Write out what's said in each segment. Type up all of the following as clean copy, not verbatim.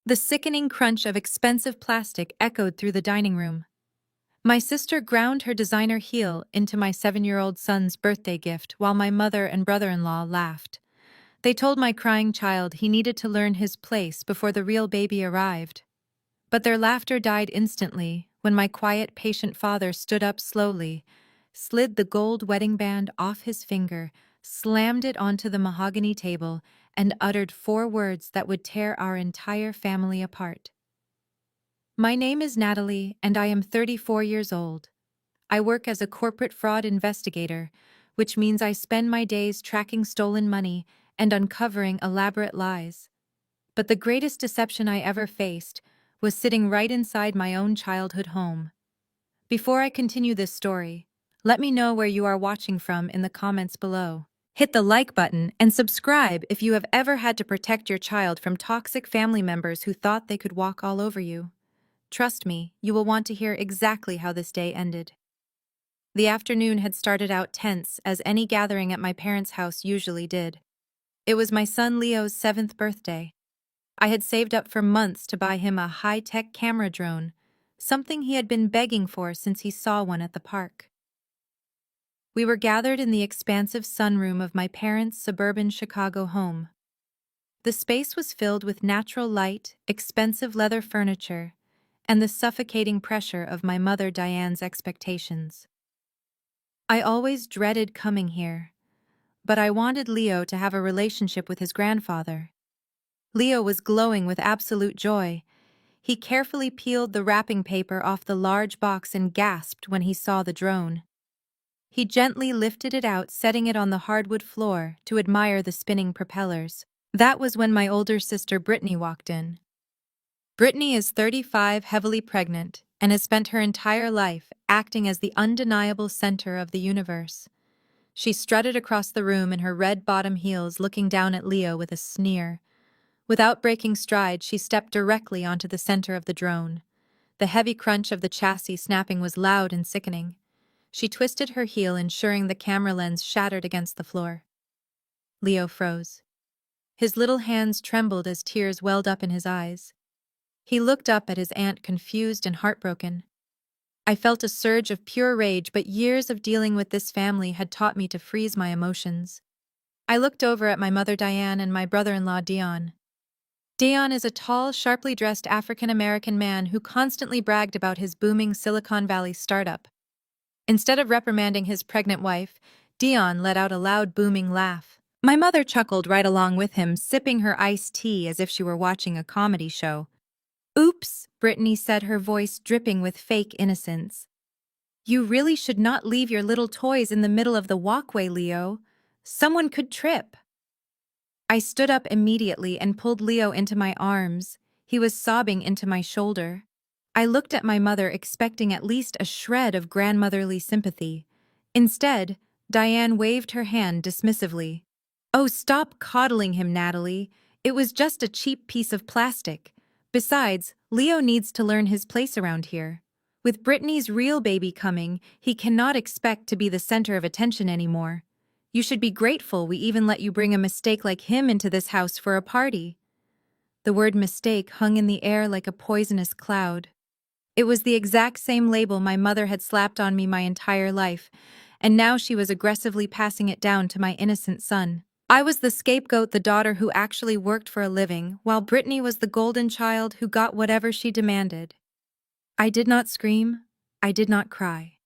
The sickening crunch of expensive plastic echoed through the dining room. My sister ground her designer heel into my 7-year-old son's birthday gift while my mother and brother-in-law laughed. They told my crying child he needed to learn his place before the real baby arrived. But their laughter died instantly when my quiet, patient father stood up slowly, slid the gold wedding band off his finger, slammed it onto the mahogany table, and uttered 4 words that would tear our entire family apart. My name is Natalie, and I am 34 years old. I work as a corporate fraud investigator, which means I spend my days tracking stolen money and uncovering elaborate lies. But the greatest deception I ever faced was sitting right inside my own childhood home. Before I continue this story, let me know where you are watching from in the comments below. Hit the like button and subscribe if you have ever had to protect your child from toxic family members who thought they could walk all over you. Trust me, you will want to hear exactly how this day ended. The afternoon had started out tense, as any gathering at my parents' house usually did. It was my son Leo's 7th birthday. I had saved up for months to buy him a high-tech camera drone, something he had been begging for since he saw one at the park. We were gathered in the expansive sunroom of my parents' suburban Chicago home. The space was filled with natural light, expensive leather furniture, and the suffocating pressure of my mother Diane's expectations. I always dreaded coming here, but I wanted Leo to have a relationship with his grandfather. Leo was glowing with absolute joy. He carefully peeled the wrapping paper off the large box and gasped when he saw the drone. He gently lifted it out, setting it on the hardwood floor to admire the spinning propellers. That was when my older sister Brittany walked in. Brittany is 35, heavily pregnant, and has spent her entire life acting as the undeniable center of the universe. She strutted across the room in her red bottom heels, looking down at Leo with a sneer. Without breaking stride, she stepped directly onto the center of the drone. The heavy crunch of the chassis snapping was loud and sickening. She twisted her heel, ensuring the camera lens shattered against the floor. Leo froze. His little hands trembled as tears welled up in his eyes. He looked up at his aunt, confused and heartbroken. I felt a surge of pure rage, but years of dealing with this family had taught me to freeze my emotions. I looked over at my mother Diane and my brother-in-law Dion. Dion is a tall, sharply dressed African-American man who constantly bragged about his booming Silicon Valley startup. Instead of reprimanding his pregnant wife, Dion let out a loud, booming laugh. My mother chuckled right along with him, sipping her iced tea as if she were watching a comedy show. "Oops," Brittany said, her voice dripping with fake innocence. "You really should not leave your little toys in the middle of the walkway, Leo. Someone could trip." I stood up immediately and pulled Leo into my arms. He was sobbing into my shoulder. I looked at my mother, expecting at least a shred of grandmotherly sympathy. Instead, Diane waved her hand dismissively. "Oh, stop coddling him, Natalie. It was just a cheap piece of plastic. Besides, Leo needs to learn his place around here. With Brittany's real baby coming, he cannot expect to be the center of attention anymore. You should be grateful we even let you bring a mistake like him into this house for a party." The word mistake hung in the air like a poisonous cloud. It was the exact same label my mother had slapped on me my entire life, and now she was aggressively passing it down to my innocent son. I was the scapegoat, the daughter who actually worked for a living, while Brittany was the golden child who got whatever she demanded. I did not scream. I did not cry.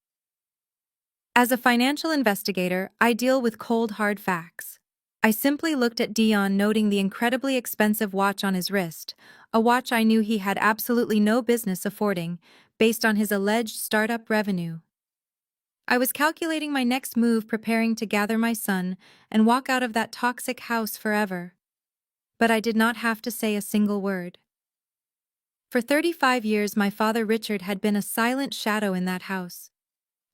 As a financial investigator, I deal with cold, hard facts. I simply looked at Dion, noting the incredibly expensive watch on his wrist, a watch I knew he had absolutely no business affording, based on his alleged startup revenue. I was calculating my next move, preparing to gather my son and walk out of that toxic house forever. But I did not have to say a single word. For 35 years, my father Richard had been a silent shadow in that house.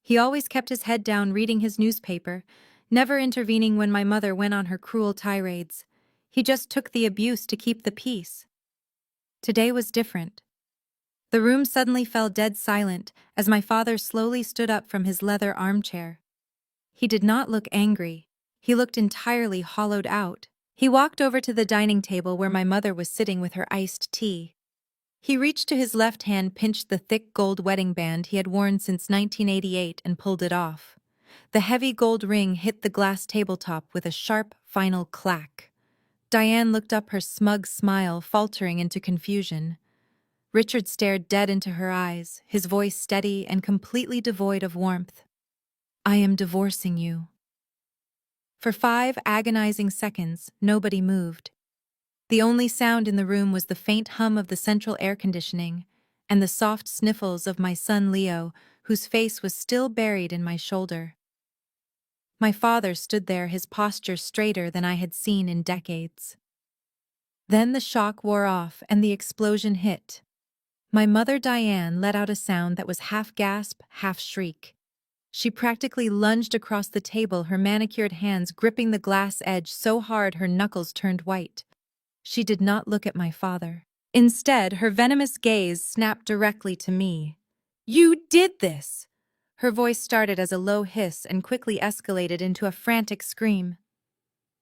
He always kept his head down, reading his newspaper, never intervening when my mother went on her cruel tirades. He just took the abuse to keep the peace. Today was different. The room suddenly fell dead silent as my father slowly stood up from his leather armchair. He did not look angry. He looked entirely hollowed out. He walked over to the dining table where my mother was sitting with her iced tea. He reached to his left hand, pinched the thick gold wedding band he had worn since 1988 and pulled it off. The heavy gold ring hit the glass tabletop with a sharp, final clack. Diane looked up, her smug smile faltering into confusion. Richard stared dead into her eyes, his voice steady and completely devoid of warmth. "I am divorcing you." For 5 agonizing seconds, nobody moved. The only sound in the room was the faint hum of the central air conditioning and the soft sniffles of my son Leo, whose face was still buried in my shoulder. My father stood there, his posture straighter than I had seen in decades. Then the shock wore off and the explosion hit. My mother Diane let out a sound that was half gasp, half shriek. She practically lunged across the table, her manicured hands gripping the glass edge so hard her knuckles turned white. She did not look at my father. Instead, her venomous gaze snapped directly to me. "You did this!" Her voice started as a low hiss and quickly escalated into a frantic scream.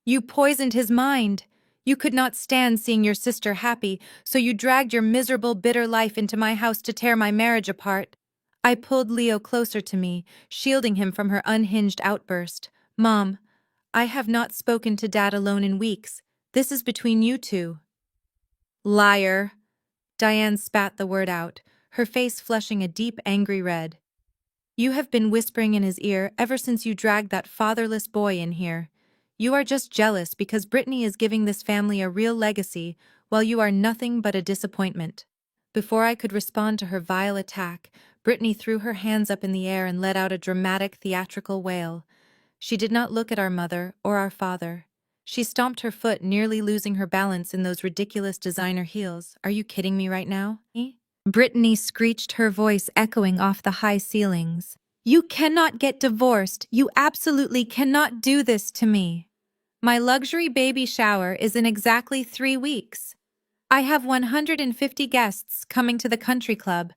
"You poisoned his mind! You could not stand seeing your sister happy, so you dragged your miserable, bitter life into my house to tear my marriage apart." I pulled Leo closer to me, shielding him from her unhinged outburst. "Mom, I have not spoken to Dad alone in weeks. This is between you two." "Liar!" Diane spat the word out, her face flushing a deep, angry red. "You have been whispering in his ear ever since you dragged that fatherless boy in here. You are just jealous because Brittany is giving this family a real legacy, while you are nothing but a disappointment." Before I could respond to her vile attack, Brittany threw her hands up in the air and let out a dramatic, theatrical wail. She did not look at our mother or our father. She stomped her foot, nearly losing her balance in those ridiculous designer heels. "Are you kidding me right now?" Brittany screeched, her voice echoing off the high ceilings. "You cannot get divorced. You absolutely cannot do this to me. My luxury baby shower is in exactly 3 weeks. I have 150 guests coming to the country club.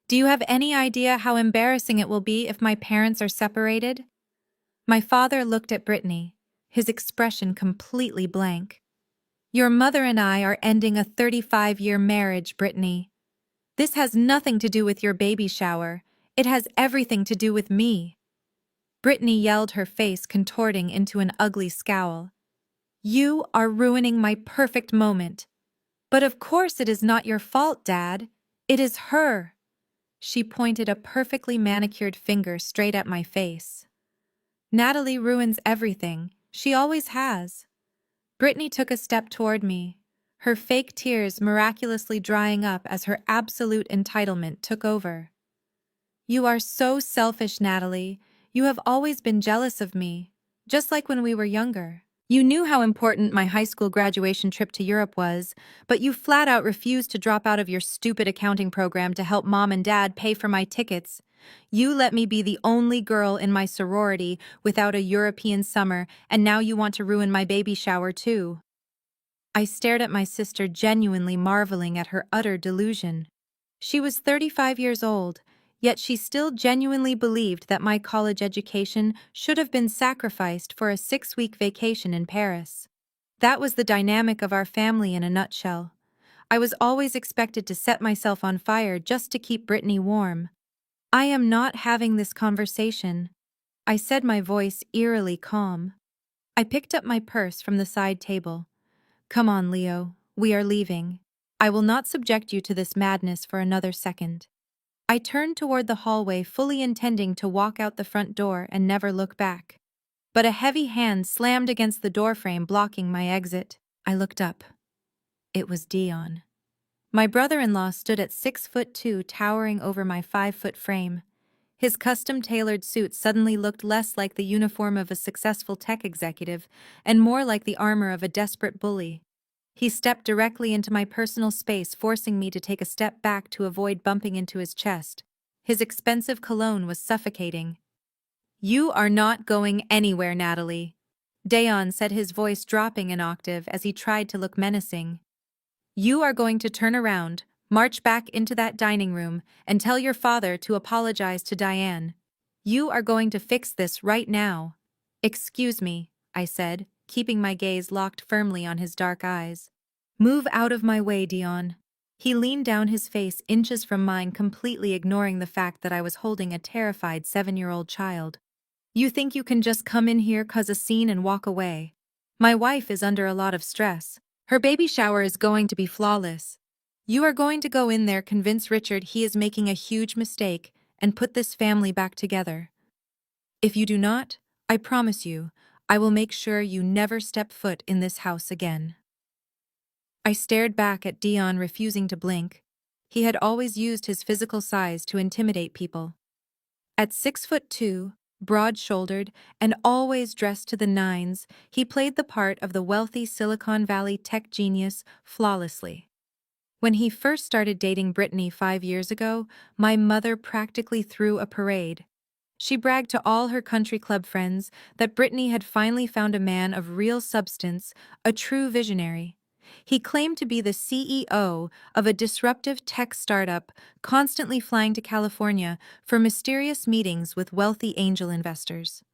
Do you have any idea how embarrassing it will be if my parents are separated?" My father looked at Brittany, his expression completely blank. "Your mother and I are ending a 35-year marriage, Brittany. This has nothing to do with your baby shower. It has everything to do with me." Brittany yelled, her face contorting into an ugly scowl. "You are ruining my perfect moment. But of course it is not your fault, Dad. It is her." She pointed a perfectly manicured finger straight at my face. "Natalie ruins everything. She always has." Brittany took a step toward me, her fake tears miraculously drying up as her absolute entitlement took over. "You are so selfish, Natalie. You have always been jealous of me, just like when we were younger. You knew how important my high school graduation trip to Europe was, but you flat out refused to drop out of your stupid accounting program to help Mom and Dad pay for my tickets. You let me be the only girl in my sorority without a European summer, and now you want to ruin my baby shower too." I stared at my sister, genuinely marveling at her utter delusion. She was 35 years old, yet she still genuinely believed that my college education should have been sacrificed for a 6-week vacation in Paris. That was the dynamic of our family in a nutshell. I was always expected to set myself on fire just to keep Brittany warm. "I am not having this conversation," I said, my voice eerily calm. I picked up my purse from the side table. "Come on, Leo. We are leaving. I will not subject you to this madness for another second." I turned toward the hallway, fully intending to walk out the front door and never look back. But a heavy hand slammed against the doorframe, blocking my exit. I looked up. It was Dion. My brother-in-law stood at 6'2", towering over my 5-foot frame. His custom-tailored suit suddenly looked less like the uniform of a successful tech executive and more like the armor of a desperate bully. He stepped directly into my personal space, forcing me to take a step back to avoid bumping into his chest. His expensive cologne was suffocating. "You are not going anywhere, Natalie," Dion said, his voice dropping an octave as he tried to look menacing. "You are going to turn around, march back into that dining room, and tell your father to apologize to Diane. You are going to fix this right now." "Excuse me," I said, keeping my gaze locked firmly on his dark eyes. "Move out of my way, Dion." He leaned down, his face inches from mine, completely ignoring the fact that I was holding a terrified 7-year-old child. You think you can just come in here, cause a scene, and walk away? My wife is under a lot of stress. Her baby shower is going to be flawless. You are going to go in there, convince Richard he is making a huge mistake, and put this family back together. If you do not, I promise you, I will make sure you never step foot in this house again. I stared back at Dion, refusing to blink. He had always used his physical size to intimidate people. At 6'2", broad-shouldered, and always dressed to the nines, he played the part of the wealthy Silicon Valley tech genius flawlessly. When he first started dating Brittany 5 years ago, my mother practically threw a parade. She bragged to all her country club friends that Brittany had finally found a man of real substance, a true visionary. He claimed to be the CEO of a disruptive tech startup, constantly flying to California for mysterious meetings with wealthy angel investors.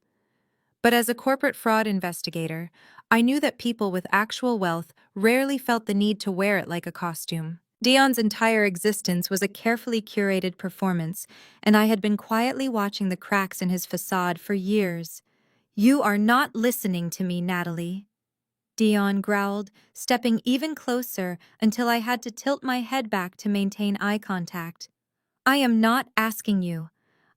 But as a corporate fraud investigator, I knew that people with actual wealth rarely felt the need to wear it like a costume. Dion's entire existence was a carefully curated performance, and I had been quietly watching the cracks in his facade for years. "You are not listening to me, Natalie," Dion growled, stepping even closer until I had to tilt my head back to maintain eye contact. "I am not asking you.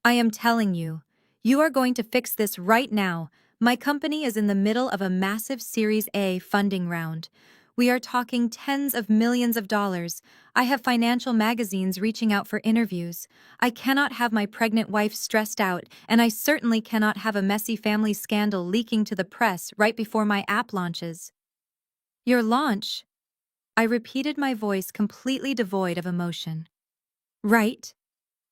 I am telling you. You are going to fix this right now. My company is in the middle of a massive Series A funding round. We are talking tens of millions of dollars. I have financial magazines reaching out for interviews. I cannot have my pregnant wife stressed out, and I certainly cannot have a messy family scandal leaking to the press right before my app launches." "Your launch?" I repeated, my voice completely devoid of emotion. "Right.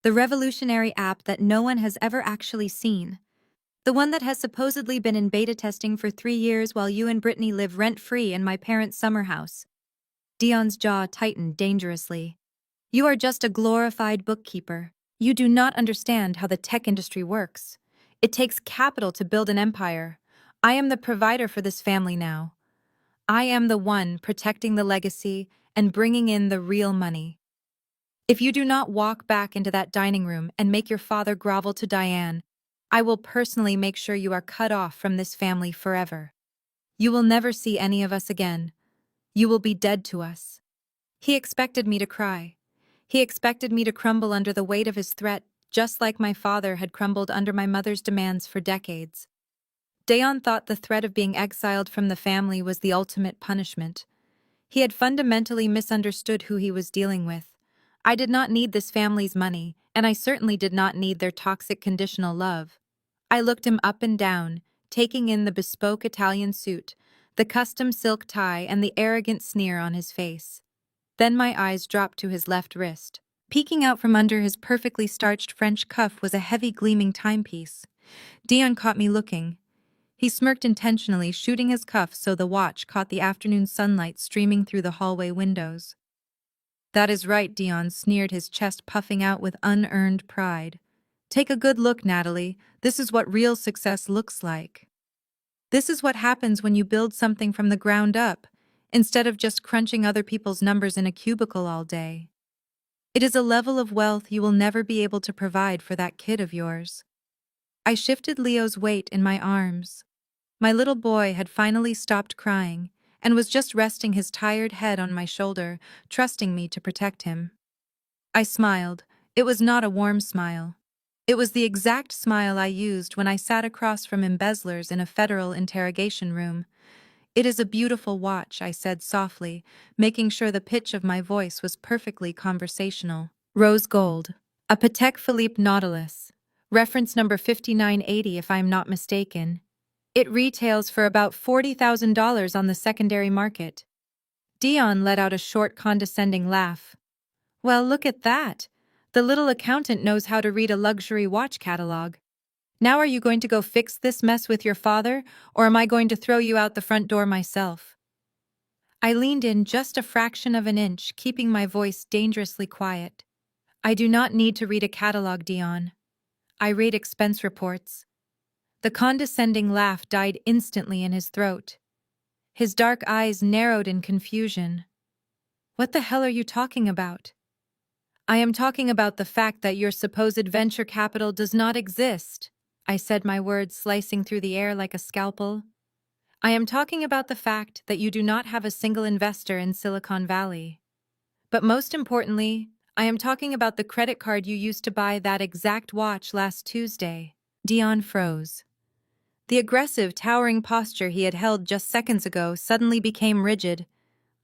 The revolutionary app that no one has ever actually seen. The one that has supposedly been in beta testing for 3 years while you and Brittany live rent-free in my parents' summer house." Dion's jaw tightened dangerously. "You are just a glorified bookkeeper. You do not understand how the tech industry works. It takes capital to build an empire. I am the provider for this family now. I am the one protecting the legacy and bringing in the real money. If you do not walk back into that dining room and make your father grovel to Diane, I will personally make sure you are cut off from this family forever. You will never see any of us again. You will be dead to us." He expected me to cry. He expected me to crumble under the weight of his threat, just like my father had crumbled under my mother's demands for decades. Dion thought the threat of being exiled from the family was the ultimate punishment. He had fundamentally misunderstood who he was dealing with. I did not need this family's money, and I certainly did not need their toxic conditional love. I looked him up and down, taking in the bespoke Italian suit, the custom silk tie, and the arrogant sneer on his face. Then my eyes dropped to his left wrist. Peeking out from under his perfectly starched French cuff was a heavy gleaming timepiece. Dion caught me looking. He smirked intentionally, shooting his cuff so the watch caught the afternoon sunlight streaming through the hallway windows. "That is right," Dion sneered, his chest puffing out with unearned pride. "Take a good look, Natalie. This is what real success looks like. This is what happens when you build something from the ground up, instead of just crunching other people's numbers in a cubicle all day. It is a level of wealth you will never be able to provide for that kid of yours." I shifted Leo's weight in my arms. My little boy had finally stopped crying and was just resting his tired head on my shoulder, trusting me to protect him. I smiled. It was not a warm smile. It was the exact smile I used when I sat across from embezzlers in a federal interrogation room. "It is a beautiful watch," I said softly, making sure the pitch of my voice was perfectly conversational. "Rose gold. A Patek Philippe Nautilus. Reference number 5980 if I'm not mistaken. It retails for about $40,000 on the secondary market." Dion let out a short, condescending laugh. "Well, look at that. The little accountant knows how to read a luxury watch catalog. Now are you going to go fix this mess with your father, or am I going to throw you out the front door myself?" I leaned in just a fraction of an inch, keeping my voice dangerously quiet. "I do not need to read a catalog, Dion. I read expense reports." The condescending laugh died instantly in his throat. His dark eyes narrowed in confusion. What the hell are you talking about? I am talking about the fact that your supposed venture capital does not exist. I said, my words slicing through the air like a scalpel. I am talking about the fact that you do not have a single investor in Silicon Valley. But most importantly, I am talking about the credit card you used to buy that exact watch last Tuesday. Dion froze. The aggressive, towering posture he had held just seconds ago suddenly became rigid.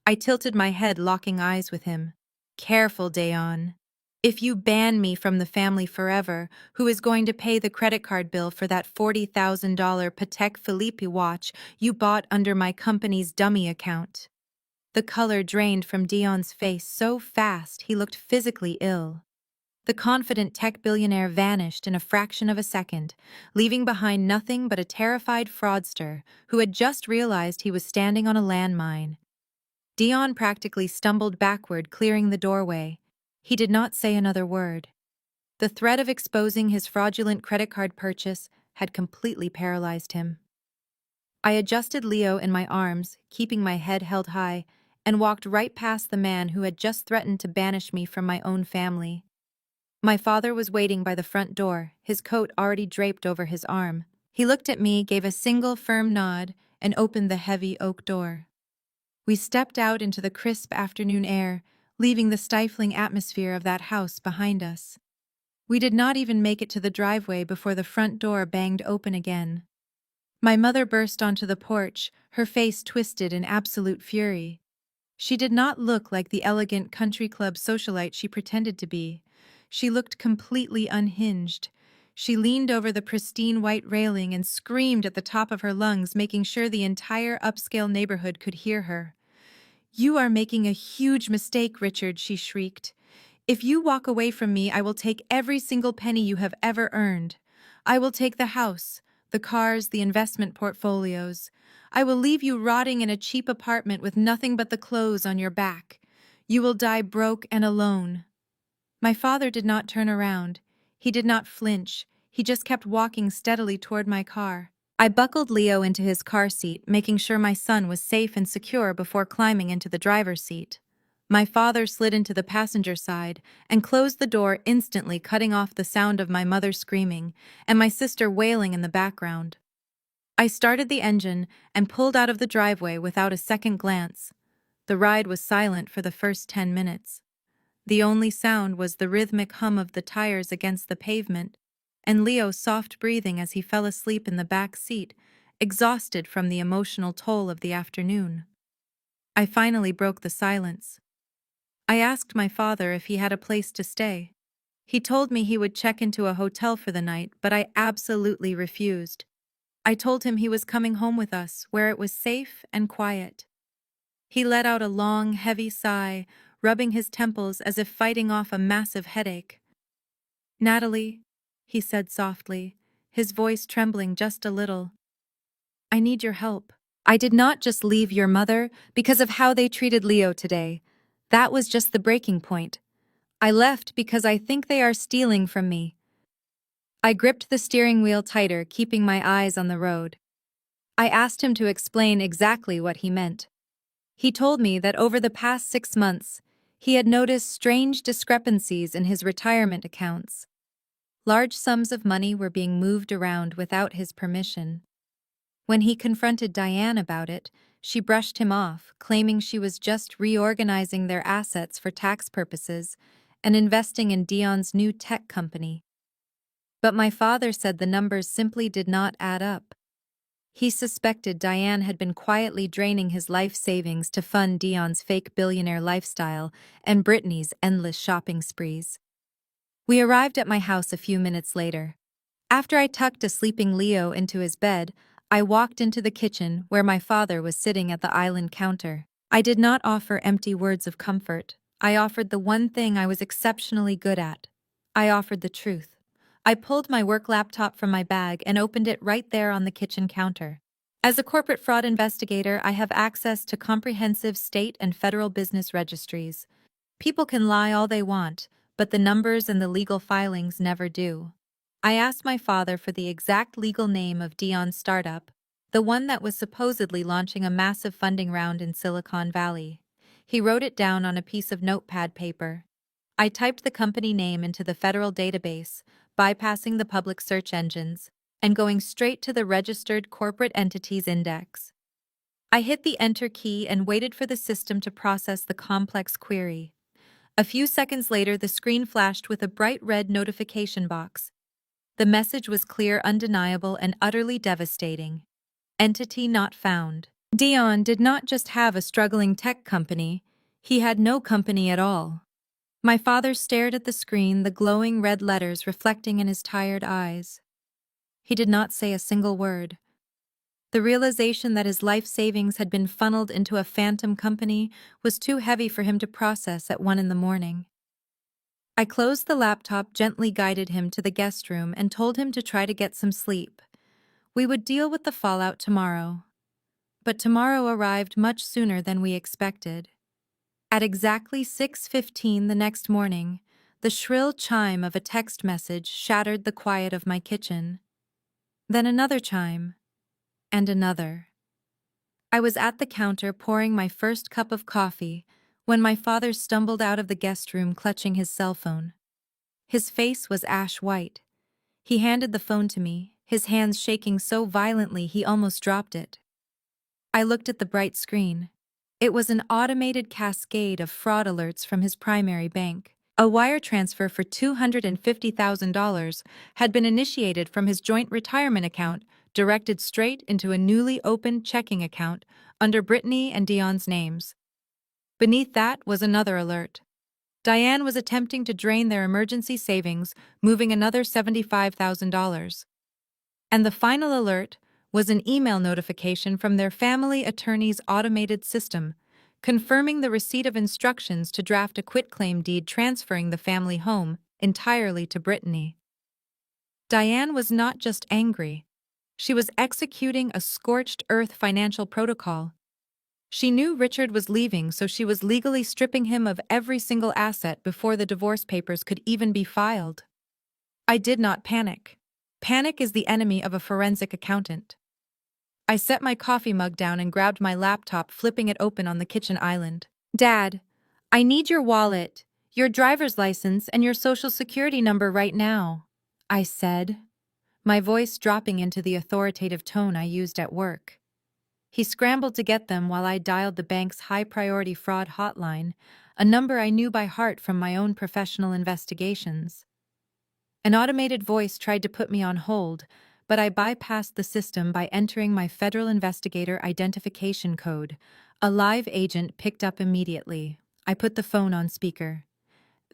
I tilted my head, locking eyes with him. Careful, Dion. If you ban me from the family forever, who is going to pay the credit card bill for that $40,000 Patek Philippe watch you bought under my company's dummy account? The color drained from Dion's face so fast he looked physically ill. The confident tech billionaire vanished in a fraction of a second, leaving behind nothing but a terrified fraudster who had just realized he was standing on a landmine. Dion practically stumbled backward, clearing the doorway. He did not say another word. The threat of exposing his fraudulent credit card purchase had completely paralyzed him. I adjusted Leo in my arms, keeping my head held high, and walked right past the man who had just threatened to banish me from my own family. My father was waiting by the front door, his coat already draped over his arm. He looked at me, gave a single firm nod, and opened the heavy oak door. We stepped out into the crisp afternoon air, leaving the stifling atmosphere of that house behind us. We did not even make it to the driveway before the front door banged open again. My mother burst onto the porch, her face twisted in absolute fury. She did not look like the elegant country club socialite she pretended to be. She looked completely unhinged. She leaned over the pristine white railing and screamed at the top of her lungs, making sure the entire upscale neighborhood could hear her. "You are making a huge mistake, Richard," she shrieked. "If you walk away from me, I will take every single penny you have ever earned. I will take the house, the cars, the investment portfolios. I will leave you rotting in a cheap apartment with nothing but the clothes on your back. You will die broke and alone." My father did not turn around. He did not flinch. He just kept walking steadily toward my car. I buckled Leo into his car seat, making sure my son was safe and secure before climbing into the driver's seat. My father slid into the passenger side and closed the door instantly, cutting off the sound of my mother screaming and my sister wailing in the background. I started the engine and pulled out of the driveway without a second glance. The ride was silent for the first 10 minutes. The only sound was the rhythmic hum of the tires against the pavement, and Leo's soft breathing as he fell asleep in the back seat, exhausted from the emotional toll of the afternoon. I finally broke the silence. I asked my father if he had a place to stay. He told me he would check into a hotel for the night, but I absolutely refused. I told him he was coming home with us, where it was safe and quiet. He let out a long, heavy sigh, rubbing his temples as if fighting off a massive headache. "Natalie," he said softly, his voice trembling just a little, "I need your help. I did not just leave your mother because of how they treated Leo today. That was just the breaking point. I left because I think they are stealing from me." I gripped the steering wheel tighter, keeping my eyes on the road. I asked him to explain exactly what he meant. He told me that over the past 6 months, he had noticed strange discrepancies in his retirement accounts. Large sums of money were being moved around without his permission. When he confronted Diane about it, she brushed him off, claiming she was just reorganizing their assets for tax purposes and investing in Dion's new tech company. But my father said the numbers simply did not add up. He suspected Diane had been quietly draining his life savings to fund Dion's fake billionaire lifestyle and Brittany's endless shopping sprees. We arrived at my house a few minutes later. After I tucked a sleeping Leo into his bed, I walked into the kitchen where my father was sitting at the island counter. I did not offer empty words of comfort. I offered the one thing I was exceptionally good at. I offered the truth. I pulled my work laptop from my bag and opened it right there on the kitchen counter. As a corporate fraud investigator, I have access to comprehensive state and federal business registries. People can lie all they want, but the numbers and the legal filings never do. I asked my father for the exact legal name of Dion's startup, the one that was supposedly launching a massive funding round in Silicon Valley. He wrote it down on a piece of notepad paper. I typed the company name into the federal database, bypassing the public search engines, and going straight to the Registered Corporate Entities Index. I hit the Enter key and waited for the system to process the complex query. A few seconds later, the screen flashed with a bright red notification box. The message was clear, undeniable, and utterly devastating. Entity not found. Dion did not just have a struggling tech company, he had no company at all. My father stared at the screen, the glowing red letters reflecting in his tired eyes. He did not say a single word. The realization that his life savings had been funneled into a phantom company was too heavy for him to process at 1 a.m. I closed the laptop, gently guided him to the guest room, and told him to try to get some sleep. We would deal with the fallout tomorrow. But tomorrow arrived much sooner than we expected. At exactly 6:15 the next morning, the shrill chime of a text message shattered the quiet of my kitchen. Then another chime, and another. I was at the counter pouring my first cup of coffee when my father stumbled out of the guest room clutching his cell phone. His face was ash white. He handed the phone to me, his hands shaking so violently he almost dropped it. I looked at the bright screen. It was an automated cascade of fraud alerts from his primary bank. A wire transfer for $250,000 had been initiated from his joint retirement account, directed straight into a newly opened checking account under Brittany and Dion's names. Beneath that was another alert. Diane was attempting to drain their emergency savings, moving another $75,000. And the final alert was an email notification from their family attorney's automated system, confirming the receipt of instructions to draft a quitclaim deed transferring the family home entirely to Brittany. Diane was not just angry. She was executing a scorched earth financial protocol. She knew Richard was leaving, so she was legally stripping him of every single asset before the divorce papers could even be filed. I did not panic. Panic is the enemy of a forensic accountant. I set my coffee mug down and grabbed my laptop, flipping it open on the kitchen island. Dad, I need your wallet, your driver's license, and your social security number right now, I said, my voice dropping into the authoritative tone I used at work. He scrambled to get them while I dialed the bank's high-priority fraud hotline, a number I knew by heart from my own professional investigations. An automated voice tried to put me on hold, but I bypassed the system by entering my Federal Investigator Identification Code. A live agent picked up immediately. I put the phone on speaker.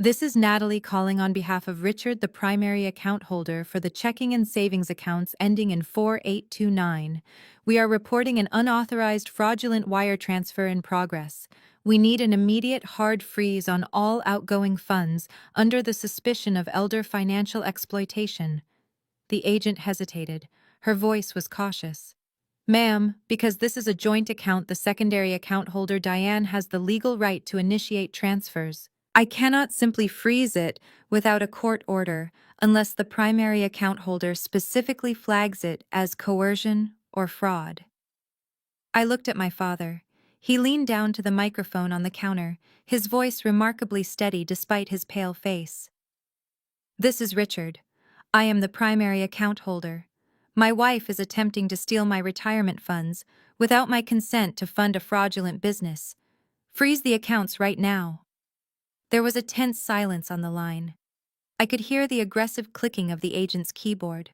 This is Natalie calling on behalf of Richard, the primary account holder for the checking and savings accounts ending in 4829. We are reporting an unauthorized fraudulent wire transfer in progress. We need an immediate hard freeze on all outgoing funds under the suspicion of elder financial exploitation. The agent hesitated. Her voice was cautious. Ma'am, because this is a joint account, the secondary account holder Diane has the legal right to initiate transfers. I cannot simply freeze it without a court order unless the primary account holder specifically flags it as coercion or fraud. I looked at my father. He leaned down to the microphone on the counter, his voice remarkably steady despite his pale face. This is Richard. I am the primary account holder. My wife is attempting to steal my retirement funds without my consent to fund a fraudulent business. Freeze the accounts right now. There was a tense silence on the line. I could hear the aggressive clicking of the agent's keyboard.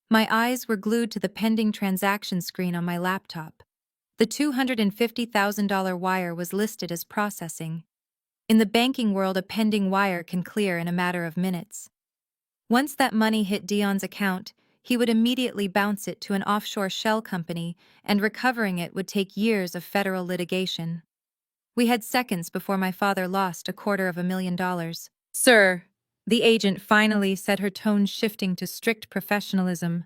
My eyes were glued to the pending transaction screen on my laptop. The $250,000 wire was listed as processing. In the banking world, a pending wire can clear in a matter of minutes. Once that money hit Dion's account, he would immediately bounce it to an offshore shell company, and recovering it would take years of federal litigation. We had seconds before my father lost $250,000. Sir, the agent finally said, her tone shifting to strict professionalism.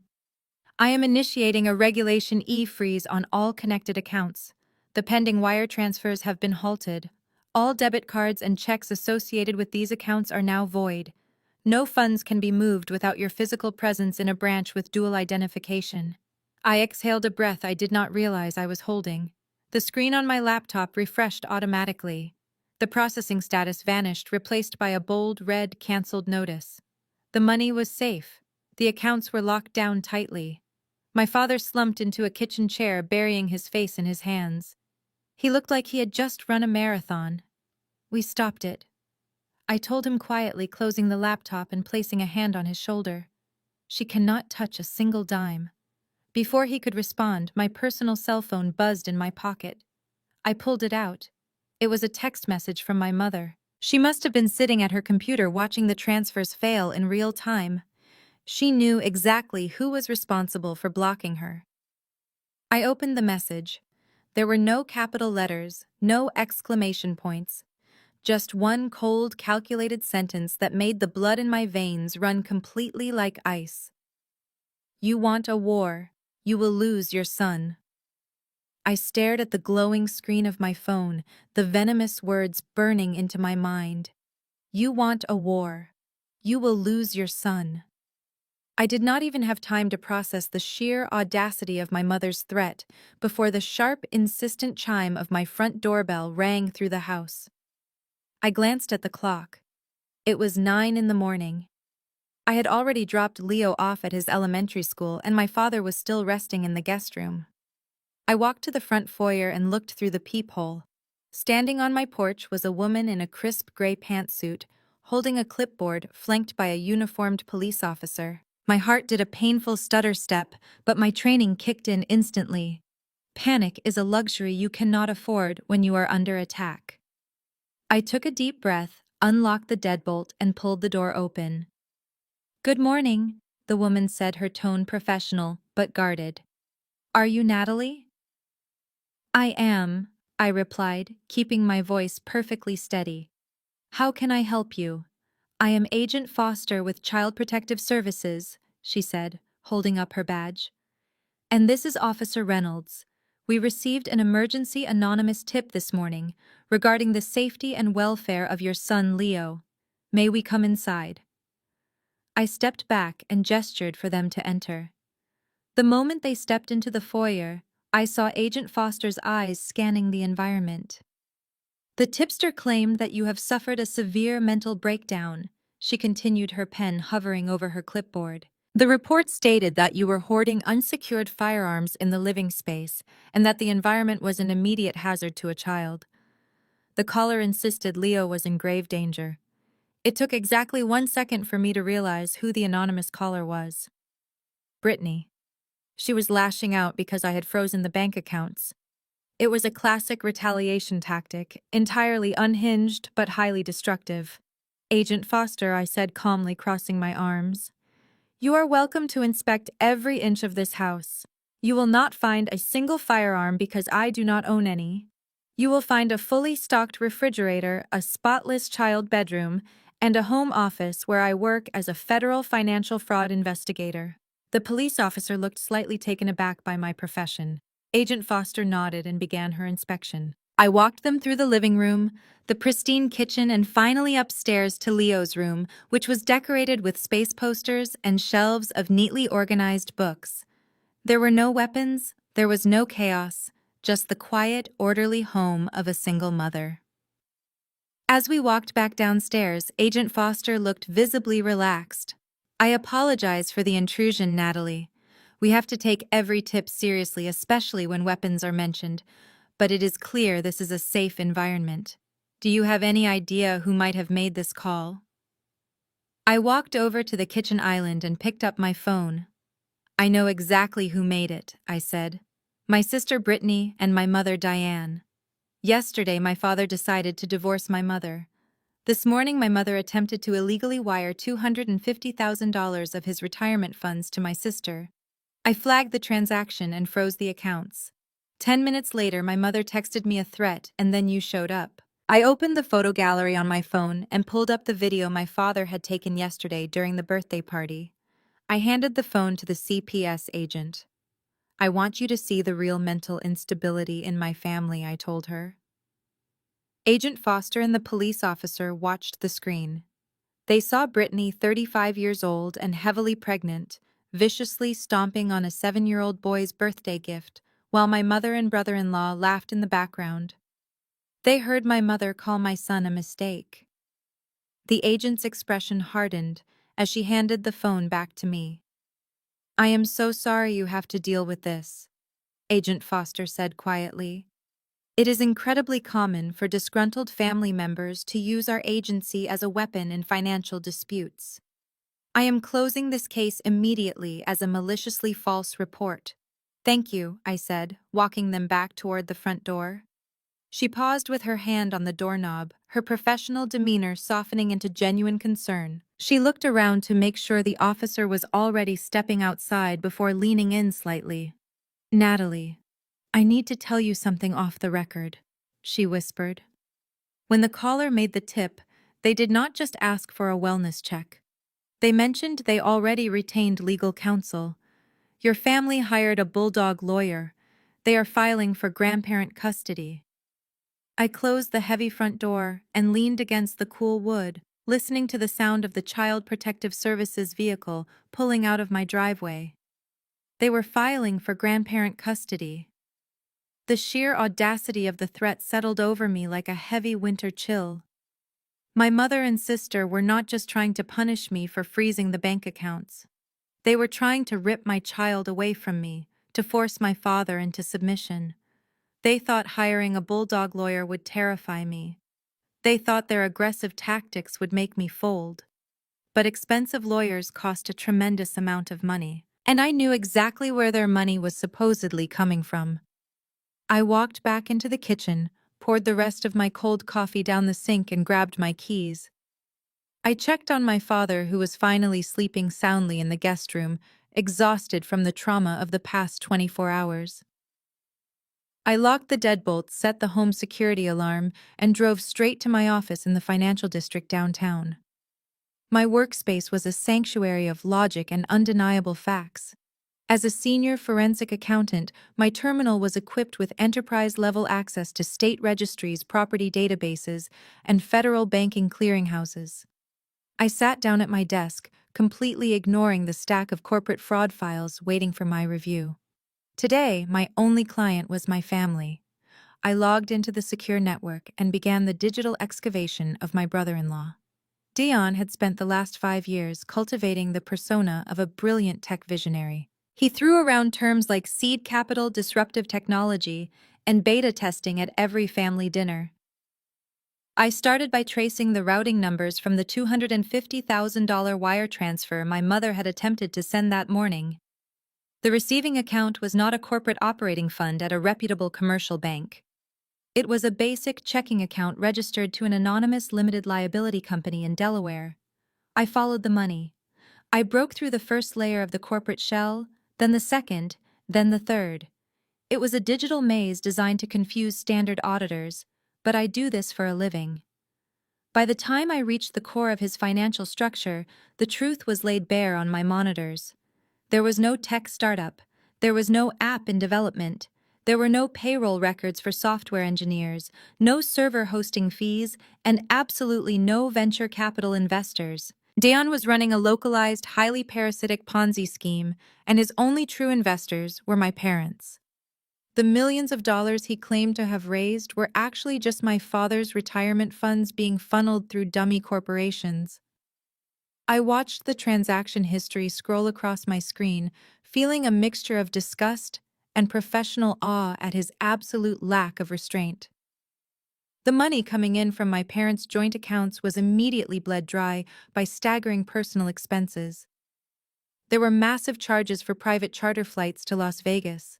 I am initiating a Regulation E freeze on all connected accounts. The pending wire transfers have been halted. All debit cards and checks associated with these accounts are now void. No funds can be moved without your physical presence in a branch with dual identification. I exhaled a breath I did not realize I was holding. The screen on my laptop refreshed automatically. The processing status vanished, replaced by a bold red canceled notice. The money was safe. The accounts were locked down tightly. My father slumped into a kitchen chair, burying his face in his hands. He looked like he had just run a marathon. We stopped it. I told him quietly, closing the laptop and placing a hand on his shoulder. She cannot touch a single dime. Before he could respond, my personal cell phone buzzed in my pocket. I pulled it out. It was a text message from my mother. She must have been sitting at her computer watching the transfers fail in real time. She knew exactly who was responsible for blocking her. I opened the message. There were no capital letters, no exclamation points. Just one cold, calculated sentence that made the blood in my veins run completely like ice. You want a war. You will lose your son. I stared at the glowing screen of my phone, the venomous words burning into my mind. You want a war. You will lose your son. I did not even have time to process the sheer audacity of my mother's threat before the sharp, insistent chime of my front doorbell rang through the house. I glanced at the clock. It was 9 in the morning. I had already dropped Leo off at his elementary school, and my father was still resting in the guest room. I walked to the front foyer and looked through the peephole. Standing on my porch was a woman in a crisp gray pantsuit, holding a clipboard flanked by a uniformed police officer. My heart did a painful stutter step, but my training kicked in instantly. Panic is a luxury you cannot afford when you are under attack. I took a deep breath, unlocked the deadbolt, and pulled the door open. "Good morning," the woman said, her tone professional but guarded. "Are you Natalie?" "I am," I replied, keeping my voice perfectly steady. "How can I help you?" "I am Agent Foster with Child Protective Services," she said, holding up her badge. "And this is Officer Reynolds. We received an emergency anonymous tip this morning regarding the safety and welfare of your son Leo. May we come inside?" I stepped back and gestured for them to enter. The moment they stepped into the foyer, I saw Agent Foster's eyes scanning the environment. "The tipster claimed that you have suffered a severe mental breakdown," she continued, her pen hovering over her clipboard. "The report stated that you were hoarding unsecured firearms in the living space and that the environment was an immediate hazard to a child. The caller insisted Leo was in grave danger. It took exactly 1 second for me to realize who the anonymous caller was. Brittany. She was lashing out because I had frozen the bank accounts. It was a classic retaliation tactic, entirely unhinged but highly destructive. "Agent Foster," I said calmly, crossing my arms. "You are welcome to inspect every inch of this house. You will not find a single firearm because I do not own any. You will find a fully stocked refrigerator, a spotless child bedroom, and a home office where I work as a federal financial fraud investigator." The police officer looked slightly taken aback by my profession. Agent Foster nodded and began her inspection. I walked them through the living room, the pristine kitchen, and finally upstairs to Leo's room, which was decorated with space posters and shelves of neatly organized books. There were no weapons, there was no chaos, just the quiet, orderly home of a single mother. As we walked back downstairs, Agent Foster looked visibly relaxed. "I apologize for the intrusion, Natalie. We have to take every tip seriously, especially when weapons are mentioned, but it is clear this is a safe environment. Do you have any idea who might have made this call?" I walked over to the kitchen island and picked up my phone. "I know exactly who made it," I said. "My sister Brittany and my mother Diane. Yesterday, my father decided to divorce my mother. This morning, my mother attempted to illegally wire $250,000 of his retirement funds to my sister. I flagged the transaction and froze the accounts. 10 minutes later, my mother texted me a threat, and then you showed up." I opened the photo gallery on my phone and pulled up the video my father had taken yesterday during the birthday party. I handed the phone to the CPS agent. "I want you to see the real mental instability in my family," I told her. Agent Foster and the police officer watched the screen. They saw Brittany, 35 years old and heavily pregnant, viciously stomping on a 7-year-old boy's birthday gift while my mother and brother-in-law laughed in the background. They heard my mother call my son a mistake. The agent's expression hardened as she handed the phone back to me. "I am so sorry you have to deal with this," Agent Foster said quietly. "It is incredibly common for disgruntled family members to use our agency as a weapon in financial disputes. I am closing this case immediately as a maliciously false report." "Thank you," I said, walking them back toward the front door. She paused with her hand on the doorknob, her professional demeanor softening into genuine concern. She looked around to make sure the officer was already stepping outside before leaning in slightly. "Natalie, I need to tell you something off the record," she whispered. When the caller made the tip, they did not just ask for a wellness check. They mentioned they already retained legal counsel. "Your family hired a bulldog lawyer. They are filing for grandparent custody." I closed the heavy front door and leaned against the cool wood, listening to the sound of the Child Protective Services vehicle pulling out of my driveway. They were filing for grandparent custody. The sheer audacity of the threat settled over me like a heavy winter chill. My mother and sister were not just trying to punish me for freezing the bank accounts. They were trying to rip my child away from me, to force my father into submission. They thought hiring a bulldog lawyer would terrify me. They thought their aggressive tactics would make me fold. But expensive lawyers cost a tremendous amount of money, and I knew exactly where their money was supposedly coming from. I walked back into the kitchen, poured the rest of my cold coffee down the sink, and grabbed my keys. I checked on my father, who was finally sleeping soundly in the guest room, exhausted from the trauma of the past 24 hours. I locked the deadbolt, set the home security alarm, and drove straight to my office in the financial district downtown. My workspace was a sanctuary of logic and undeniable facts. As a senior forensic accountant, my terminal was equipped with enterprise-level access to state registries, property databases, and federal banking clearinghouses. I sat down at my desk, completely ignoring the stack of corporate fraud files waiting for my review. Today, my only client was my family. I logged into the secure network and began the digital excavation of my brother-in-law. Dion had spent the last 5 years cultivating the persona of a brilliant tech visionary. He threw around terms like seed capital, disruptive technology, and beta testing at every family dinner. I started by tracing the routing numbers from the $250,000 wire transfer my mother had attempted to send that morning. The receiving account was not a corporate operating fund at a reputable commercial bank. It was a basic checking account registered to an anonymous limited liability company in Delaware. I followed the money. I broke through the first layer of the corporate shell, then the second, then the third. It was a digital maze designed to confuse standard auditors, but I do this for a living. By the time I reached the core of his financial structure, the truth was laid bare on my monitors. There was no tech startup. There was no app in development. There were no payroll records for software engineers, no server hosting fees, and absolutely no venture capital investors. Dion was running a localized, highly parasitic Ponzi scheme, and his only true investors were my parents. The millions of dollars he claimed to have raised were actually just my father's retirement funds being funneled through dummy corporations. I watched the transaction history scroll across my screen, feeling a mixture of disgust and professional awe at his absolute lack of restraint. The money coming in from my parents' joint accounts was immediately bled dry by staggering personal expenses. There were massive charges for private charter flights to Las Vegas.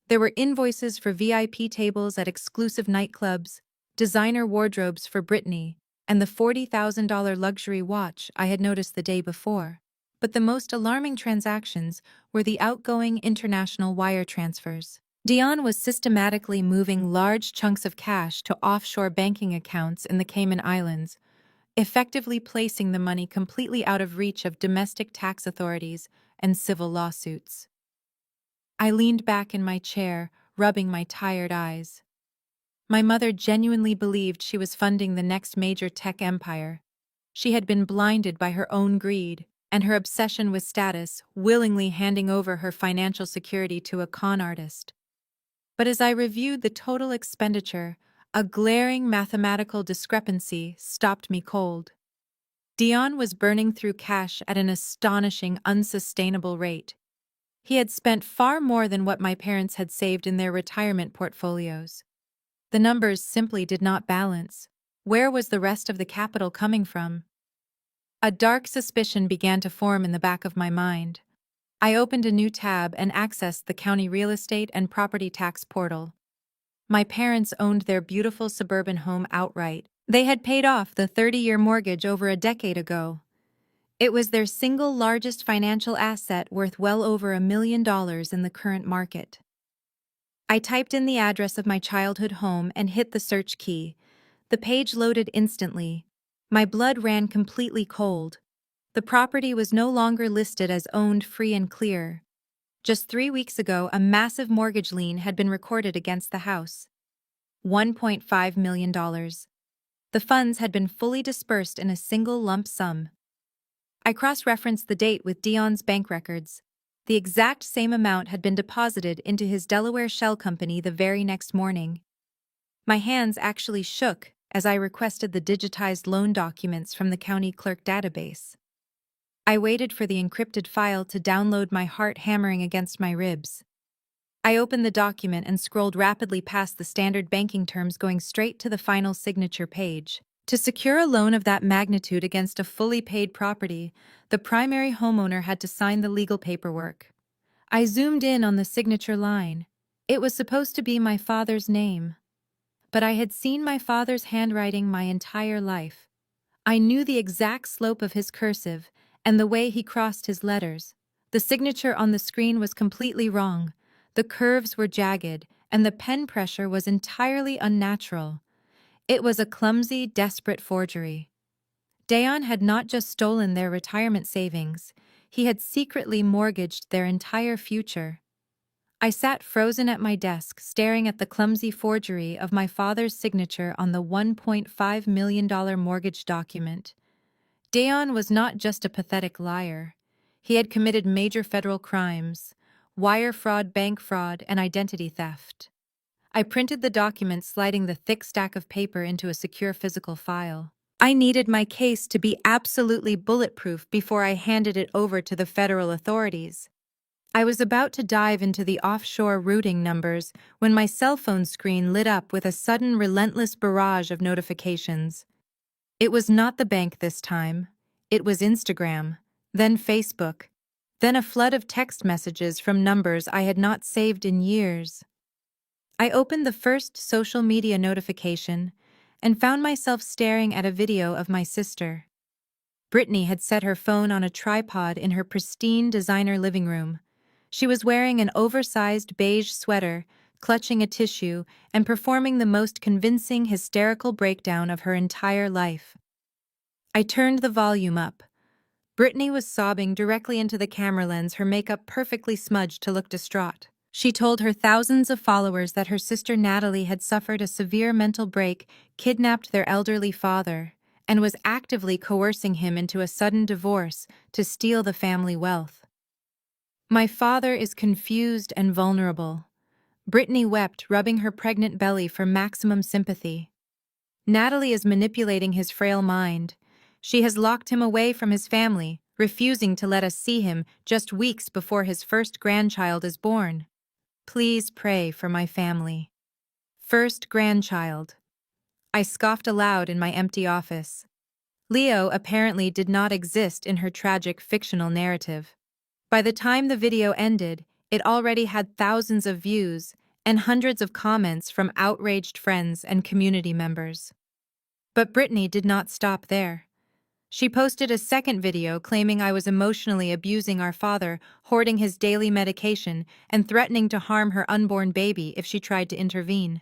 There were invoices for VIP tables at exclusive nightclubs, designer wardrobes for Britney, and the $40,000 luxury watch I had noticed the day before. But the most alarming transactions were the outgoing international wire transfers. Dion was systematically moving large chunks of cash to offshore banking accounts in the Cayman Islands, effectively placing the money completely out of reach of domestic tax authorities and civil lawsuits. I leaned back in my chair, rubbing my tired eyes. My mother genuinely believed she was funding the next major tech empire. She had been blinded by her own greed and her obsession with status, willingly handing over her financial security to a con artist. But as I reviewed the total expenditure, a glaring mathematical discrepancy stopped me cold. Dion was burning through cash at an astonishing, unsustainable rate. He had spent far more than what my parents had saved in their retirement portfolios. The numbers simply did not balance. Where was the rest of the capital coming from? A dark suspicion began to form in the back of my mind. I opened a new tab and accessed the county real estate and property tax portal. My parents owned their beautiful suburban home outright. They had paid off the 30-year mortgage over a decade ago. It was their single largest financial asset, worth well over $1 million in the current market. I typed in the address of my childhood home and hit the search key. The page loaded instantly. My blood ran completely cold. The property was no longer listed as owned free and clear. Just 3 weeks ago, a massive mortgage lien had been recorded against the house. $1.5 million. The funds had been fully dispersed in a single lump sum. I cross-referenced the date with Dion's bank records. The exact same amount had been deposited into his Delaware shell company the very next morning. My hands actually shook as I requested the digitized loan documents from the county clerk database. I waited for the encrypted file to download, my heart hammering against my ribs. I opened the document and scrolled rapidly past the standard banking terms, going straight to the final signature page. To secure a loan of that magnitude against a fully paid property, the primary homeowner had to sign the legal paperwork. I zoomed in on the signature line. It was supposed to be my father's name. But I had seen my father's handwriting my entire life. I knew the exact slope of his cursive and the way he crossed his letters. The signature on the screen was completely wrong. The curves were jagged, and the pen pressure was entirely unnatural. It was a clumsy, desperate forgery. Dion had not just stolen their retirement savings, he had secretly mortgaged their entire future. I sat frozen at my desk, staring at the clumsy forgery of my father's signature on the $1.5 million mortgage document. Dion was not just a pathetic liar. He had committed major federal crimes: wire fraud, bank fraud, and identity theft. I printed the document, sliding the thick stack of paper into a secure physical file. I needed my case to be absolutely bulletproof before I handed it over to the federal authorities. I was about to dive into the offshore routing numbers when my cell phone screen lit up with a sudden, relentless barrage of notifications. It was not the bank this time. It was Instagram, then Facebook, then a flood of text messages from numbers I had not saved in years. I opened the first social media notification and found myself staring at a video of my sister. Brittany had set her phone on a tripod in her pristine designer living room. She was wearing an oversized beige sweater, clutching a tissue, and performing the most convincing, hysterical breakdown of her entire life. I turned the volume up. Brittany was sobbing directly into the camera lens, her makeup perfectly smudged to look distraught. She told her thousands of followers that her sister Natalie had suffered a severe mental break, kidnapped their elderly father, and was actively coercing him into a sudden divorce to steal the family wealth. "My father is confused and vulnerable." Brittany wept, rubbing her pregnant belly for maximum sympathy. "Natalie is manipulating his frail mind. She has locked him away from his family, refusing to let us see him just weeks before his first grandchild is born. Please pray for my family." First grandchild. I scoffed aloud in my empty office. Leo apparently did not exist in her tragic fictional narrative. By the time the video ended, it already had thousands of views and hundreds of comments from outraged friends and community members. But Brittany did not stop there. She posted a second video claiming I was emotionally abusing our father, hoarding his daily medication, and threatening to harm her unborn baby if she tried to intervene.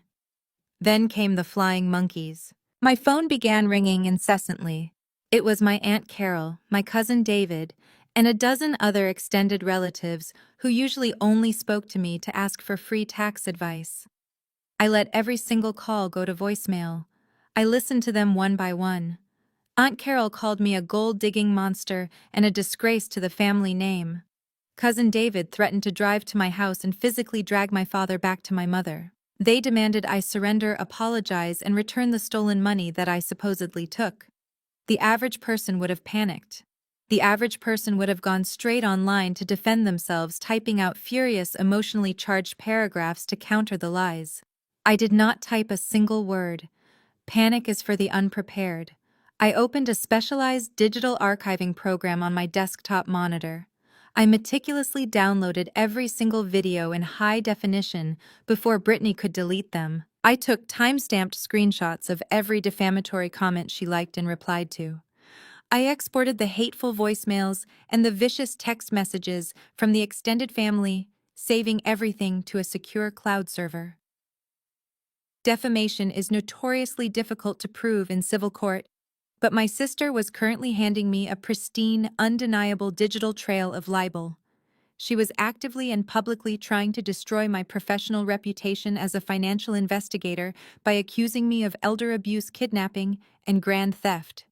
Then came the flying monkeys. My phone began ringing incessantly. It was my Aunt Carol, my cousin David, and a dozen other extended relatives who usually only spoke to me to ask for free tax advice. I let every single call go to voicemail. I listened to them one by one. Aunt Carol called me a gold-digging monster and a disgrace to the family name. Cousin David threatened to drive to my house and physically drag my father back to my mother. They demanded I surrender, apologize, and return the stolen money that I supposedly took. The average person would have panicked. The average person would have gone straight online to defend themselves, typing out furious, emotionally charged paragraphs to counter the lies. I did not type a single word. Panic is for the unprepared. I opened a specialized digital archiving program on my desktop monitor. I meticulously downloaded every single video in high definition before Brittany could delete them. I took time-stamped screenshots of every defamatory comment she liked and replied to. I exported the hateful voicemails and the vicious text messages from the extended family, saving everything to a secure cloud server. Defamation is notoriously difficult to prove in civil court, but my sister was currently handing me a pristine, undeniable digital trail of libel. She was actively and publicly trying to destroy my professional reputation as a financial investigator by accusing me of elder abuse, kidnapping, and grand theft.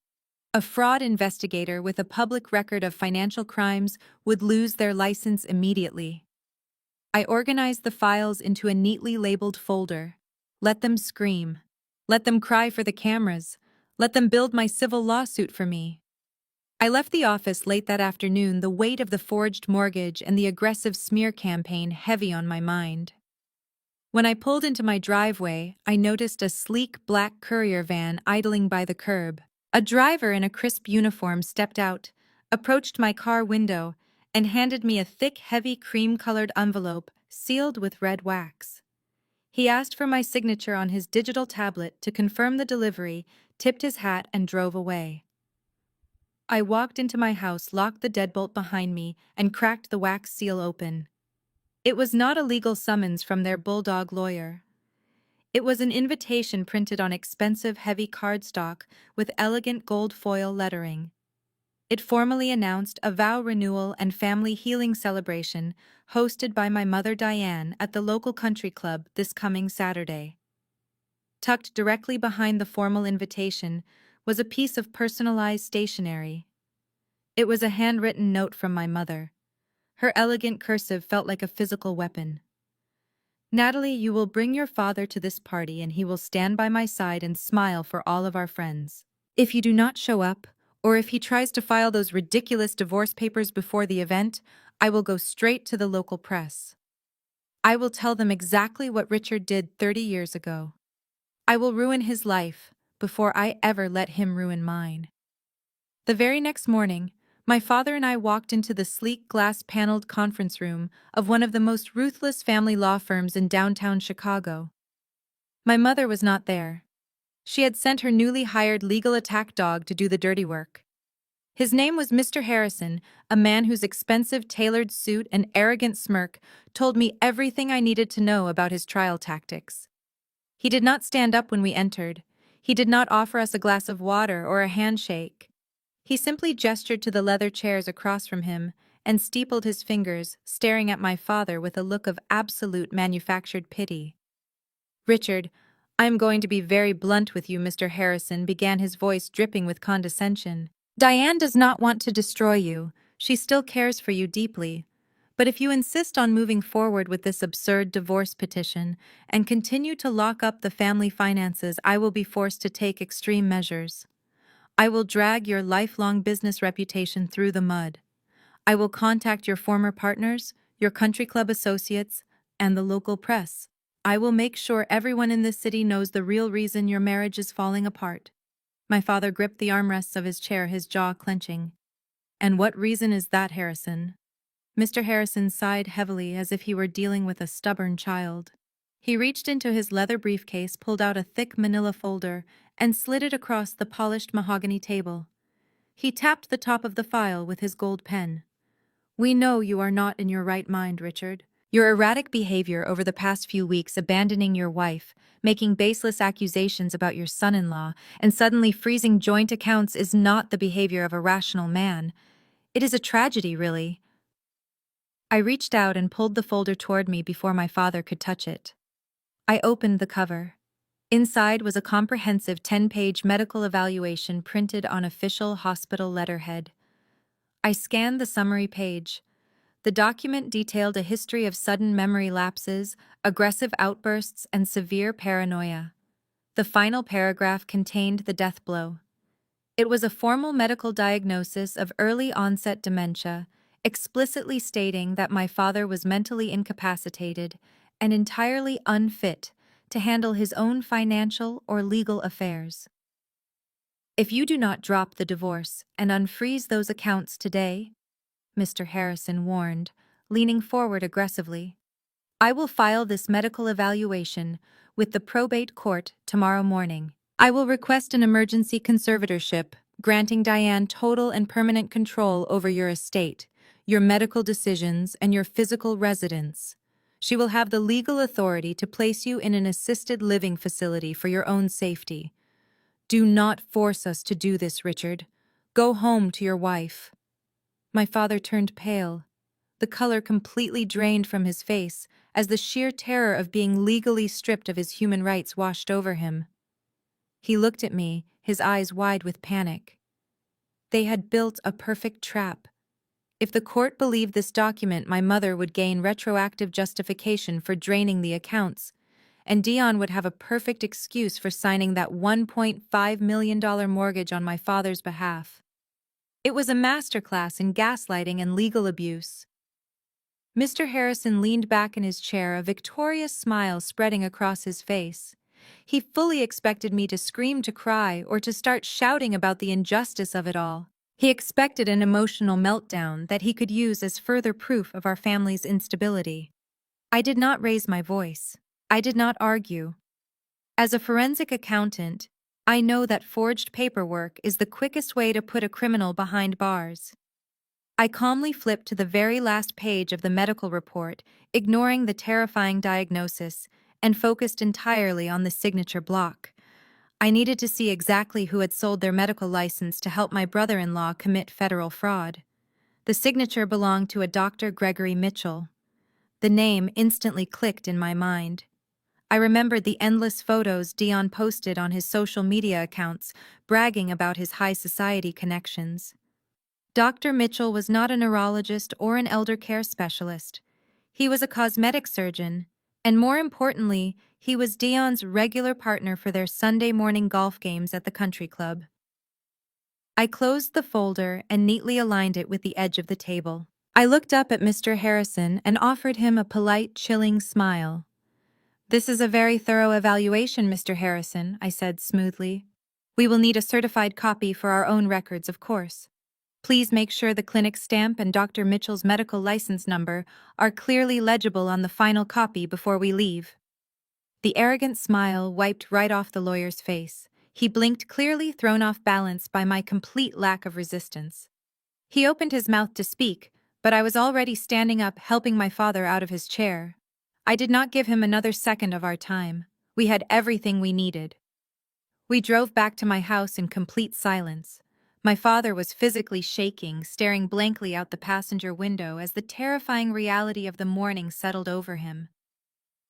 A fraud investigator with a public record of financial crimes would lose their license immediately. I organized the files into a neatly labeled folder. Let them scream. Let them cry for the cameras. Let them build my civil lawsuit for me. I left the office late that afternoon, the weight of the forged mortgage and the aggressive smear campaign heavy on my mind. When I pulled into my driveway, I noticed a sleek black courier van idling by the curb. A driver in a crisp uniform stepped out, approached my car window, and handed me a thick, heavy cream-colored envelope sealed with red wax. He asked for my signature on his digital tablet to confirm the delivery, tipped his hat, and drove away. I walked into my house, locked the deadbolt behind me, and cracked the wax seal open. It was not a legal summons from their bulldog lawyer. It was an invitation printed on expensive, heavy cardstock with elegant gold foil lettering. It formally announced a vow renewal and family healing celebration hosted by my mother Diane at the local country club this coming Saturday. Tucked directly behind the formal invitation was a piece of personalized stationery. It was a handwritten note from my mother. Her elegant cursive felt like a physical weapon. Natalie, you will bring your father to this party and he will stand by my side and smile for all of our friends. If you do not show up, or if he tries to file those ridiculous divorce papers before the event, I will go straight to the local press. I will tell them exactly what Richard did 30 years ago. I will ruin his life before I ever let him ruin mine. The very next morning, my father and I walked into the sleek glass-paneled conference room of one of the most ruthless family law firms in downtown Chicago. My mother was not there. She had sent her newly hired legal attack dog to do the dirty work. His name was Mr. Harrison, a man whose expensive tailored suit and arrogant smirk told me everything I needed to know about his trial tactics. He did not stand up when we entered. He did not offer us a glass of water or a handshake. He simply gestured to the leather chairs across from him and steepled his fingers, staring at my father with a look of absolute manufactured pity. "Richard, I am going to be very blunt with you," Mr. Harrison began, his voice dripping with condescension. "Diane does not want to destroy you. She still cares for you deeply. But if you insist on moving forward with this absurd divorce petition and continue to lock up the family finances, I will be forced to take extreme measures. I will drag your lifelong business reputation through the mud. I will contact your former partners, your country club associates, and the local press. I will make sure everyone in this city knows the real reason your marriage is falling apart." My father gripped the armrests of his chair, his jaw clenching. "And what reason is that, Harrison?" Mr. Harrison sighed heavily as if he were dealing with a stubborn child. He reached into his leather briefcase, pulled out a thick manila folder, and slid it across the polished mahogany table. He tapped the top of the file with his gold pen. "We know you are not in your right mind, Richard. Your erratic behavior over the past few weeks, abandoning your wife, making baseless accusations about your son-in-law, and suddenly freezing joint accounts is not the behavior of a rational man. It is a tragedy, really." I reached out and pulled the folder toward me before my father could touch it. I opened the cover. Inside was a comprehensive 10-page medical evaluation printed on official hospital letterhead. I scanned the summary page. The document detailed a history of sudden memory lapses, aggressive outbursts, and severe paranoia. The final paragraph contained the death blow. It was a formal medical diagnosis of early-onset dementia, explicitly stating that my father was mentally incapacitated and entirely unfit to handle his own financial or legal affairs. "If you do not drop the divorce and unfreeze those accounts today," Mr. Harrison warned, leaning forward aggressively, "I will file this medical evaluation with the probate court tomorrow morning. I will request an emergency conservatorship, granting Diane total and permanent control over your estate, your medical decisions, and your physical residence. She will have the legal authority to place you in an assisted living facility for your own safety. Do not force us to do this, Richard. Go home to your wife." My father turned pale. The color completely drained from his face as the sheer terror of being legally stripped of his human rights washed over him. He looked at me, his eyes wide with panic. They had built a perfect trap. If the court believed this document, my mother would gain retroactive justification for draining the accounts, and Dion would have a perfect excuse for signing that $1.5 million mortgage on my father's behalf. It was a masterclass in gaslighting and legal abuse. Mr. Harrison leaned back in his chair, a victorious smile spreading across his face. He fully expected me to scream, to cry, or to start shouting about the injustice of it all. He expected an emotional meltdown that he could use as further proof of our family's instability. I did not raise my voice. I did not argue. As a forensic accountant, I know that forged paperwork is the quickest way to put a criminal behind bars. I calmly flipped to the very last page of the medical report, ignoring the terrifying diagnosis, and focused entirely on the signature block. I needed to see exactly who had sold their medical license to help my brother-in-law commit federal fraud. The signature belonged to a Dr. Gregory Mitchell. The name instantly clicked in my mind. I remembered the endless photos Dion posted on his social media accounts, bragging about his high society connections. Dr. Mitchell was not a neurologist or an elder care specialist. He was a cosmetic surgeon, and more importantly, he was Dion's regular partner for their Sunday morning golf games at the country club. I closed the folder and neatly aligned it with the edge of the table. I looked up at Mr. Harrison and offered him a polite, chilling smile. "This is a very thorough evaluation, Mr. Harrison," I said smoothly. "We will need a certified copy for our own records, of course. Please make sure the clinic stamp and Dr. Mitchell's medical license number are clearly legible on the final copy before we leave." The arrogant smile wiped right off the lawyer's face. He blinked, clearly thrown off balance by my complete lack of resistance. He opened his mouth to speak, but I was already standing up, helping my father out of his chair. I did not give him another second of our time. We had everything we needed. We drove back to my house in complete silence. My father was physically shaking, staring blankly out the passenger window as the terrifying reality of the morning settled over him.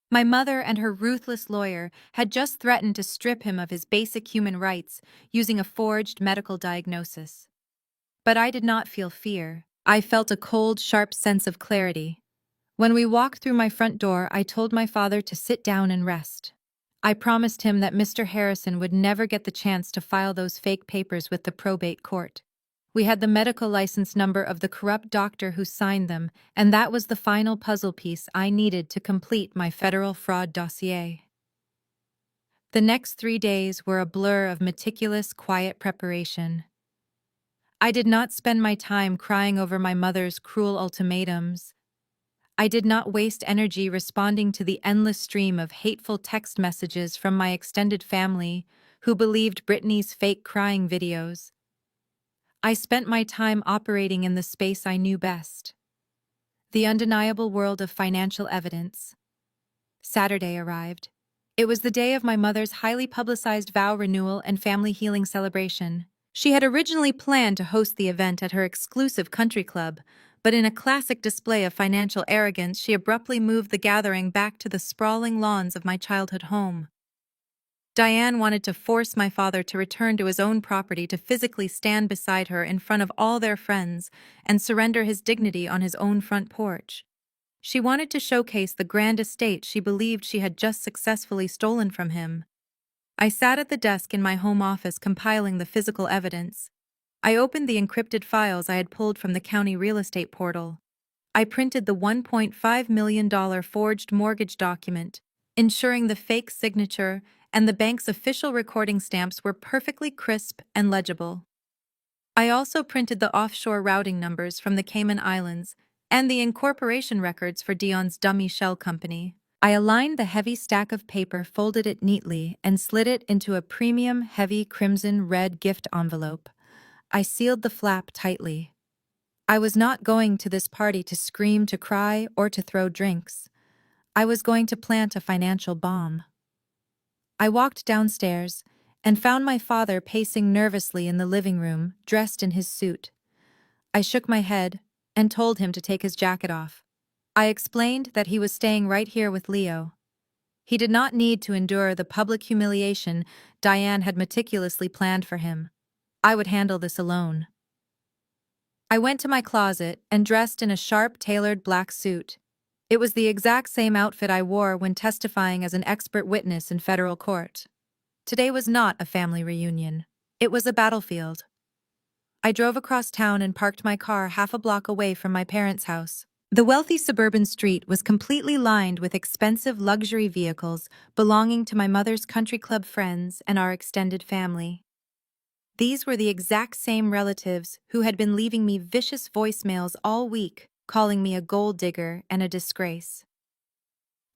My mother and her ruthless lawyer had just threatened to strip him of his basic human rights using a forged medical diagnosis. But I did not feel fear. I felt a cold, sharp sense of clarity. When we walked through my front door, I told my father to sit down and rest. I promised him that Mr. Harrison would never get the chance to file those fake papers with the probate court. We had the medical license number of the corrupt doctor who signed them, and that was the final puzzle piece I needed to complete my federal fraud dossier. The next 3 days were a blur of meticulous, quiet preparation. I did not spend my time crying over my mother's cruel ultimatums. I did not waste energy responding to the endless stream of hateful text messages from my extended family who believed Brittany's fake crying videos. I spent my time operating in the space I knew best, the undeniable world of financial evidence. Saturday arrived. It was the day of my mother's highly publicized vow renewal and family healing celebration. She had originally planned to host the event at her exclusive country club, but in a classic display of financial arrogance, she abruptly moved the gathering back to the sprawling lawns of my childhood home. Diane wanted to force my father to return to his own property to physically stand beside her in front of all their friends and surrender his dignity on his own front porch. She wanted to showcase the grand estate she believed she had just successfully stolen from him. I sat at the desk in my home office compiling the physical evidence. I opened the encrypted files I had pulled from the county real estate portal. I printed the $1.5 million forged mortgage document, ensuring the fake signature and the bank's official recording stamps were perfectly crisp and legible. I also printed the offshore routing numbers from the Cayman Islands and the incorporation records for Dion's dummy shell company. I aligned the heavy stack of paper, folded it neatly, and slid it into a premium heavy crimson-red gift envelope. I sealed the flap tightly. I was not going to this party to scream, to cry, or to throw drinks. I was going to plant a financial bomb. I walked downstairs and found my father pacing nervously in the living room, dressed in his suit. I shook my head and told him to take his jacket off. I explained that he was staying right here with Leo. He did not need to endure the public humiliation Diane had meticulously planned for him. I would handle this alone. I went to my closet and dressed in a sharp, tailored black suit. It was the exact same outfit I wore when testifying as an expert witness in federal court. Today was not a family reunion. It was a battlefield. I drove across town and parked my car half a block away from my parents' house. The wealthy suburban street was completely lined with expensive luxury vehicles belonging to my mother's country club friends and our extended family. These were the exact same relatives who had been leaving me vicious voicemails all week, calling me a gold digger and a disgrace.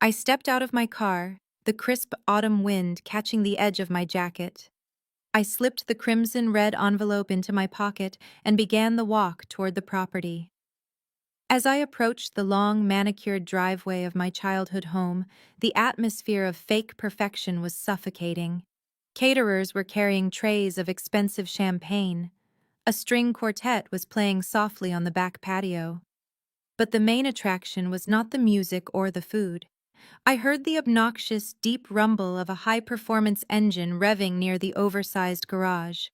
I stepped out of my car, the crisp autumn wind catching the edge of my jacket. I slipped the crimson-red envelope into my pocket and began the walk toward the property. As I approached the long, manicured driveway of my childhood home, the atmosphere of fake perfection was suffocating. Caterers were carrying trays of expensive champagne. A string quartet was playing softly on the back patio. But the main attraction was not the music or the food. I heard the obnoxious, deep rumble of a high-performance engine revving near the oversized garage.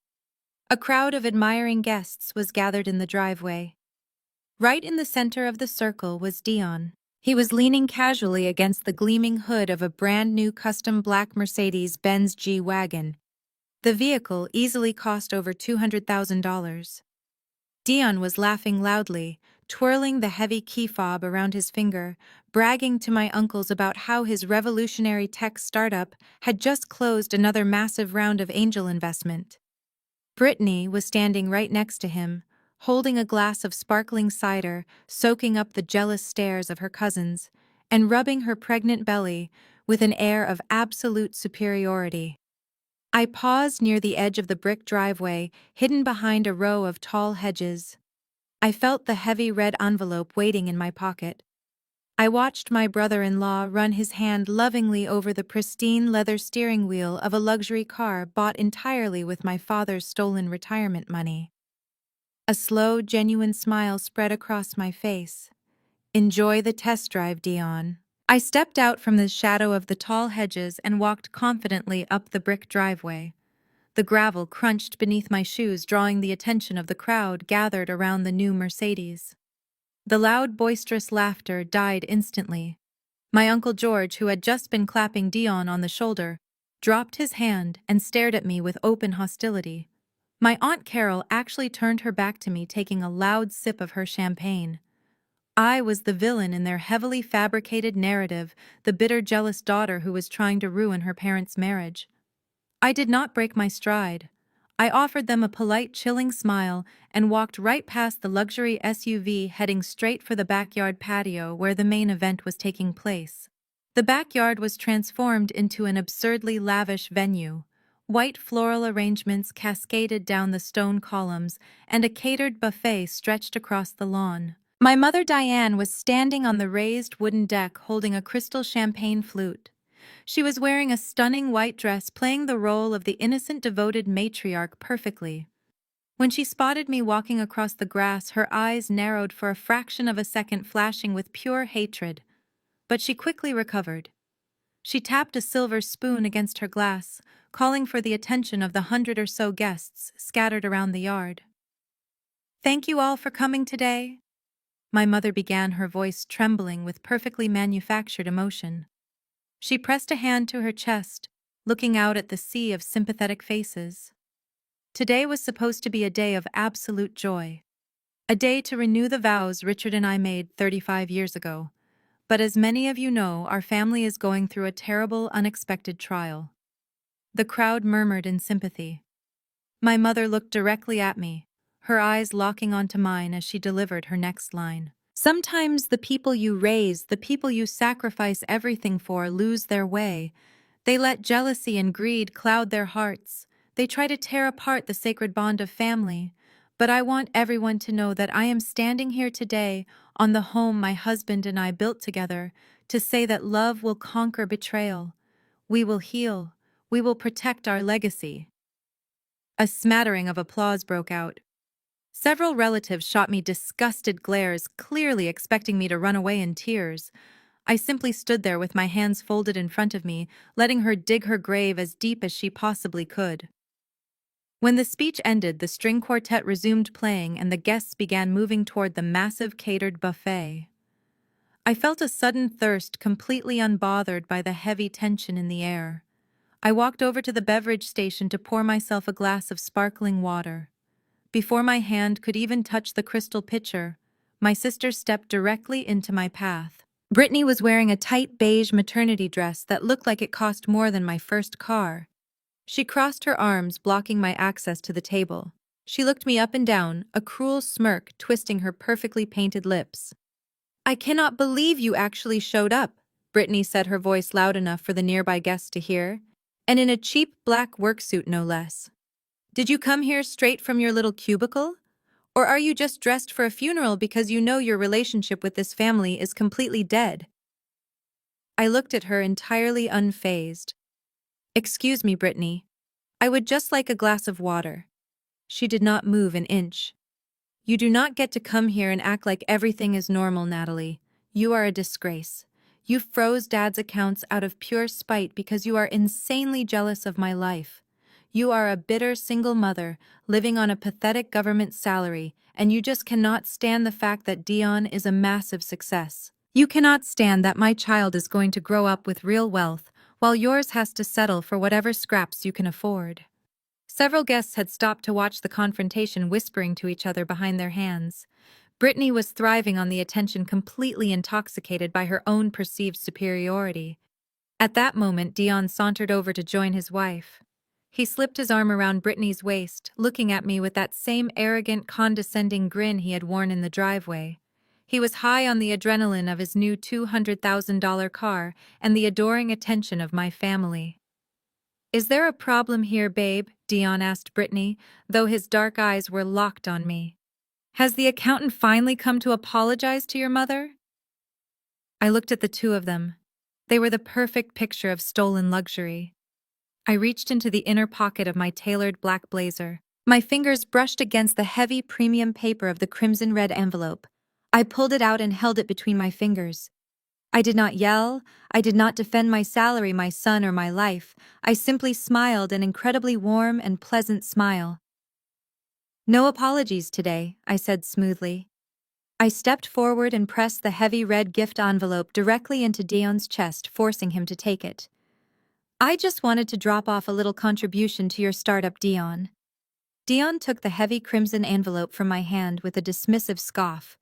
A crowd of admiring guests was gathered in the driveway. Right in the center of the circle was Dion. He was leaning casually against the gleaming hood of a brand-new custom black Mercedes-Benz G-Wagon. The vehicle easily cost over $200,000. Dion was laughing loudly, twirling the heavy key fob around his finger, bragging to my uncles about how his revolutionary tech startup had just closed another massive round of angel investment. Brittany was standing right next to him, holding a glass of sparkling cider, soaking up the jealous stares of her cousins, and rubbing her pregnant belly with an air of absolute superiority. I paused near the edge of the brick driveway, hidden behind a row of tall hedges. I felt the heavy red envelope waiting in my pocket. I watched my brother-in-law run his hand lovingly over the pristine leather steering wheel of a luxury car bought entirely with my father's stolen retirement money. A slow, genuine smile spread across my face. "Enjoy the test drive, Dion." I stepped out from the shadow of the tall hedges and walked confidently up the brick driveway. The gravel crunched beneath my shoes, drawing the attention of the crowd gathered around the new Mercedes. The loud, boisterous laughter died instantly. My Uncle George, who had just been clapping Dion on the shoulder, dropped his hand and stared at me with open hostility. My Aunt Carol actually turned her back to me, taking a loud sip of her champagne. I was the villain in their heavily fabricated narrative, the bitter, jealous daughter who was trying to ruin her parents' marriage. I did not break my stride. I offered them a polite, chilling smile and walked right past the luxury SUV, heading straight for the backyard patio where the main event was taking place. The backyard was transformed into an absurdly lavish venue. White floral arrangements cascaded down the stone columns, and a catered buffet stretched across the lawn. My mother Diane was standing on the raised wooden deck holding a crystal champagne flute. She was wearing a stunning white dress, playing the role of the innocent, devoted matriarch perfectly. When she spotted me walking across the grass, her eyes narrowed for a fraction of a second, flashing with pure hatred. But she quickly recovered. She tapped a silver spoon against her glass, calling for the attention of the 100 or so guests scattered around the yard. "Thank you all for coming today," my mother began, her voice trembling with perfectly manufactured emotion. She pressed a hand to her chest, looking out at the sea of sympathetic faces. Today was supposed to be a day of absolute joy. A day to renew the vows Richard and I made 35 years ago. But as many of you know, our family is going through a terrible, unexpected trial. The crowd murmured in sympathy. My mother looked directly at me, her eyes locking onto mine as she delivered her next line. "Sometimes the people you raise, the people you sacrifice everything for, lose their way. They let jealousy and greed cloud their hearts. They try to tear apart the sacred bond of family. But I want everyone to know that I am standing here today on the home my husband and I built together to say that love will conquer betrayal. We will heal. We will protect our legacy." A smattering of applause broke out. Several relatives shot me disgusted glares, clearly expecting me to run away in tears. I simply stood there with my hands folded in front of me, letting her dig her grave as deep as she possibly could. When the speech ended, the string quartet resumed playing and the guests began moving toward the massive catered buffet. I felt a sudden thirst, completely unbothered by the heavy tension in the air. I walked over to the beverage station to pour myself a glass of sparkling water. Before my hand could even touch the crystal pitcher, my sister stepped directly into my path. Brittany was wearing a tight beige maternity dress that looked like it cost more than my first car. She crossed her arms, blocking my access to the table. She looked me up and down, a cruel smirk twisting her perfectly painted lips. "I cannot believe you actually showed up," Brittany said, her voice loud enough for the nearby guests to hear, and in a cheap black work suit no less. "Did you come here straight from your little cubicle? Or are you just dressed for a funeral because you know your relationship with this family is completely dead?" I looked at her entirely unfazed. "Excuse me, Brittany. I would just like a glass of water." She did not move an inch. "You do not get to come here and act like everything is normal, Natalie. You are a disgrace. You froze Dad's accounts out of pure spite because you are insanely jealous of my life. You are a bitter single mother, living on a pathetic government salary, and you just cannot stand the fact that Dion is a massive success. You cannot stand that my child is going to grow up with real wealth, while yours has to settle for whatever scraps you can afford." Several guests had stopped to watch the confrontation, whispering to each other behind their hands. Brittany was thriving on the attention, completely intoxicated by her own perceived superiority. At that moment, Dion sauntered over to join his wife. He slipped his arm around Brittany's waist, looking at me with that same arrogant, condescending grin he had worn in the driveway. He was high on the adrenaline of his new $200,000 car and the adoring attention of my family. "Is there a problem here, babe?" Dion asked Brittany, though his dark eyes were locked on me. "Has the accountant finally come to apologize to your mother?" I looked at the two of them. They were the perfect picture of stolen luxury. I reached into the inner pocket of my tailored black blazer. My fingers brushed against the heavy premium paper of the crimson red envelope. I pulled it out and held it between my fingers. I did not yell. I did not defend my salary, my son, or my life. I simply smiled, an incredibly warm and pleasant smile. "No apologies today," I said smoothly. I stepped forward and pressed the heavy red gift envelope directly into Dion's chest, forcing him to take it. "I just wanted to drop off a little contribution to your startup, Dion." Dion took the heavy crimson envelope from my hand with a dismissive scoff.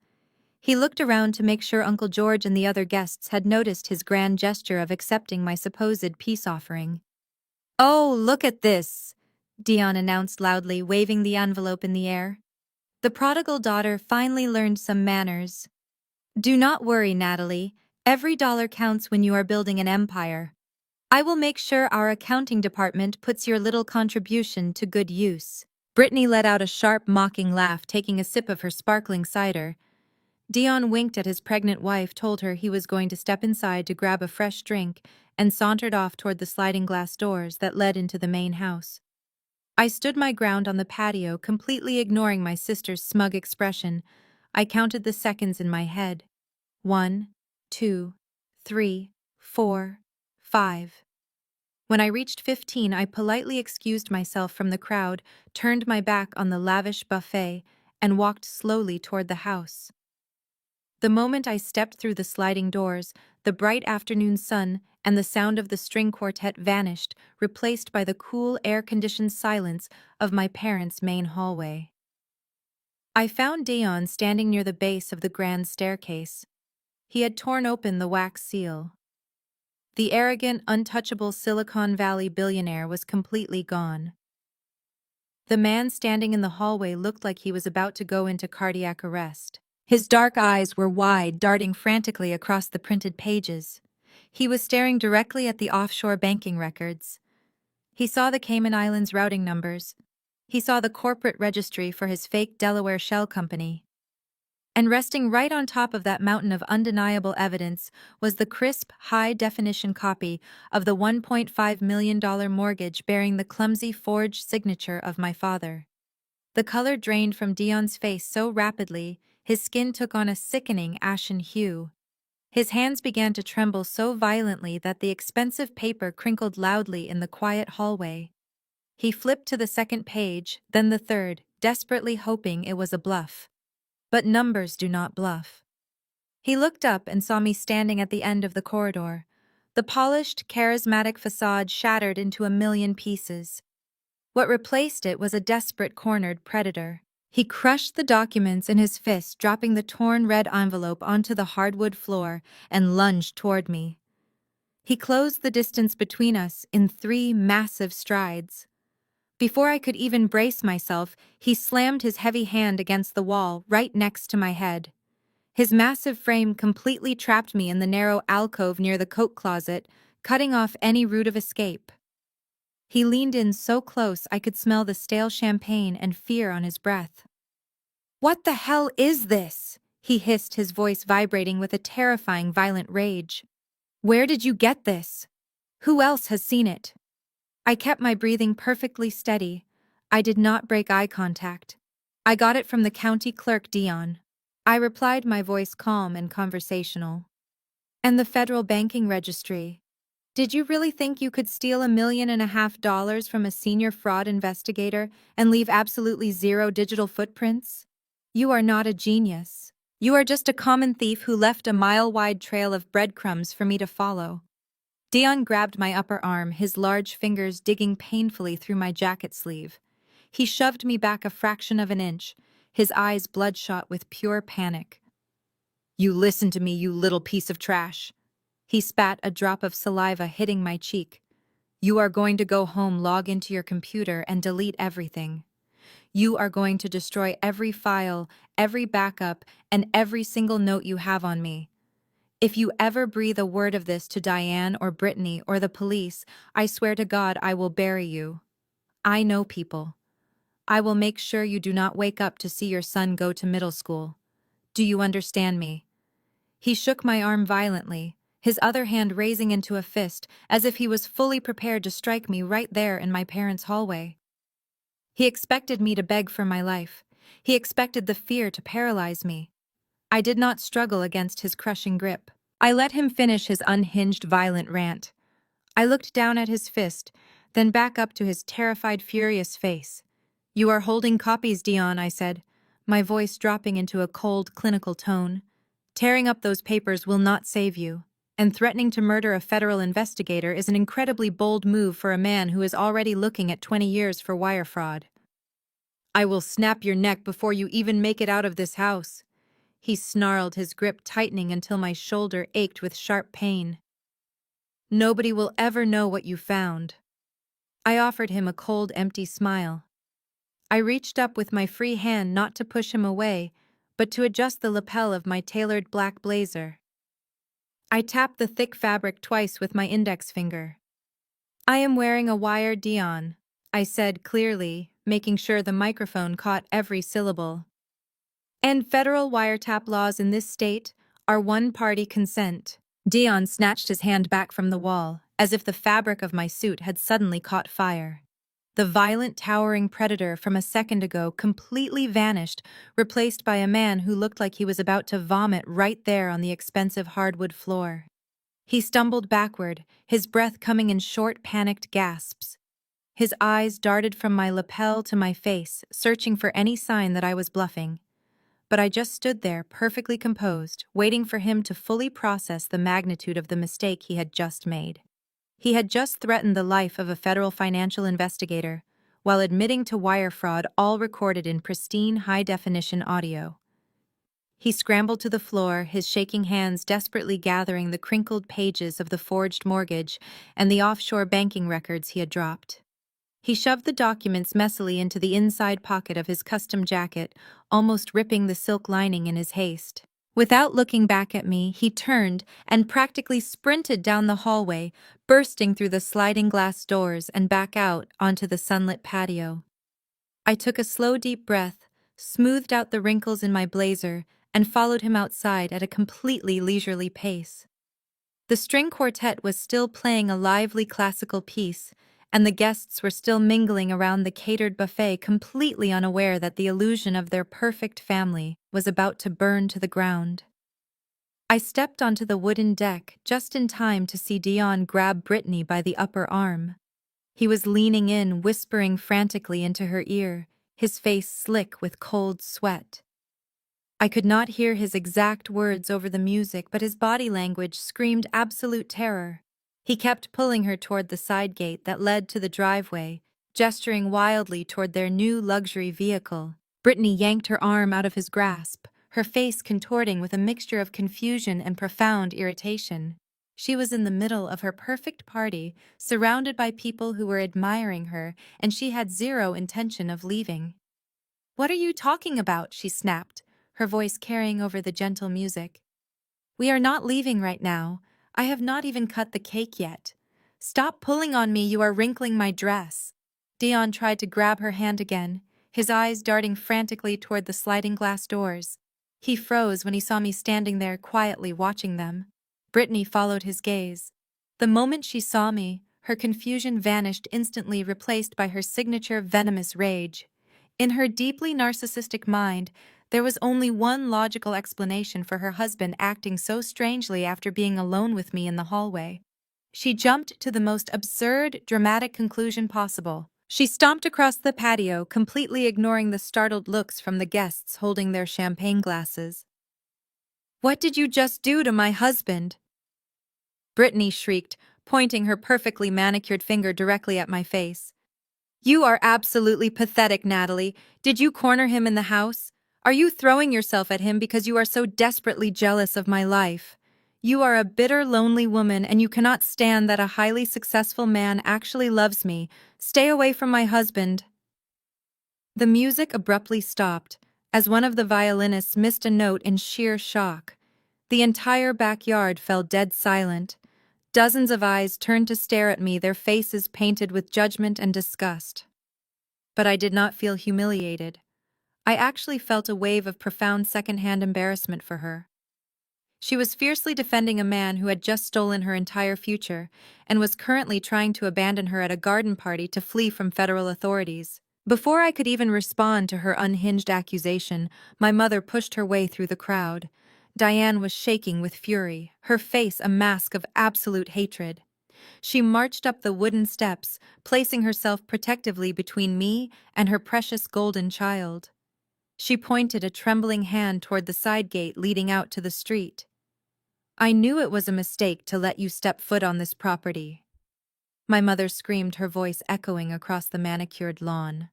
He looked around to make sure Uncle George and the other guests had noticed his grand gesture of accepting my supposed peace offering. "Oh, look at this," Dion announced loudly, waving the envelope in the air. "The prodigal daughter finally learned some manners. Do not worry, Natalie. Every dollar counts when you are building an empire. I will make sure our accounting department puts your little contribution to good use." Brittany let out a sharp, mocking laugh, taking a sip of her sparkling cider. Dion winked at his pregnant wife, told her he was going to step inside to grab a fresh drink, and sauntered off toward the sliding glass doors that led into the main house. I stood my ground on the patio, completely ignoring my sister's smug expression. I counted the seconds in my head. 1, 2, 3, 4, 5. When I reached 15, I politely excused myself from the crowd, turned my back on the lavish buffet, and walked slowly toward the house. The moment I stepped through the sliding doors, the bright afternoon sun and the sound of the string quartet vanished, replaced by the cool, air-conditioned silence of my parents' main hallway. I found Dion standing near the base of the grand staircase. He had torn open the wax seal. The arrogant, untouchable Silicon Valley billionaire was completely gone. The man standing in the hallway looked like he was about to go into cardiac arrest. His dark eyes were wide, darting frantically across the printed pages. He was staring directly at the offshore banking records. He saw the Cayman Islands routing numbers. He saw the corporate registry for his fake Delaware shell company. And resting right on top of that mountain of undeniable evidence was the crisp, high-definition copy of the $1.5 million mortgage bearing the clumsy forged signature of my father. The color drained from Dion's face so rapidly, his skin took on a sickening ashen hue. His hands began to tremble so violently that the expensive paper crinkled loudly in the quiet hallway. He flipped to the second page, then the third, desperately hoping it was a bluff. But numbers do not bluff. He looked up and saw me standing at the end of the corridor. The polished, charismatic facade shattered into a million pieces. What replaced it was a desperate, cornered predator. He crushed the documents in his fist, dropping the torn red envelope onto the hardwood floor, and lunged toward me. He closed the distance between us in 3 massive strides. Before I could even brace myself, he slammed his heavy hand against the wall right next to my head. His massive frame completely trapped me in the narrow alcove near the coat closet, cutting off any route of escape. He leaned in so close I could smell the stale champagne and fear on his breath. "What the hell is this?" he hissed, his voice vibrating with a terrifying, violent rage. "Where did you get this? Who else has seen it?" I kept my breathing perfectly steady. I did not break eye contact. "I got it from the county clerk, Dion," I replied, my voice calm and conversational. "And the federal banking registry. Did you really think you could steal $1.5 million from a senior fraud investigator and leave absolutely zero digital footprints? You are not a genius. You are just a common thief who left a mile-wide trail of breadcrumbs for me to follow." Dion grabbed my upper arm, his large fingers digging painfully through my jacket sleeve. He shoved me back a fraction of an inch, his eyes bloodshot with pure panic. "You listen to me, you little piece of trash." He spat, a drop of saliva hitting my cheek. "You are going to go home, log into your computer, and delete everything. You are going to destroy every file, every backup, and every single note you have on me. If you ever breathe a word of this to Diane or Brittany or the police, I swear to God I will bury you. I know people. I will make sure you do not wake up to see your son go to middle school. Do you understand me?" He shook my arm violently, his other hand raising into a fist, as if he was fully prepared to strike me right there in my parents' hallway. He expected me to beg for my life. He expected the fear to paralyze me. I did not struggle against his crushing grip. I let him finish his unhinged, violent rant. I looked down at his fist, then back up to his terrified, furious face. "You are holding copies, Dion," I said, my voice dropping into a cold, clinical tone. "Tearing up those papers will not save you, and threatening to murder a federal investigator is an incredibly bold move for a man who is already looking at 20 years for wire fraud. I will snap your neck before you even make it out of this house." He snarled, his grip tightening until my shoulder ached with sharp pain. "Nobody will ever know what you found." I offered him a cold, empty smile. I reached up with my free hand not to push him away, but to adjust the lapel of my tailored black blazer. I tapped the thick fabric twice with my index finger. "I am wearing a wire, Dion," I said clearly, making sure the microphone caught every syllable. "And federal wiretap laws in this state are one-party consent." Dion snatched his hand back from the wall, as if the fabric of my suit had suddenly caught fire. The violent, towering predator from a second ago completely vanished, replaced by a man who looked like he was about to vomit right there on the expensive hardwood floor. He stumbled backward, his breath coming in short, panicked gasps. His eyes darted from my lapel to my face, searching for any sign that I was bluffing. But I just stood there, perfectly composed, waiting for him to fully process the magnitude of the mistake he had just made. He had just threatened the life of a federal financial investigator, while admitting to wire fraud, all recorded in pristine high-definition audio. He scrambled to the floor, his shaking hands desperately gathering the crinkled pages of the forged mortgage and the offshore banking records he had dropped. He shoved the documents messily into the inside pocket of his custom jacket, almost ripping the silk lining in his haste. Without looking back at me, he turned and practically sprinted down the hallway, bursting through the sliding glass doors and back out onto the sunlit patio. I took a slow, deep breath, smoothed out the wrinkles in my blazer, and followed him outside at a completely leisurely pace. The string quartet was still playing a lively classical piece, and the guests were still mingling around the catered buffet, completely unaware that the illusion of their perfect family was about to burn to the ground. I stepped onto the wooden deck just in time to see Dion grab Brittany by the upper arm. He was leaning in, whispering frantically into her ear, his face slick with cold sweat. I could not hear his exact words over the music, but his body language screamed absolute terror. He kept pulling her toward the side gate that led to the driveway, gesturing wildly toward their new luxury vehicle. Brittany yanked her arm out of his grasp, her face contorting with a mixture of confusion and profound irritation. She was in the middle of her perfect party, surrounded by people who were admiring her, and she had zero intention of leaving. "What are you talking about?" she snapped, her voice carrying over the gentle music. "We are not leaving right now. I have not even cut the cake yet. Stop pulling on me, you are wrinkling my dress." Dion tried to grab her hand again, his eyes darting frantically toward the sliding glass doors. He froze when he saw me standing there quietly watching them. Brittany followed his gaze. The moment she saw me, her confusion vanished instantly, replaced by her signature venomous rage. In her deeply narcissistic mind, there was only one logical explanation for her husband acting so strangely after being alone with me in the hallway. She jumped to the most absurd, dramatic conclusion possible. She stomped across the patio, completely ignoring the startled looks from the guests holding their champagne glasses. "What did you just do to my husband?" Brittany shrieked, pointing her perfectly manicured finger directly at my face. "You are absolutely pathetic, Natalie. Did you corner him in the house? Are you throwing yourself at him because you are so desperately jealous of my life? You are a bitter, lonely woman, and you cannot stand that a highly successful man actually loves me. Stay away from my husband." The music abruptly stopped, as one of the violinists missed a note in sheer shock. The entire backyard fell dead silent. Dozens of eyes turned to stare at me, their faces painted with judgment and disgust. But I did not feel humiliated. I actually felt a wave of profound secondhand embarrassment for her. She was fiercely defending a man who had just stolen her entire future and was currently trying to abandon her at a garden party to flee from federal authorities. Before I could even respond to her unhinged accusation, my mother pushed her way through the crowd. Diane was shaking with fury, her face a mask of absolute hatred. She marched up the wooden steps, placing herself protectively between me and her precious golden child. She pointed a trembling hand toward the side gate leading out to the street. "I knew it was a mistake to let you step foot on this property," my mother screamed, her voice echoing across the manicured lawn.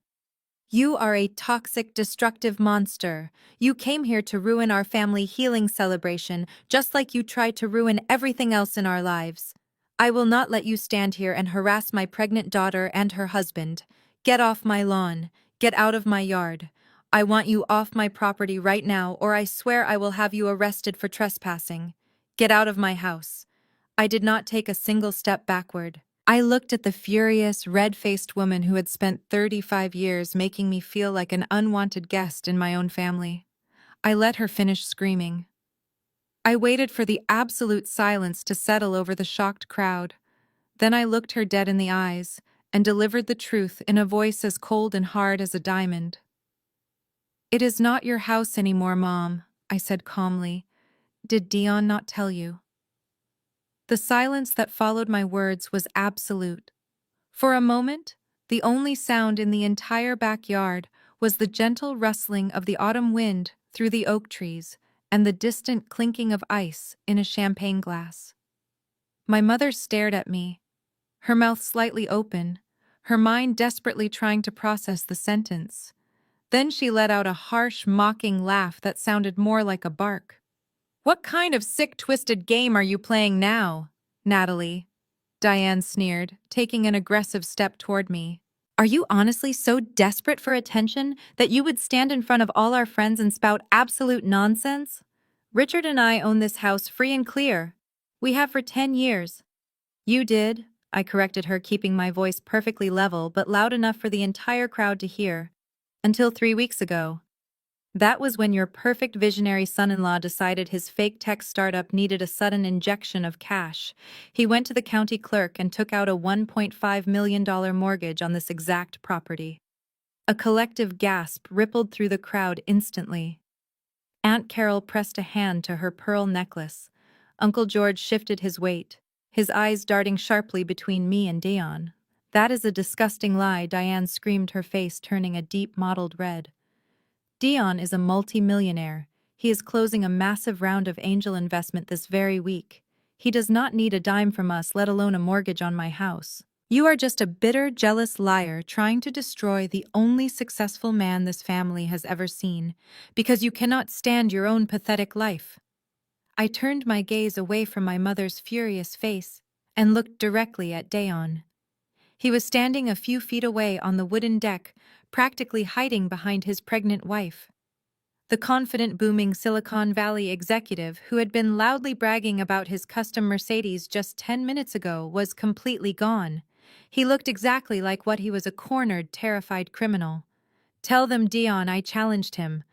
"You are a toxic, destructive monster. You came here to ruin our family healing celebration, just like you tried to ruin everything else in our lives. I will not let you stand here and harass my pregnant daughter and her husband. Get off my lawn. Get out of my yard. I want you off my property right now, or I swear I will have you arrested for trespassing. Get out of my house." I did not take a single step backward. I looked at the furious, red-faced woman who had spent 35 years making me feel like an unwanted guest in my own family. I let her finish screaming. I waited for the absolute silence to settle over the shocked crowd. Then I looked her dead in the eyes and delivered the truth in a voice as cold and hard as a diamond. "It is not your house anymore, Mom," I said calmly. "Did Dion not tell you?" The silence that followed my words was absolute. For a moment, the only sound in the entire backyard was the gentle rustling of the autumn wind through the oak trees and the distant clinking of ice in a champagne glass. My mother stared at me, her mouth slightly open, her mind desperately trying to process the sentence. Then she let out a harsh, mocking laugh that sounded more like a bark. "What kind of sick, twisted game are you playing now, Natalie?" Diane sneered, taking an aggressive step toward me. "Are you honestly so desperate for attention that you would stand in front of all our friends and spout absolute nonsense? Richard and I own this house free and clear. We have for 10 years. You did," I corrected her, keeping my voice perfectly level but loud enough for the entire crowd to hear. "Until 3 weeks ago. That was when your perfect visionary son-in-law decided his fake tech startup needed a sudden injection of cash. He went to the county clerk and took out a $1.5 million mortgage on this exact property." A collective gasp rippled through the crowd instantly. Aunt Carol pressed a hand to her pearl necklace. Uncle George shifted his weight, his eyes darting sharply between me and Dion. "That is a disgusting lie," Diane screamed, her face turning a deep mottled red. "Dion is a multi-millionaire. He is closing a massive round of angel investment this very week. He does not need a dime from us, let alone a mortgage on my house. You are just a bitter, jealous liar trying to destroy the only successful man this family has ever seen, because you cannot stand your own pathetic life." I turned my gaze away from my mother's furious face and looked directly at Dion. He was standing a few feet away on the wooden deck, practically hiding behind his pregnant wife. The confident, booming Silicon Valley executive who had been loudly bragging about his custom Mercedes just 10 minutes ago was completely gone. He looked exactly like what he was, a cornered, terrified criminal. "Tell them, Dion," I challenged him,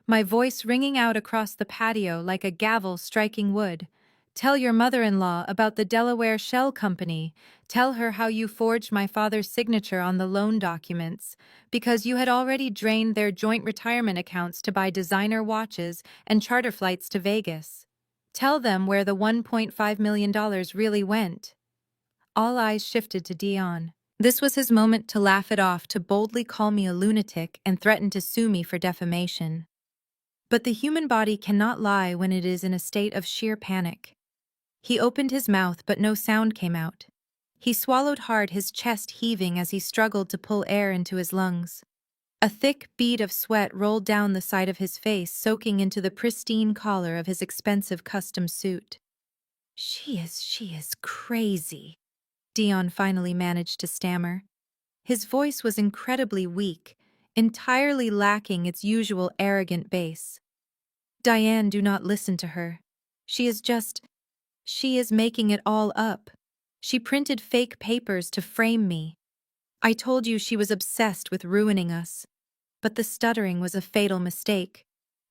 my voice ringing out across the patio like a gavel striking wood. "Tell your mother-in-law about the Delaware Shell Company. Tell her how you forged my father's signature on the loan documents, because you had already drained their joint retirement accounts to buy designer watches and charter flights to Vegas. Tell them where the $1.5 million really went." All eyes shifted to Dion. This was his moment to laugh it off, to boldly call me a lunatic and threaten to sue me for defamation. But the human body cannot lie when it is in a state of sheer panic. He opened his mouth, but no sound came out. He swallowed hard, his chest heaving as he struggled to pull air into his lungs. A thick bead of sweat rolled down the side of his face, soaking into the pristine collar of his expensive custom suit. She is crazy," Dion finally managed to stammer. His voice was incredibly weak, entirely lacking its usual arrogant bass. "Diane, do not listen to her. She is making it all up. She printed fake papers to frame me. I told you she was obsessed with ruining us." But the stuttering was a fatal mistake.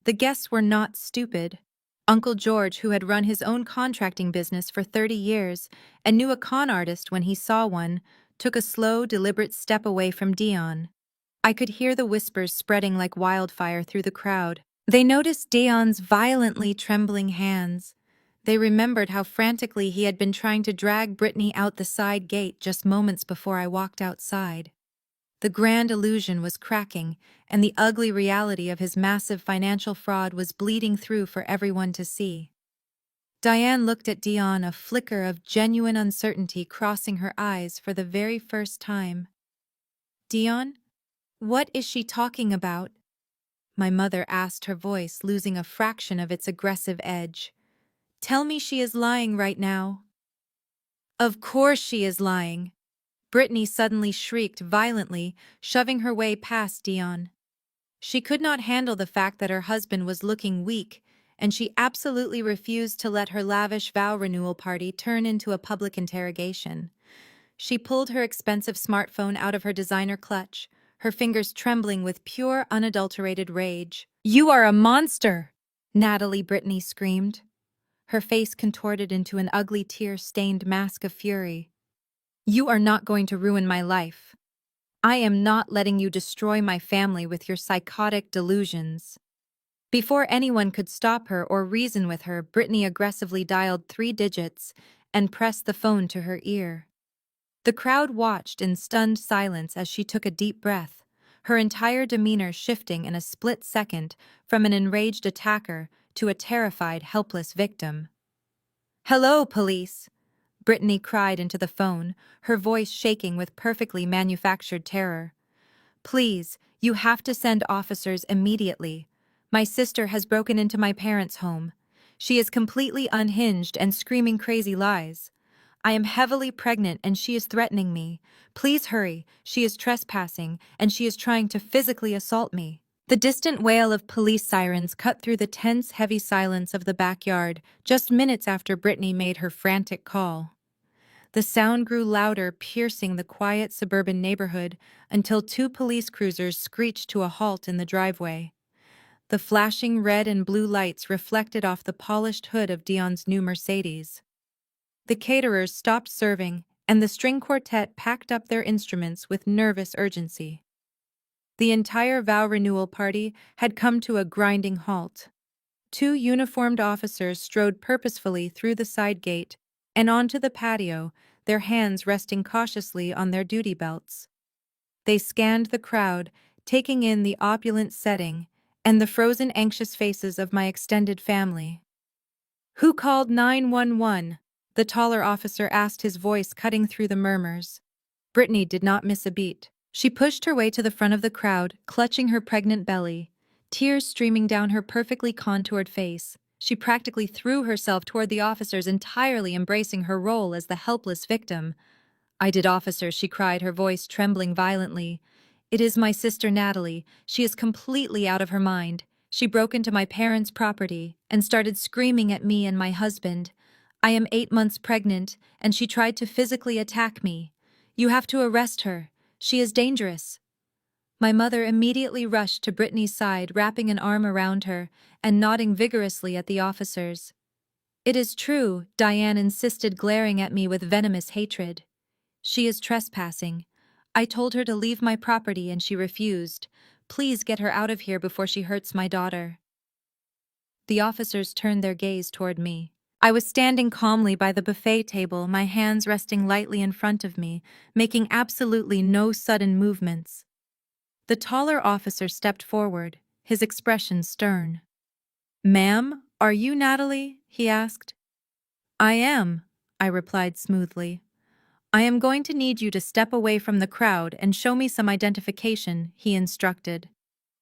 The guests were not stupid. Uncle George, who had run his own contracting business for 30 years and knew a con artist when he saw one, took a slow, deliberate step away from Dion. I could hear the whispers spreading like wildfire through the crowd. They noticed Dion's violently trembling hands. They remembered how frantically he had been trying to drag Brittany out the side gate just moments before I walked outside. The grand illusion was cracking, and the ugly reality of his massive financial fraud was bleeding through for everyone to see. Diane looked at Dion, a flicker of genuine uncertainty crossing her eyes for the very first time. "Dion, what is she talking about?" my mother asked, her voice losing a fraction of its aggressive edge. "Tell me she is lying right now." "Of course she is lying," Brittany suddenly shrieked violently, shoving her way past Dion. She could not handle the fact that her husband was looking weak, and she absolutely refused to let her lavish vow renewal party turn into a public interrogation. She pulled her expensive smartphone out of her designer clutch, her fingers trembling with pure, unadulterated rage. "You are a monster!" Natalie, Brittany screamed. Her face contorted into an ugly tear-stained mask of fury. "You are not going to ruin my life. I am not letting you destroy my family with your psychotic delusions." Before anyone could stop her or reason with her, Brittany aggressively dialed 3 digits and pressed the phone to her ear. The crowd watched in stunned silence as she took a deep breath, her entire demeanor shifting in a split second from an enraged attacker to a terrified, helpless victim. "Hello, police!" Brittany cried into the phone, her voice shaking with perfectly manufactured terror. "Please, you have to send officers immediately. My sister has broken into my parents' home. She is completely unhinged and screaming crazy lies. I am heavily pregnant and she is threatening me. Please hurry, she is trespassing and she is trying to physically assault me." The distant wail of police sirens cut through the tense, heavy silence of the backyard just minutes after Brittany made her frantic call. The sound grew louder, piercing the quiet suburban neighborhood until two police cruisers screeched to a halt in the driveway. The flashing red and blue lights reflected off the polished hood of Dion's new Mercedes. The caterers stopped serving, and the string quartet packed up their instruments with nervous urgency. The entire vow renewal party had come to a grinding halt. Two uniformed officers strode purposefully through the side gate and onto the patio, their hands resting cautiously on their duty belts. They scanned the crowd, taking in the opulent setting and the frozen, anxious faces of my extended family. "Who called 911?" the taller officer asked, his voice cutting through the murmurs. Brittany did not miss a beat. She pushed her way to the front of the crowd, clutching her pregnant belly, tears streaming down her perfectly contoured face. She practically threw herself toward the officers, entirely embracing her role as the helpless victim. "I did, officer," she cried, her voice trembling violently. "It is my sister Natalie. She is completely out of her mind. She broke into my parents' property and started screaming at me and my husband. I am 8 months pregnant, and she tried to physically attack me. You have to arrest her. She is dangerous." My mother immediately rushed to Brittany's side, wrapping an arm around her and nodding vigorously at the officers. "It is true," Diane insisted, glaring at me with venomous hatred. "She is trespassing. I told her to leave my property and she refused. Please get her out of here before she hurts my daughter." The officers turned their gaze toward me. I was standing calmly by the buffet table, my hands resting lightly in front of me, making absolutely no sudden movements. The taller officer stepped forward, his expression stern. "Ma'am, are you Natalie?" he asked. "I am," I replied smoothly. "I am going to need you to step away from the crowd and show me some identification," he instructed.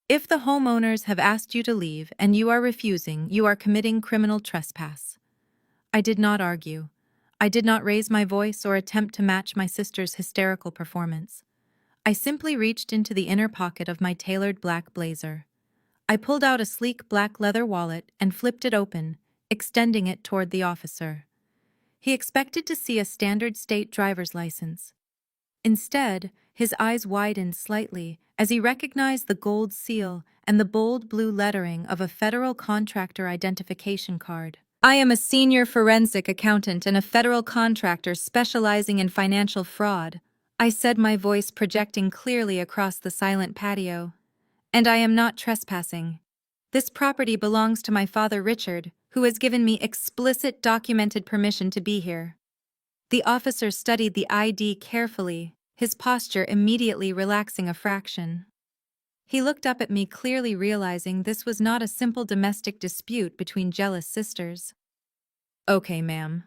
"If the homeowners have asked you to leave and you are refusing, you are committing criminal trespass." I did not argue. I did not raise my voice or attempt to match my sister's hysterical performance. I simply reached into the inner pocket of my tailored black blazer. I pulled out a sleek black leather wallet and flipped it open, extending it toward the officer. He expected to see a standard state driver's license. Instead, his eyes widened slightly as he recognized the gold seal and the bold blue lettering of a federal contractor identification card. "I am a senior forensic accountant and a federal contractor specializing in financial fraud," I said, my voice projecting clearly across the silent patio. "And I am not trespassing. This property belongs to my father Richard, who has given me explicit documented permission to be here." The officer studied the ID carefully, his posture immediately relaxing a fraction. He looked up at me, clearly realizing this was not a simple domestic dispute between jealous sisters. "Okay, ma'am,"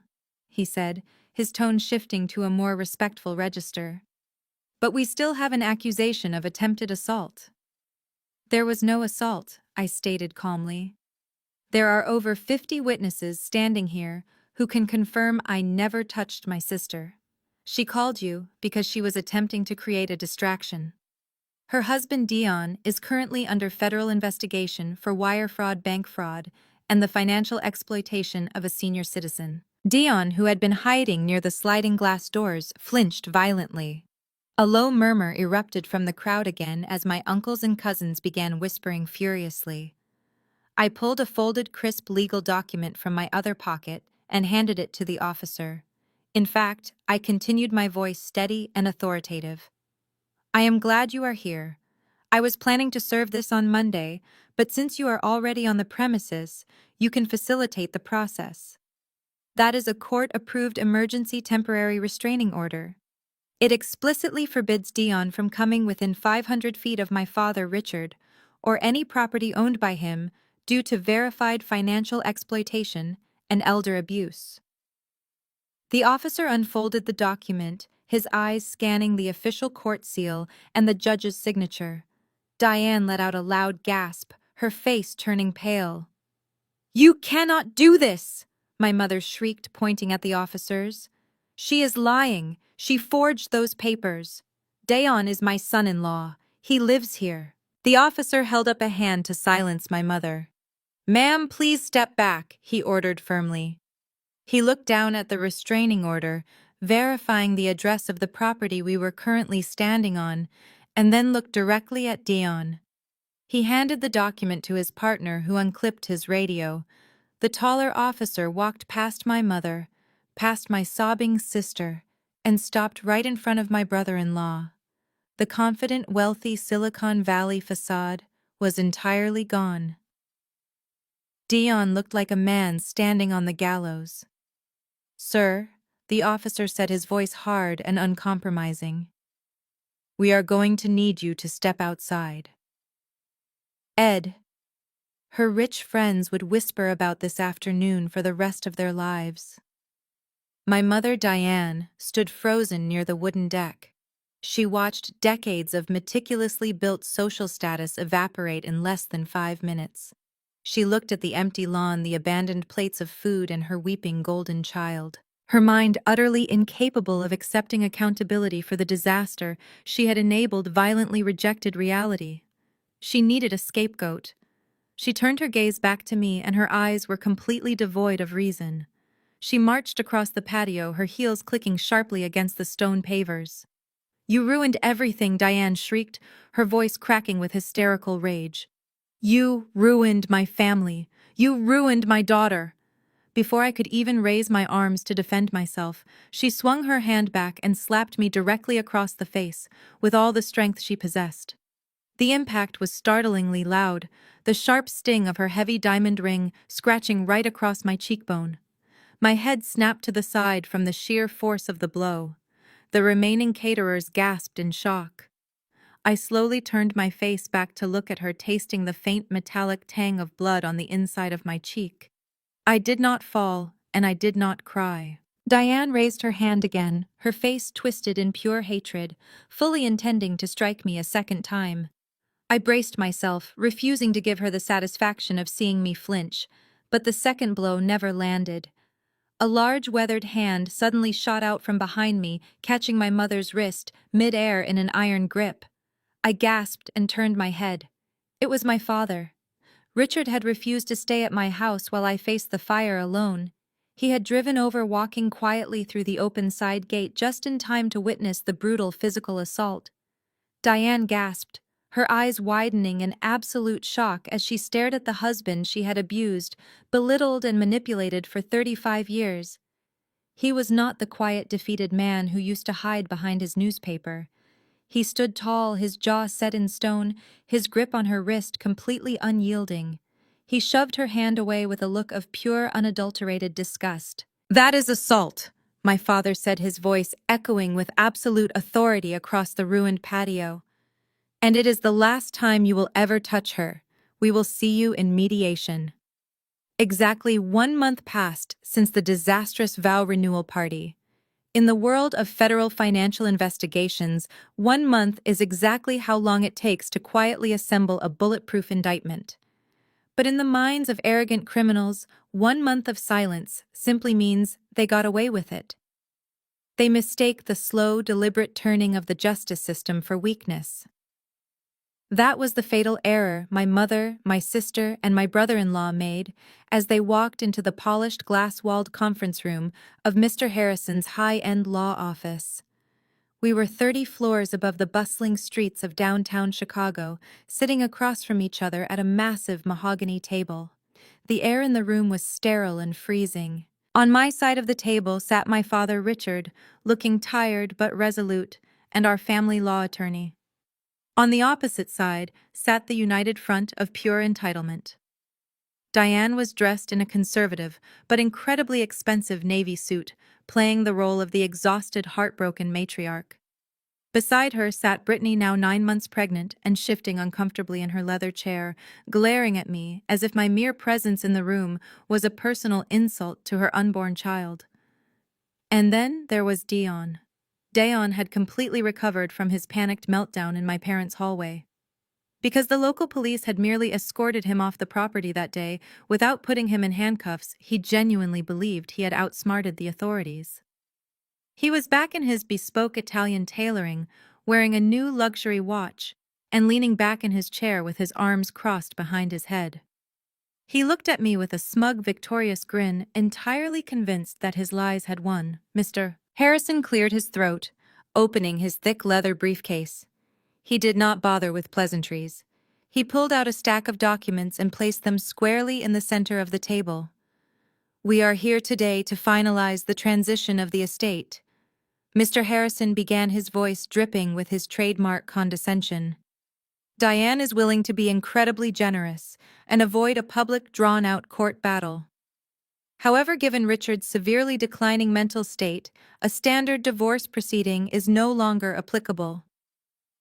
he said, his tone shifting to a more respectful register. "But we still have an accusation of attempted assault." "There was no assault," I stated calmly. "There are over 50 witnesses standing here who can confirm I never touched my sister. She called you because she was attempting to create a distraction. Her husband Dion is currently under federal investigation for wire fraud, bank fraud, and the financial exploitation of a senior citizen." Dion, who had been hiding near the sliding glass doors, flinched violently. A low murmur erupted from the crowd again as my uncles and cousins began whispering furiously. I pulled a folded, crisp legal document from my other pocket and handed it to the officer. In fact, I continued, my voice steady and authoritative. "I am glad you are here. I was planning to serve this on Monday, but since you are already on the premises, you can facilitate the process." That is a court-approved emergency temporary restraining order. It explicitly forbids Dion from coming within 500 feet of my father Richard, or any property owned by him, due to verified financial exploitation and elder abuse. The officer unfolded the document, his eyes scanning the official court seal and the judge's signature. Diane let out a loud gasp, her face turning pale. "You cannot do this!" my mother shrieked, pointing at the officers. "She is lying. She forged those papers. Dayon is my son-in-law. He lives here." The officer held up a hand to silence my mother. "Ma'am, please step back," he ordered firmly. He looked down at the restraining order, verifying the address of the property we were currently standing on, and then looked directly at Dion. He handed the document to his partner, who unclipped his radio. The taller officer walked past my mother, past my sobbing sister, and stopped right in front of my brother-in-law. The confident, wealthy Silicon Valley facade was entirely gone. Dion looked like a man standing on the gallows. "Sir," the officer said, his voice hard and uncompromising, "we are going to need you to step outside." Ed. Her rich friends would whisper about this afternoon for the rest of their lives. My mother, Diane, stood frozen near the wooden deck. She watched decades of meticulously built social status evaporate in less than 5 minutes. She looked at the empty lawn, the abandoned plates of food, and her weeping golden child. Her mind utterly incapable of accepting accountability for the disaster she had enabled, violently rejected reality. She needed a scapegoat. She turned her gaze back to me, and her eyes were completely devoid of reason. She marched across the patio, her heels clicking sharply against the stone pavers. "You ruined everything," Diane shrieked, her voice cracking with hysterical rage. "You ruined my family. You ruined my daughter." Before I could even raise my arms to defend myself, she swung her hand back and slapped me directly across the face, with all the strength she possessed. The impact was startlingly loud, the sharp sting of her heavy diamond ring scratching right across my cheekbone. My head snapped to the side from the sheer force of the blow. The remaining caterers gasped in shock. I slowly turned my face back to look at her, tasting the faint metallic tang of blood on the inside of my cheek. I did not fall, and I did not cry. Diane raised her hand again, her face twisted in pure hatred, fully intending to strike me a second time. I braced myself, refusing to give her the satisfaction of seeing me flinch, but the second blow never landed. A large weathered hand suddenly shot out from behind me, catching my mother's wrist, mid-air in an iron grip. I gasped and turned my head. It was my father. Richard had refused to stay at my house while I faced the fire alone. He had driven over, walking quietly through the open side gate just in time to witness the brutal physical assault. Diane gasped, her eyes widening in absolute shock as she stared at the husband she had abused, belittled, and manipulated for 35 years. He was not the quiet, defeated man who used to hide behind his newspaper. He stood tall, his jaw set in stone, his grip on her wrist completely unyielding. He shoved her hand away with a look of pure, unadulterated disgust. "That is assault," my father said, his voice echoing with absolute authority across the ruined patio. "And it is the last time you will ever touch her. We will see you in mediation." Exactly 1 month passed since the disastrous vow renewal party. In the world of federal financial investigations, 1 month is exactly how long it takes to quietly assemble a bulletproof indictment. But in the minds of arrogant criminals, 1 month of silence simply means they got away with it. They mistake the slow, deliberate turning of the justice system for weakness. That was the fatal error my mother, my sister, and my brother-in-law made as they walked into the polished glass-walled conference room of Mr. Harrison's high-end law office. We were 30 floors above the bustling streets of downtown Chicago, sitting across from each other at a massive mahogany table. The air in the room was sterile and freezing. On my side of the table sat my father Richard, looking tired but resolute, and our family law attorney. On the opposite side sat the united front of pure entitlement. Diane was dressed in a conservative but incredibly expensive navy suit, playing the role of the exhausted, heartbroken matriarch. Beside her sat Brittany, now 9 months pregnant and shifting uncomfortably in her leather chair, glaring at me as if my mere presence in the room was a personal insult to her unborn child. And then there was Dion. Dion had completely recovered from his panicked meltdown in my parents' hallway. Because the local police had merely escorted him off the property that day without putting him in handcuffs, he genuinely believed he had outsmarted the authorities. He was back in his bespoke Italian tailoring, wearing a new luxury watch, and leaning back in his chair with his arms crossed behind his head. He looked at me with a smug, victorious grin, entirely convinced that his lies had won. Mr. Harrison cleared his throat, opening his thick leather briefcase. He did not bother with pleasantries. He pulled out a stack of documents and placed them squarely in the center of the table. "We are here today to finalize the transition of the estate." Mr. Harrison began, his voice dripping with his trademark condescension. "Diane is willing to be incredibly generous and avoid a public, drawn-out court battle. However, given Richard's severely declining mental state, a standard divorce proceeding is no longer applicable.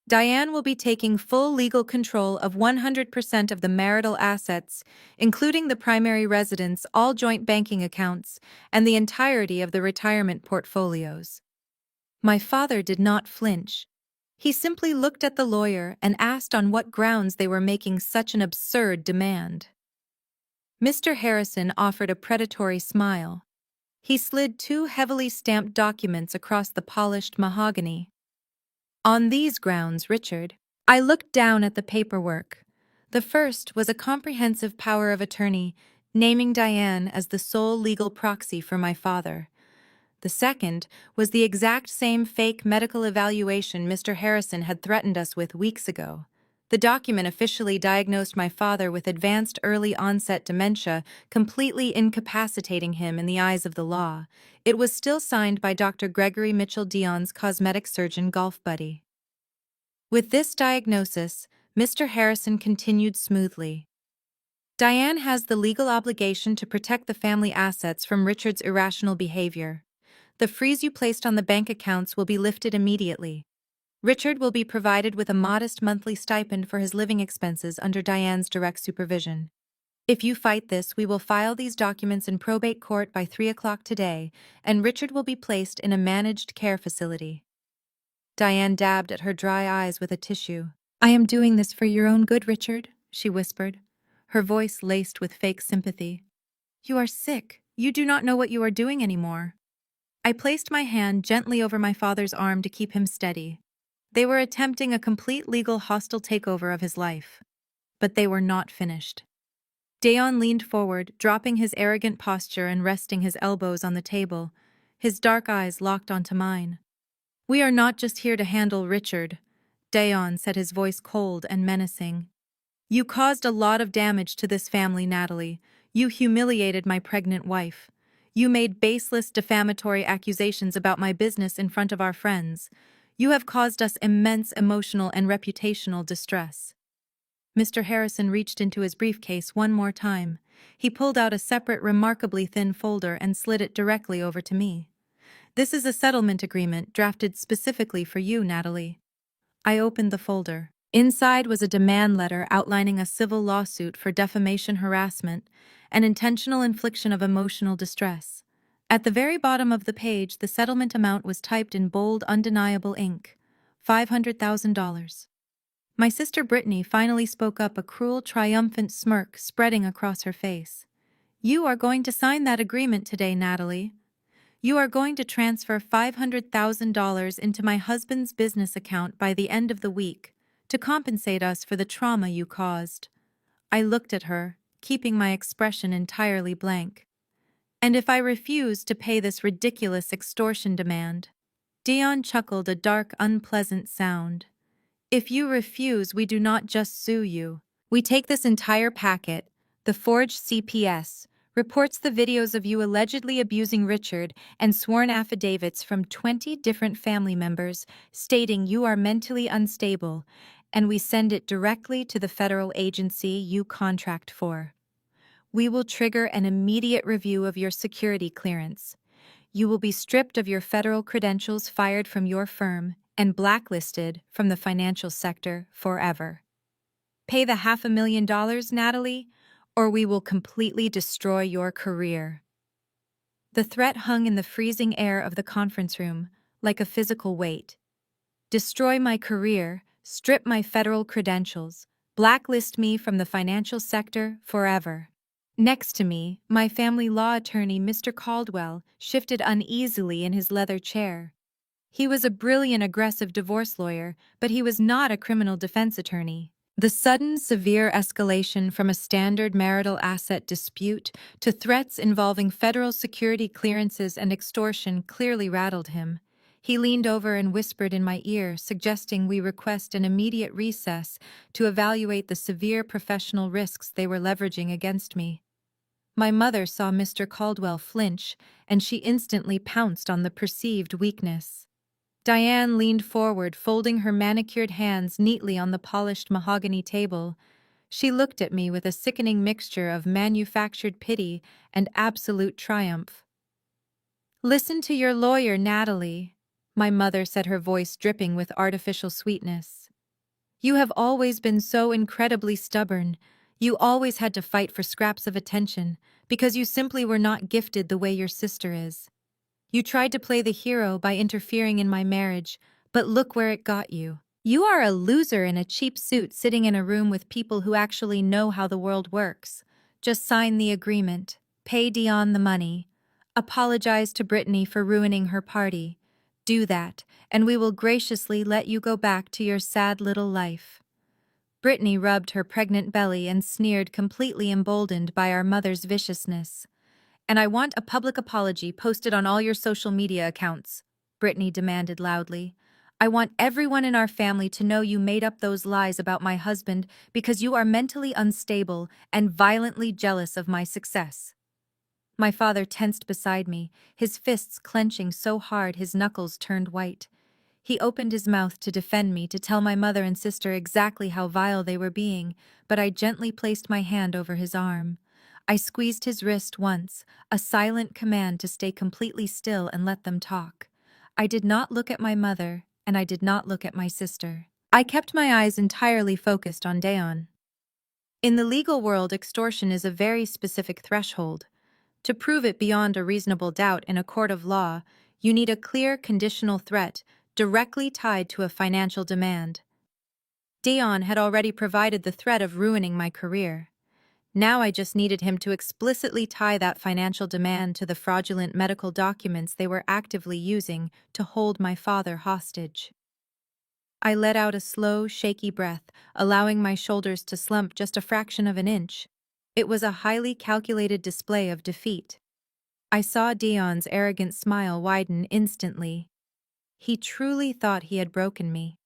Diane will be taking full legal control of 100% of the marital assets, including the primary residence, all joint banking accounts, and the entirety of the retirement portfolios." My father did not flinch. He simply looked at the lawyer and asked on what grounds they were making such an absurd demand. Mr. Harrison offered a predatory smile. He slid 2 heavily stamped documents across the polished mahogany. "On these grounds, Richard." I looked down at the paperwork. The first was a comprehensive power of attorney, naming Diane as the sole legal proxy for my father. The second was the exact same fake medical evaluation Mr. Harrison had threatened us with weeks ago. The document officially diagnosed my father with advanced early-onset dementia, completely incapacitating him in the eyes of the law. It was still signed by Dr. Gregory Mitchell, Dion's cosmetic surgeon golf buddy. With this diagnosis, Mr. Harrison continued smoothly. "Diane has the legal obligation to protect the family assets from Richard's irrational behavior. The freeze you placed on the bank accounts will be lifted immediately. Richard will be provided with a modest monthly stipend for his living expenses under Diane's direct supervision. If you fight this, we will file these documents in probate court by 3 o'clock today, and Richard will be placed in a managed care facility." Diane dabbed at her dry eyes with a tissue. "I am doing this for your own good, Richard," she whispered, her voice laced with fake sympathy. "You are sick. You do not know what you are doing anymore." I placed my hand gently over my father's arm to keep him steady. They were attempting a complete legal hostile takeover of his life. But they were not finished. Dion leaned forward, dropping his arrogant posture and resting his elbows on the table, his dark eyes locked onto mine. "We are not just here to handle Richard," Dion said, his voice cold and menacing. "You caused a lot of damage to this family, Natalie. You humiliated my pregnant wife. You made baseless, defamatory accusations about my business in front of our friends. You have caused us immense emotional and reputational distress." Mr. Harrison reached into his briefcase one more time. He pulled out a separate, remarkably thin folder and slid it directly over to me. "This is a settlement agreement drafted specifically for you, Natalie." I opened the folder. Inside was a demand letter outlining a civil lawsuit for defamation, harassment, and intentional infliction of emotional distress. At the very bottom of the page, the settlement amount was typed in bold, undeniable ink: $500,000. My sister Brittany finally spoke up, a cruel, triumphant smirk spreading across her face. "You are going to sign that agreement today, Natalie. You are going to transfer $500,000 into my husband's business account by the end of the week to compensate us for the trauma you caused." I looked at her, keeping my expression entirely blank. "And if I refuse to pay this ridiculous extortion demand?" Dion chuckled, a dark, unpleasant sound. "If you refuse, we do not just sue you. We take this entire packet, the forged CPS, reports, the videos of you allegedly abusing Richard, and sworn affidavits from 20 different family members stating you are mentally unstable, and we send it directly to the federal agency you contract for. We will trigger an immediate review of your security clearance. You will be stripped of your federal credentials, fired from your firm, and blacklisted from the financial sector forever. Pay the $500,000, Natalie, or we will completely destroy your career. The threat hung in the freezing air of the conference room, like a physical weight. Destroy my career, strip my federal credentials, blacklist me from the financial sector forever. Next to me, my family law attorney, Mr. Caldwell, shifted uneasily in his leather chair. He was a brilliant, aggressive divorce lawyer, but he was not a criminal defense attorney. The sudden, severe escalation from a standard marital asset dispute to threats involving federal security clearances and extortion clearly rattled him. He leaned over and whispered in my ear, suggesting we request an immediate recess to evaluate the severe professional risks they were leveraging against me. My mother saw Mr. Caldwell flinch, and she instantly pounced on the perceived weakness. Diane leaned forward, folding her manicured hands neatly on the polished mahogany table. She looked at me with a sickening mixture of manufactured pity and absolute triumph. "Listen to your lawyer, Natalie," my mother said, her voice dripping with artificial sweetness. "You have always been so incredibly stubborn. You always had to fight for scraps of attention, because you simply were not gifted the way your sister is. You tried to play the hero by interfering in my marriage, but look where it got you. You are a loser in a cheap suit sitting in a room with people who actually know how the world works. Just sign the agreement, pay Dion the money, apologize to Brittany for ruining her party. Do that, and we will graciously let you go back to your sad little life." Brittany rubbed her pregnant belly and sneered, completely emboldened by our mother's viciousness. "And I want a public apology posted on all your social media accounts," Brittany demanded loudly. "I want everyone in our family to know you made up those lies about my husband because you are mentally unstable and violently jealous of my success." My father tensed beside me, his fists clenching so hard his knuckles turned white. He opened his mouth to defend me, to tell my mother and sister exactly how vile they were being, but I gently placed my hand over his arm. I squeezed his wrist once, a silent command to stay completely still and let them talk. I did not look at my mother, and I did not look at my sister. I kept my eyes entirely focused on Dayon. In the legal world, extortion is a very specific threshold. To prove it beyond a reasonable doubt in a court of law, you need a clear conditional threat directly tied to a financial demand. Dayon had already provided the threat of ruining my career. Now I just needed him to explicitly tie that financial demand to the fraudulent medical documents they were actively using to hold my father hostage. I let out a slow, shaky breath, allowing my shoulders to slump just a fraction of an inch. It was a highly calculated display of defeat. I saw Dion's arrogant smile widen instantly. He truly thought he had broken me.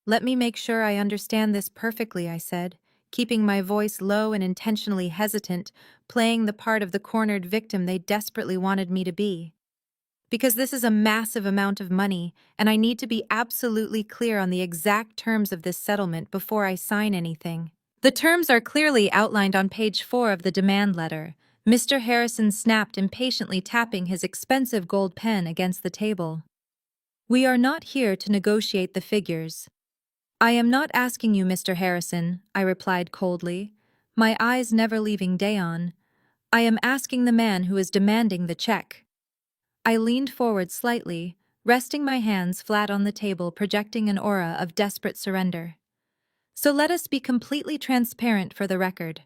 "Let me make sure I understand this perfectly," I said, keeping my voice low and intentionally hesitant, playing the part of the cornered victim they desperately wanted me to be. "Because this is a massive amount of money, and I need to be absolutely clear on the exact terms of this settlement before I sign anything." "The terms are clearly outlined on page 4 of the demand letter," Mr. Harrison snapped, impatiently tapping his expensive gold pen against the table. "We are not here to negotiate the figures." "I am not asking you, Mr. Harrison," I replied coldly, my eyes never leaving Dayon. "I am asking the man who is demanding the check." I leaned forward slightly, resting my hands flat on the table, projecting an aura of desperate surrender. "So let us be completely transparent for the record.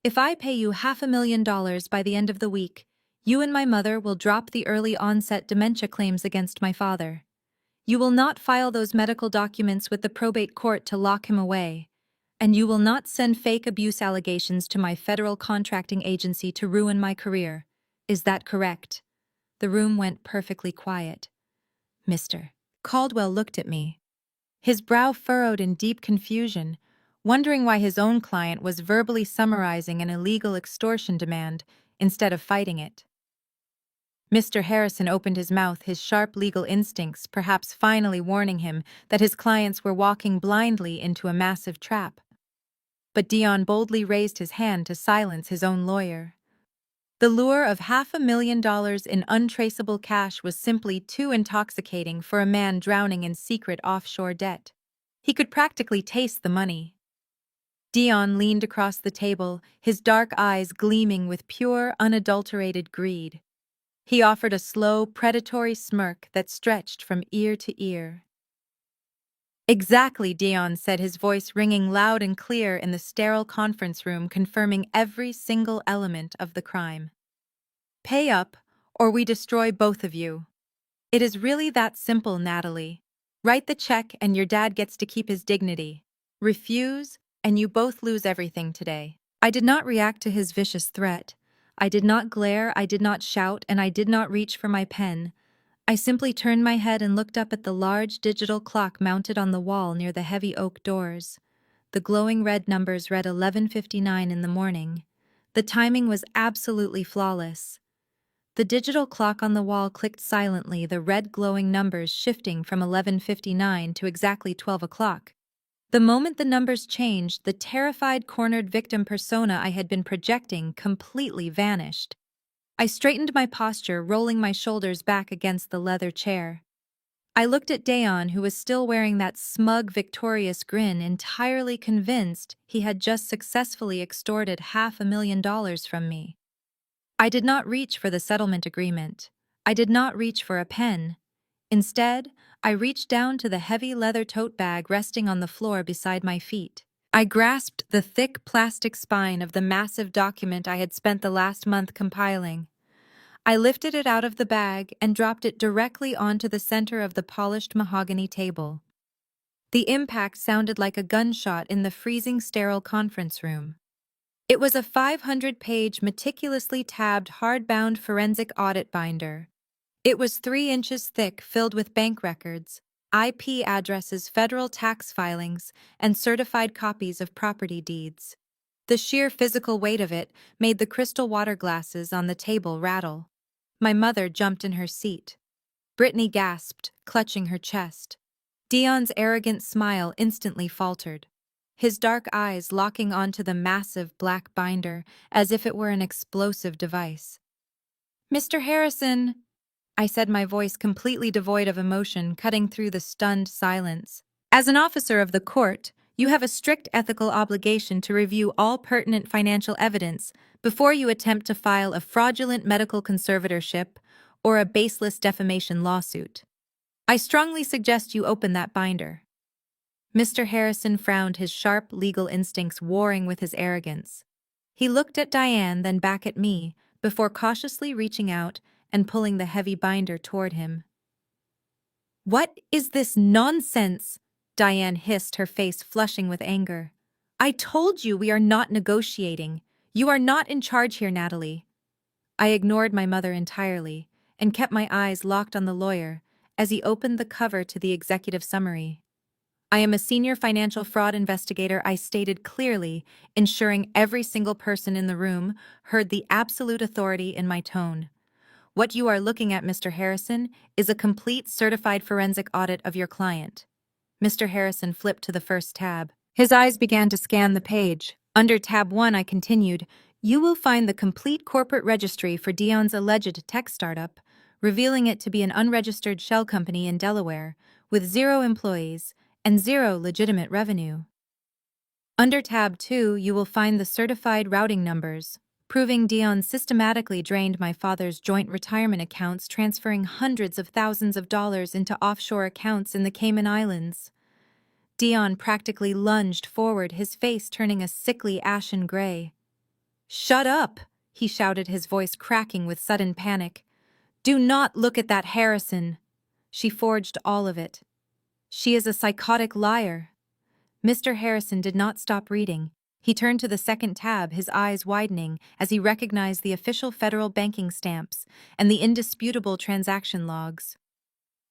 If I pay you $500,000 by the end of the week, you and my mother will drop the early onset dementia claims against my father. You will not file those medical documents with the probate court to lock him away, and you will not send fake abuse allegations to my federal contracting agency to ruin my career. Is that correct?" The room went perfectly quiet. Mr. Caldwell looked at me, his brow furrowed in deep confusion, wondering why his own client was verbally summarizing an illegal extortion demand instead of fighting it. Mr. Harrison opened his mouth, his sharp legal instincts perhaps finally warning him that his clients were walking blindly into a massive trap. but Dion boldly raised his hand to silence his own lawyer. The lure of $500,000 in untraceable cash was simply too intoxicating for a man drowning in secret offshore debt. He could practically taste the money. Dion leaned across the table, his dark eyes gleaming with pure, unadulterated greed. He offered a slow, predatory smirk that stretched from ear to ear. "Exactly," Dion said, his voice ringing loud and clear in the sterile conference room, confirming every single element of the crime. "Pay up, or we destroy both of you. It is really that simple, Natalie. Write the check and your dad gets to keep his dignity. Refuse, and you both lose everything today." I did not react to his vicious threat. I did not glare, I did not shout, and I did not reach for my pen. I simply turned my head and looked up at the large digital clock mounted on the wall near the heavy oak doors. The glowing red numbers read 11:59 in the morning. The timing was absolutely flawless. The digital clock on the wall clicked silently, the red glowing numbers shifting from 11:59 to exactly 12 o'clock. The moment the numbers changed, the terrified, cornered victim persona I had been projecting completely vanished. I straightened my posture, rolling my shoulders back against the leather chair. I looked at Dayon, who was still wearing that smug, victorious grin, entirely convinced he had just successfully extorted $500,000 from me. I did not reach for the settlement agreement. I did not reach for a pen. Instead, I reached down to the heavy leather tote bag resting on the floor beside my feet. I grasped the thick plastic spine of the massive document I had spent the last month compiling. I lifted it out of the bag and dropped it directly onto the center of the polished mahogany table. The impact sounded like a gunshot in the freezing, sterile conference room. It was a 500-page, meticulously tabbed, hardbound forensic audit binder. It was 3 inches thick, filled with bank records, IP addresses, federal tax filings, and certified copies of property deeds. The sheer physical weight of it made the crystal water glasses on the table rattle. My mother jumped in her seat. Brittany gasped, clutching her chest. Dion's arrogant smile instantly faltered, his dark eyes locking onto the massive black binder as if it were an explosive device. "Mr. Harrison," I said, my voice completely devoid of emotion, cutting through the stunned silence. "As an officer of the court, you have a strict ethical obligation to review all pertinent financial evidence before you attempt to file a fraudulent medical conservatorship or a baseless defamation lawsuit. I strongly suggest you open that binder." Mr. Harrison frowned, his sharp legal instincts warring with his arrogance. He looked at Diane, then back at me, before cautiously reaching out and pulling the heavy binder toward him. "What is this nonsense?" Diane hissed, her face flushing with anger. "I told you we are not negotiating. You are not in charge here, Natalie." I ignored my mother entirely and kept my eyes locked on the lawyer as he opened the cover to the executive summary. "I am a senior financial fraud investigator," I stated clearly, ensuring every single person in the room heard the absolute authority in my tone. "What you are looking at, Mr. Harrison, is a complete certified forensic audit of your client." Mr. Harrison flipped to the first tab. His eyes began to scan the page. Under tab 1, I continued, "You will find the complete corporate registry for Dion's alleged tech startup, revealing it to be an unregistered shell company in Delaware, with 0 employees and 0 legitimate revenue." Under tab 2, you will find the certified routing numbers, proving Dion systematically drained my father's joint retirement accounts, transferring hundreds of thousands of dollars into offshore accounts in the Cayman Islands. Dion practically lunged forward, his face turning a sickly ashen gray. "Shut up!" he shouted, his voice cracking with sudden panic. "Do not look at that, Harrison. She forged all of it. She is a psychotic liar." Mr. Harrison did not stop reading. He turned to the second tab, his eyes widening as he recognized the official federal banking stamps and the indisputable transaction logs.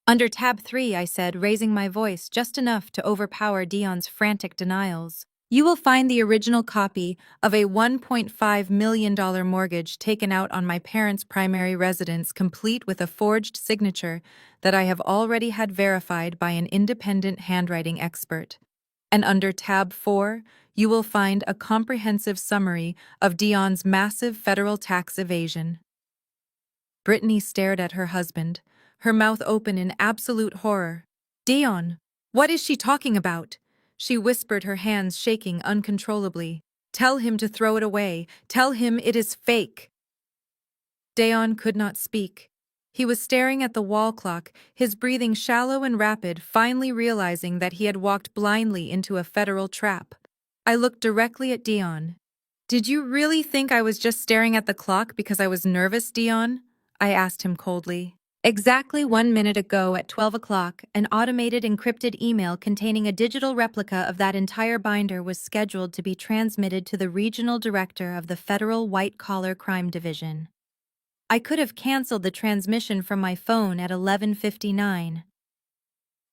"Under tab 3, I said, raising my voice just enough to overpower Dion's frantic denials, "you will find the original copy of a $1.5 million mortgage taken out on my parents' primary residence, complete with a forged signature that I have already had verified by an independent handwriting expert." And under tab 4, you will find a comprehensive summary of Dion's massive federal tax evasion. Brittany stared at her husband, her mouth open in absolute horror. Dion, what is she talking about? She whispered, her hands shaking uncontrollably. Tell him to throw it away. Tell him it is fake. Dion could not speak. He was staring at the wall clock, his breathing shallow and rapid, finally realizing that he had walked blindly into a federal trap. I looked directly at Dion. Did you really think I was just staring at the clock because I was nervous, Dion? I asked him coldly. Exactly 1 minute ago at 12 o'clock, an automated encrypted email containing a digital replica of that entire binder was scheduled to be transmitted to the regional director of the Federal White Collar Crime Division. I could have canceled the transmission from my phone at 11:59.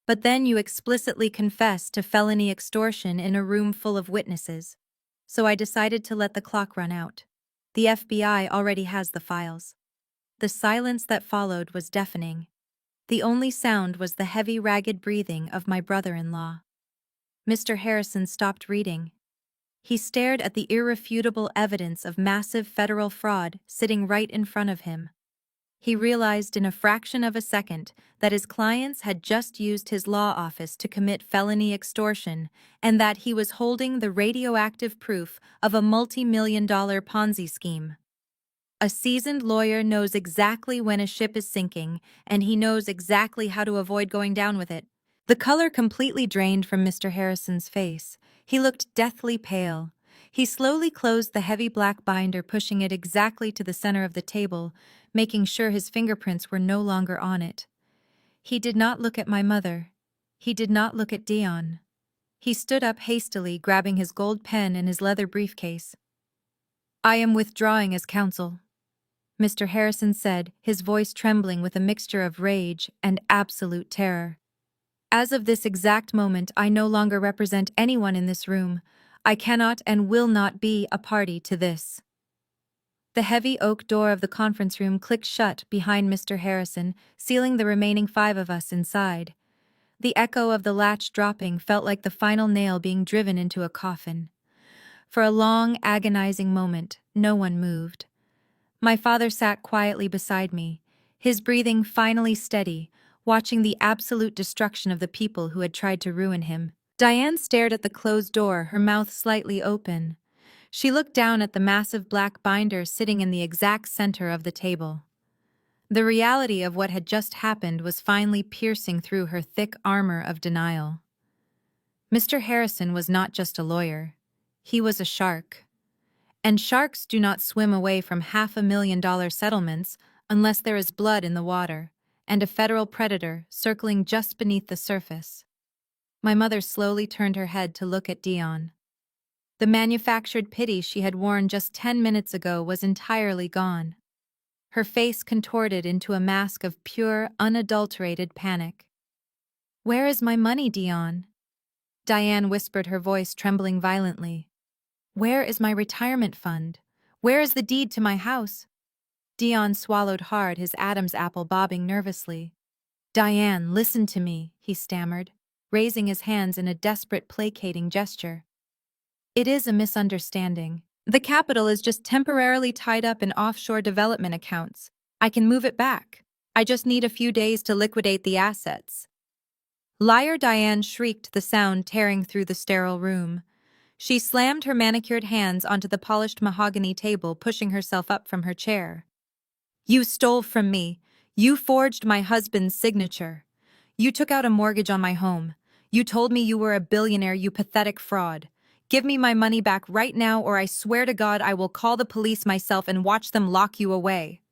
But then you explicitly confessed to felony extortion in a room full of witnesses, so I decided to let the clock run out. The FBI already has the files. The silence that followed was deafening. The only sound was the heavy, ragged breathing of my brother-in-law. Mr. Harrison stopped reading. He stared at the irrefutable evidence of massive federal fraud sitting right in front of him. He realized in a fraction of a second that his clients had just used his law office to commit felony extortion and that he was holding the radioactive proof of a multi-million-dollar Ponzi scheme. A seasoned lawyer knows exactly when a ship is sinking, and he knows exactly how to avoid going down with it. The color completely drained from Mr. Harrison's face. He looked deathly pale. He slowly closed the heavy black binder, pushing it exactly to the center of the table, making sure his fingerprints were no longer on it. He did not look at my mother. He did not look at Dion. He stood up hastily, grabbing his gold pen and his leather briefcase. I am withdrawing as counsel, Mr. Harrison said, his voice trembling with a mixture of rage and absolute terror. As of this exact moment, I no longer represent anyone in this room. I cannot and will not be a party to this. The heavy oak door of the conference room clicked shut behind Mr. Harrison, sealing the remaining 5 of us inside. The echo of the latch dropping felt like the final nail being driven into a coffin. For a long, agonizing moment, no one moved. My father sat quietly beside me, his breathing finally steady, watching the absolute destruction of the people who had tried to ruin him. Diane stared at the closed door, her mouth slightly open. She looked down at the massive black binder sitting in the exact center of the table. The reality of what had just happened was finally piercing through her thick armor of denial. Mr. Harrison was not just a lawyer. He was a shark. And sharks do not swim away from $500,000 settlements unless there is blood in the water, and a federal predator circling just beneath the surface. My mother slowly turned her head to look at Dion. The manufactured pity she had worn just 10 minutes ago was entirely gone. Her face contorted into a mask of pure, unadulterated panic. Where is my money, Dion? Diane whispered, her voice trembling violently. Where is my retirement fund? Where is the deed to my house? Dion swallowed hard, his Adam's apple bobbing nervously. Diane, listen to me, he stammered, raising his hands in a desperate, placating gesture. It is a misunderstanding. The capital is just temporarily tied up in offshore development accounts. I can move it back. I just need a few days to liquidate the assets. Liar, Diane shrieked, the sound tearing through the sterile room. She slammed her manicured hands onto the polished mahogany table, pushing herself up from her chair. You stole from me. You forged my husband's signature. You took out a mortgage on my home. You told me you were a billionaire, you pathetic fraud. Give me my money back right now, or I swear to God I will call the police myself and watch them lock you away.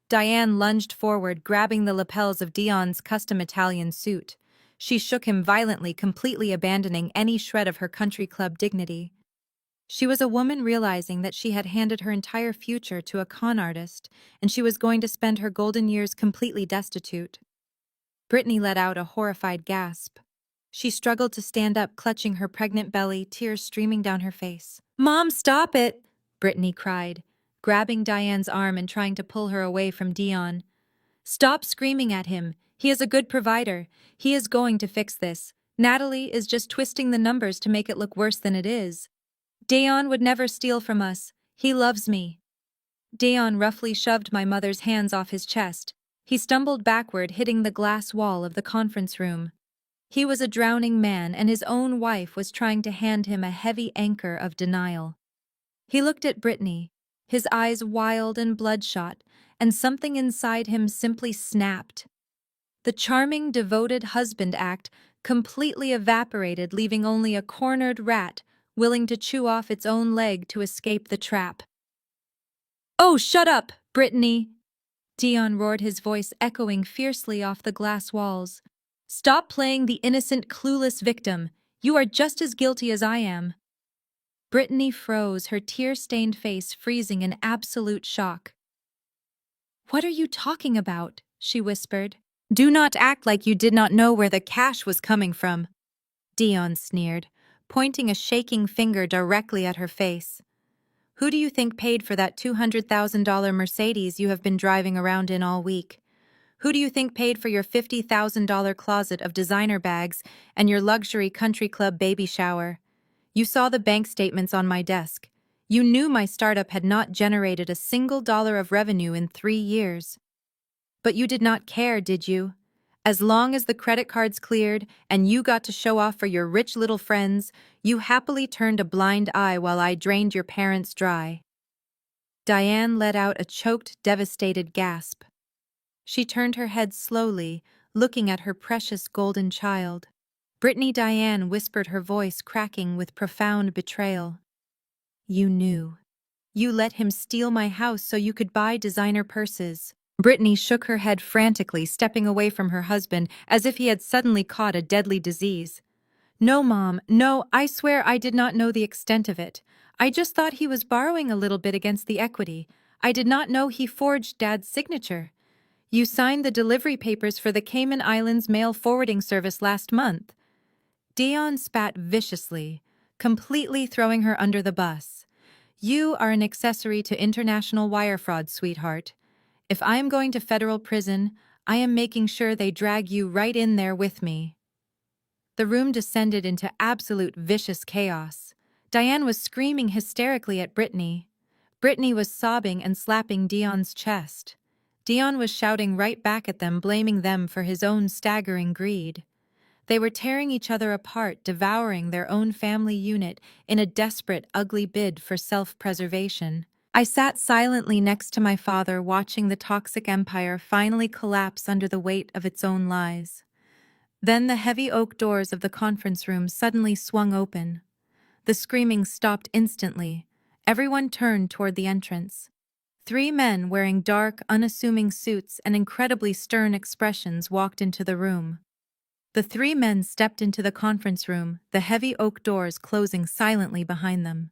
Diane lunged forward, grabbing the lapels of Dion's custom Italian suit. She shook him violently, completely abandoning any shred of her country club dignity. She was a woman realizing that she had handed her entire future to a con artist, and she was going to spend her golden years completely destitute. Brittany let out a horrified gasp. She struggled to stand up, clutching her pregnant belly, tears streaming down her face. Mom, stop it! Brittany cried, grabbing Diane's arm and trying to pull her away from Dion. Stop screaming at him. He is a good provider. He is going to fix this. Natalie is just twisting the numbers to make it look worse than it is. Dayon would never steal from us. He loves me. Dayon roughly shoved my mother's hands off his chest. He stumbled backward, hitting the glass wall of the conference room. He was a drowning man, and his own wife was trying to hand him a heavy anchor of denial. He looked at Brittany, his eyes wild and bloodshot, and something inside him simply snapped. The charming, devoted husband act completely evaporated, leaving only a cornered rat willing to chew off its own leg to escape the trap. "Oh, shut up, Brittany!" Dion roared, his voice echoing fiercely off the glass walls. "Stop playing the innocent, clueless victim. You are just as guilty as I am." Brittany froze, her tear-stained face freezing in absolute shock. "What are you talking about?" she whispered. "Do not act like you did not know where the cash was coming from," Dion sneered, pointing a shaking finger directly at her face. "Who do you think paid for that $200,000 Mercedes you have been driving around in all week? Who do you think paid for your $50,000 closet of designer bags and your luxury country club baby shower? You saw the bank statements on my desk. You knew my startup had not generated a single dollar of revenue in 3 years. But you did not care, did you? As long as the credit cards cleared and you got to show off for your rich little friends, you happily turned a blind eye while I drained your parents dry." Diane let out a choked, devastated gasp. She turned her head slowly, looking at her precious golden child. Brittany Diane whispered, her voice cracking with profound betrayal. "You knew. You let him steal my house so you could buy designer purses." Brittany shook her head frantically, stepping away from her husband as if he had suddenly caught a deadly disease. "No, Mom, no, I swear I did not know the extent of it. I just thought he was borrowing a little bit against the equity. I did not know he forged Dad's signature. You signed the delivery papers for the Cayman Islands mail forwarding service last month." Dion spat viciously, completely throwing her under the bus. "You are an accessory to international wire fraud, sweetheart. If I am going to federal prison, I am making sure they drag you right in there with me." The room descended into absolute vicious chaos. Diane was screaming hysterically at Brittany. Brittany was sobbing and slapping Dion's chest. Dion was shouting right back at them, blaming them for his own staggering greed. They were tearing each other apart, devouring their own family unit in a desperate, ugly bid for self-preservation. I sat silently next to my father, watching the toxic empire finally collapse under the weight of its own lies. Then the heavy oak doors of the conference room suddenly swung open. The screaming stopped instantly. Everyone turned toward the entrance. 3 men wearing dark, unassuming suits and incredibly stern expressions walked into the room. The 3 men stepped into the conference room, the heavy oak doors closing silently behind them.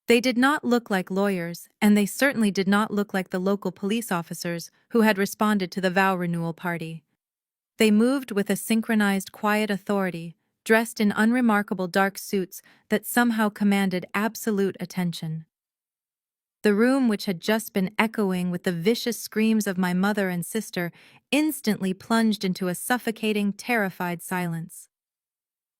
They did not look like lawyers, and they certainly did not look like the local police officers who had responded to the vow renewal party. They moved with a synchronized, quiet authority, dressed in unremarkable dark suits that somehow commanded absolute attention. The room, which had just been echoing with the vicious screams of my mother and sister, instantly plunged into a suffocating, terrified silence.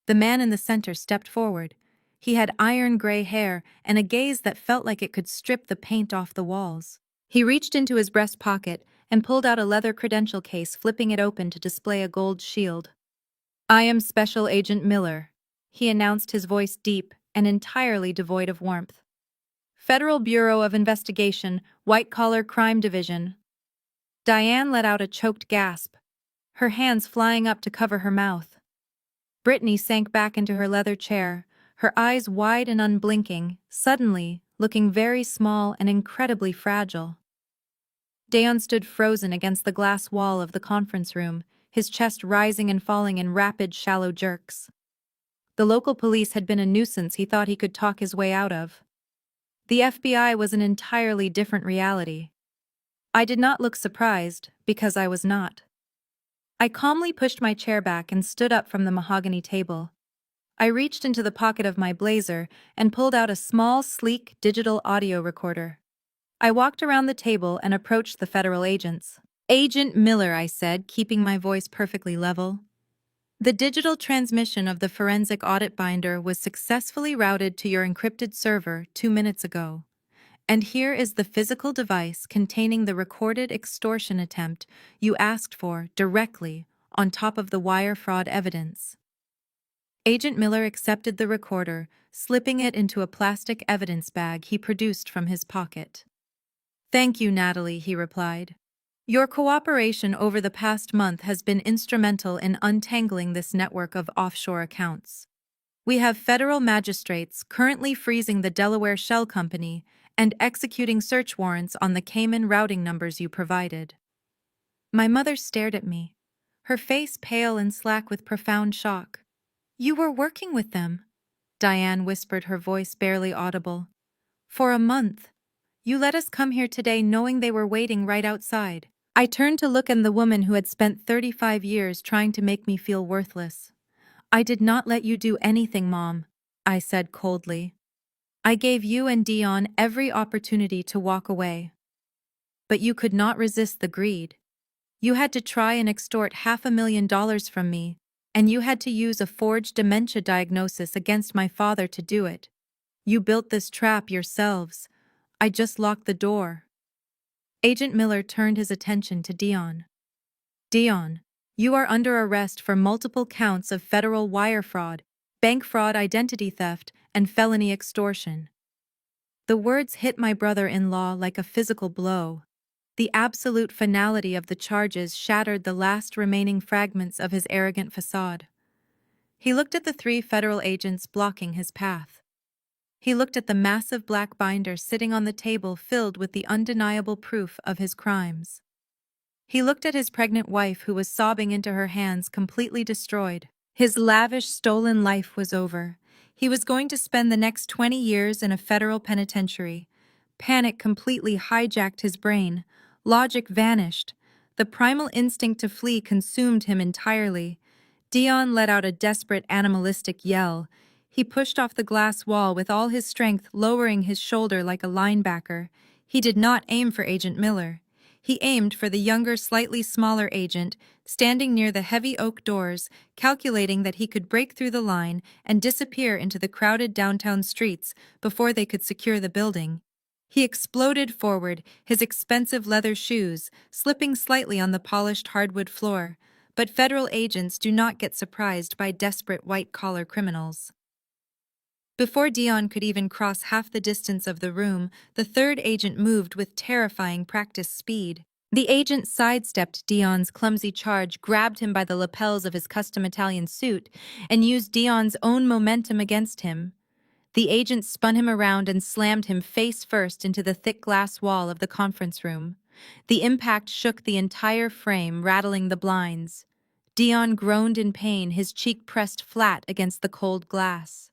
The man in the center stepped forward. He had iron-gray hair and a gaze that felt like it could strip the paint off the walls. He reached into his breast pocket and pulled out a leather credential case, flipping it open to display a gold shield. "I am Special Agent Miller," he announced, his voice deep and entirely devoid of warmth. "Federal Bureau of Investigation, White Collar Crime Division." Diane let out a choked gasp, her hands flying up to cover her mouth. Brittany sank back into her leather chair, her eyes wide and unblinking, suddenly looking very small and incredibly fragile. Dayon stood frozen against the glass wall of the conference room, his chest rising and falling in rapid, shallow jerks. The local police had been a nuisance he thought he could talk his way out of. The FBI was an entirely different reality. I did not look surprised, because I was not. I calmly pushed my chair back and stood up from the mahogany table. I reached into the pocket of my blazer and pulled out a small, sleek digital audio recorder. I walked around the table and approached the federal agents. "Agent Miller," I said, keeping my voice perfectly level. The digital transmission of the forensic audit binder was successfully routed to your encrypted server 2 minutes ago. And here is the physical device containing the recorded extortion attempt you asked for directly on top of the wire fraud evidence. Agent Miller accepted the recorder, slipping it into a plastic evidence bag he produced from his pocket. "Thank you, Natalie," he replied. "Your cooperation over the past month has been instrumental in untangling this network of offshore accounts. We have federal magistrates currently freezing the Delaware Shell Company and executing search warrants on the Cayman routing numbers you provided." My mother stared at me, her face pale and slack with profound shock. "You were working with them," Diane whispered, her voice barely audible. "For a month. You let us come here today knowing they were waiting right outside." I turned to look at the woman who had spent 35 years trying to make me feel worthless. "I did not let you do anything, Mom," I said coldly. "I gave you and Dion every opportunity to walk away. But you could not resist the greed. You had to try and extort $500,000 from me, and you had to use a forged dementia diagnosis against my father to do it. You built this trap yourselves. I just locked the door." Agent Miller turned his attention to Dion. "Dion, you are under arrest for multiple counts of federal wire fraud, bank fraud, identity theft, and felony extortion." The words hit my brother-in-law like a physical blow. The absolute finality of the charges shattered the last remaining fragments of his arrogant facade. He looked at the 3 federal agents blocking his path. He looked at the massive black binder sitting on the table filled with the undeniable proof of his crimes. He looked at his pregnant wife who was sobbing into her hands, completely destroyed. His lavish, stolen life was over. He was going to spend the next 20 years in a federal penitentiary. Panic completely hijacked his brain. Logic vanished. The primal instinct to flee consumed him entirely. Dion let out a desperate, animalistic yell. He pushed off the glass wall with all his strength, lowering his shoulder like a linebacker. He did not aim for Agent Miller. He aimed for the younger, slightly smaller agent, standing near the heavy oak doors, calculating that he could break through the line and disappear into the crowded downtown streets before they could secure the building. He exploded forward, his expensive leather shoes slipping slightly on the polished hardwood floor. But federal agents do not get surprised by desperate white-collar criminals. Before Dion could even cross half the distance of the room, the 3rd agent moved with terrifying practice speed. The agent sidestepped Dion's clumsy charge, grabbed him by the lapels of his custom Italian suit, and used Dion's own momentum against him. The agent spun him around and slammed him face first into the thick glass wall of the conference room. The impact shook the entire frame, rattling the blinds. Dion groaned in pain, his cheek pressed flat against the cold glass.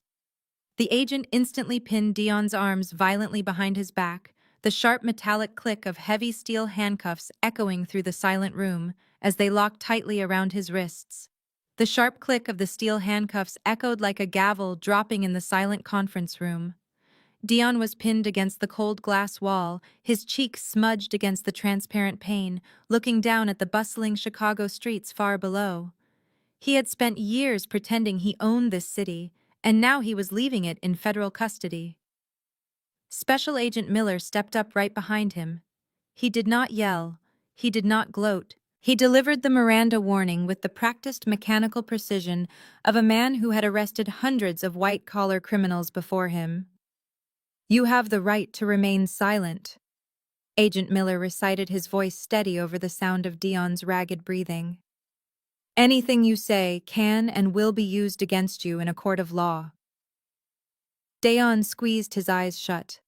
The agent instantly pinned Dion's arms violently behind his back, the sharp metallic click of heavy steel handcuffs echoing through the silent room as they locked tightly around his wrists. The sharp click of the steel handcuffs echoed like a gavel dropping in the silent conference room. Dion was pinned against the cold glass wall, his cheek smudged against the transparent pane, looking down at the bustling Chicago streets far below. He had spent years pretending he owned this city, and now he was leaving it in federal custody. Special Agent Miller stepped up right behind him. He did not yell. He did not gloat. He delivered the Miranda warning with the practiced mechanical precision of a man who had arrested hundreds of white-collar criminals before him. "You have the right to remain silent." Agent Miller recited, his voice steady over the sound of Dion's ragged breathing. "Anything you say can and will be used against you in a court of law." Dion squeezed his eyes shut.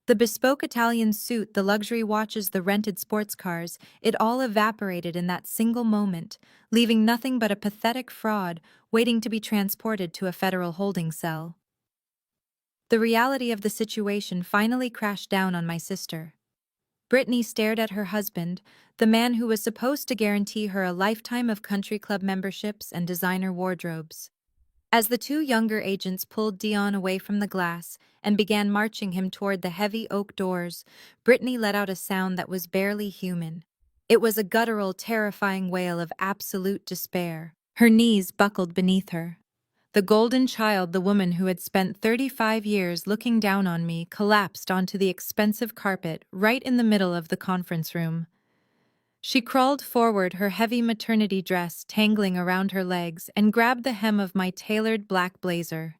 The bespoke Italian suit, the luxury watches, the rented sports cars, it all evaporated in that single moment, leaving nothing but a pathetic fraud waiting to be transported to a federal holding cell. The reality of the situation finally crashed down on my sister. Brittany stared at her husband, the man who was supposed to guarantee her a lifetime of country club memberships and designer wardrobes. As the 2 younger agents pulled Dion away from the glass and began marching him toward the heavy oak doors, Brittany let out a sound that was barely human. It was a guttural, terrifying wail of absolute despair. Her knees buckled beneath her. The golden child, the woman who had spent 35 years looking down on me, collapsed onto the expensive carpet right in the middle of the conference room. She crawled forward, her heavy maternity dress tangling around her legs, and grabbed the hem of my tailored black blazer.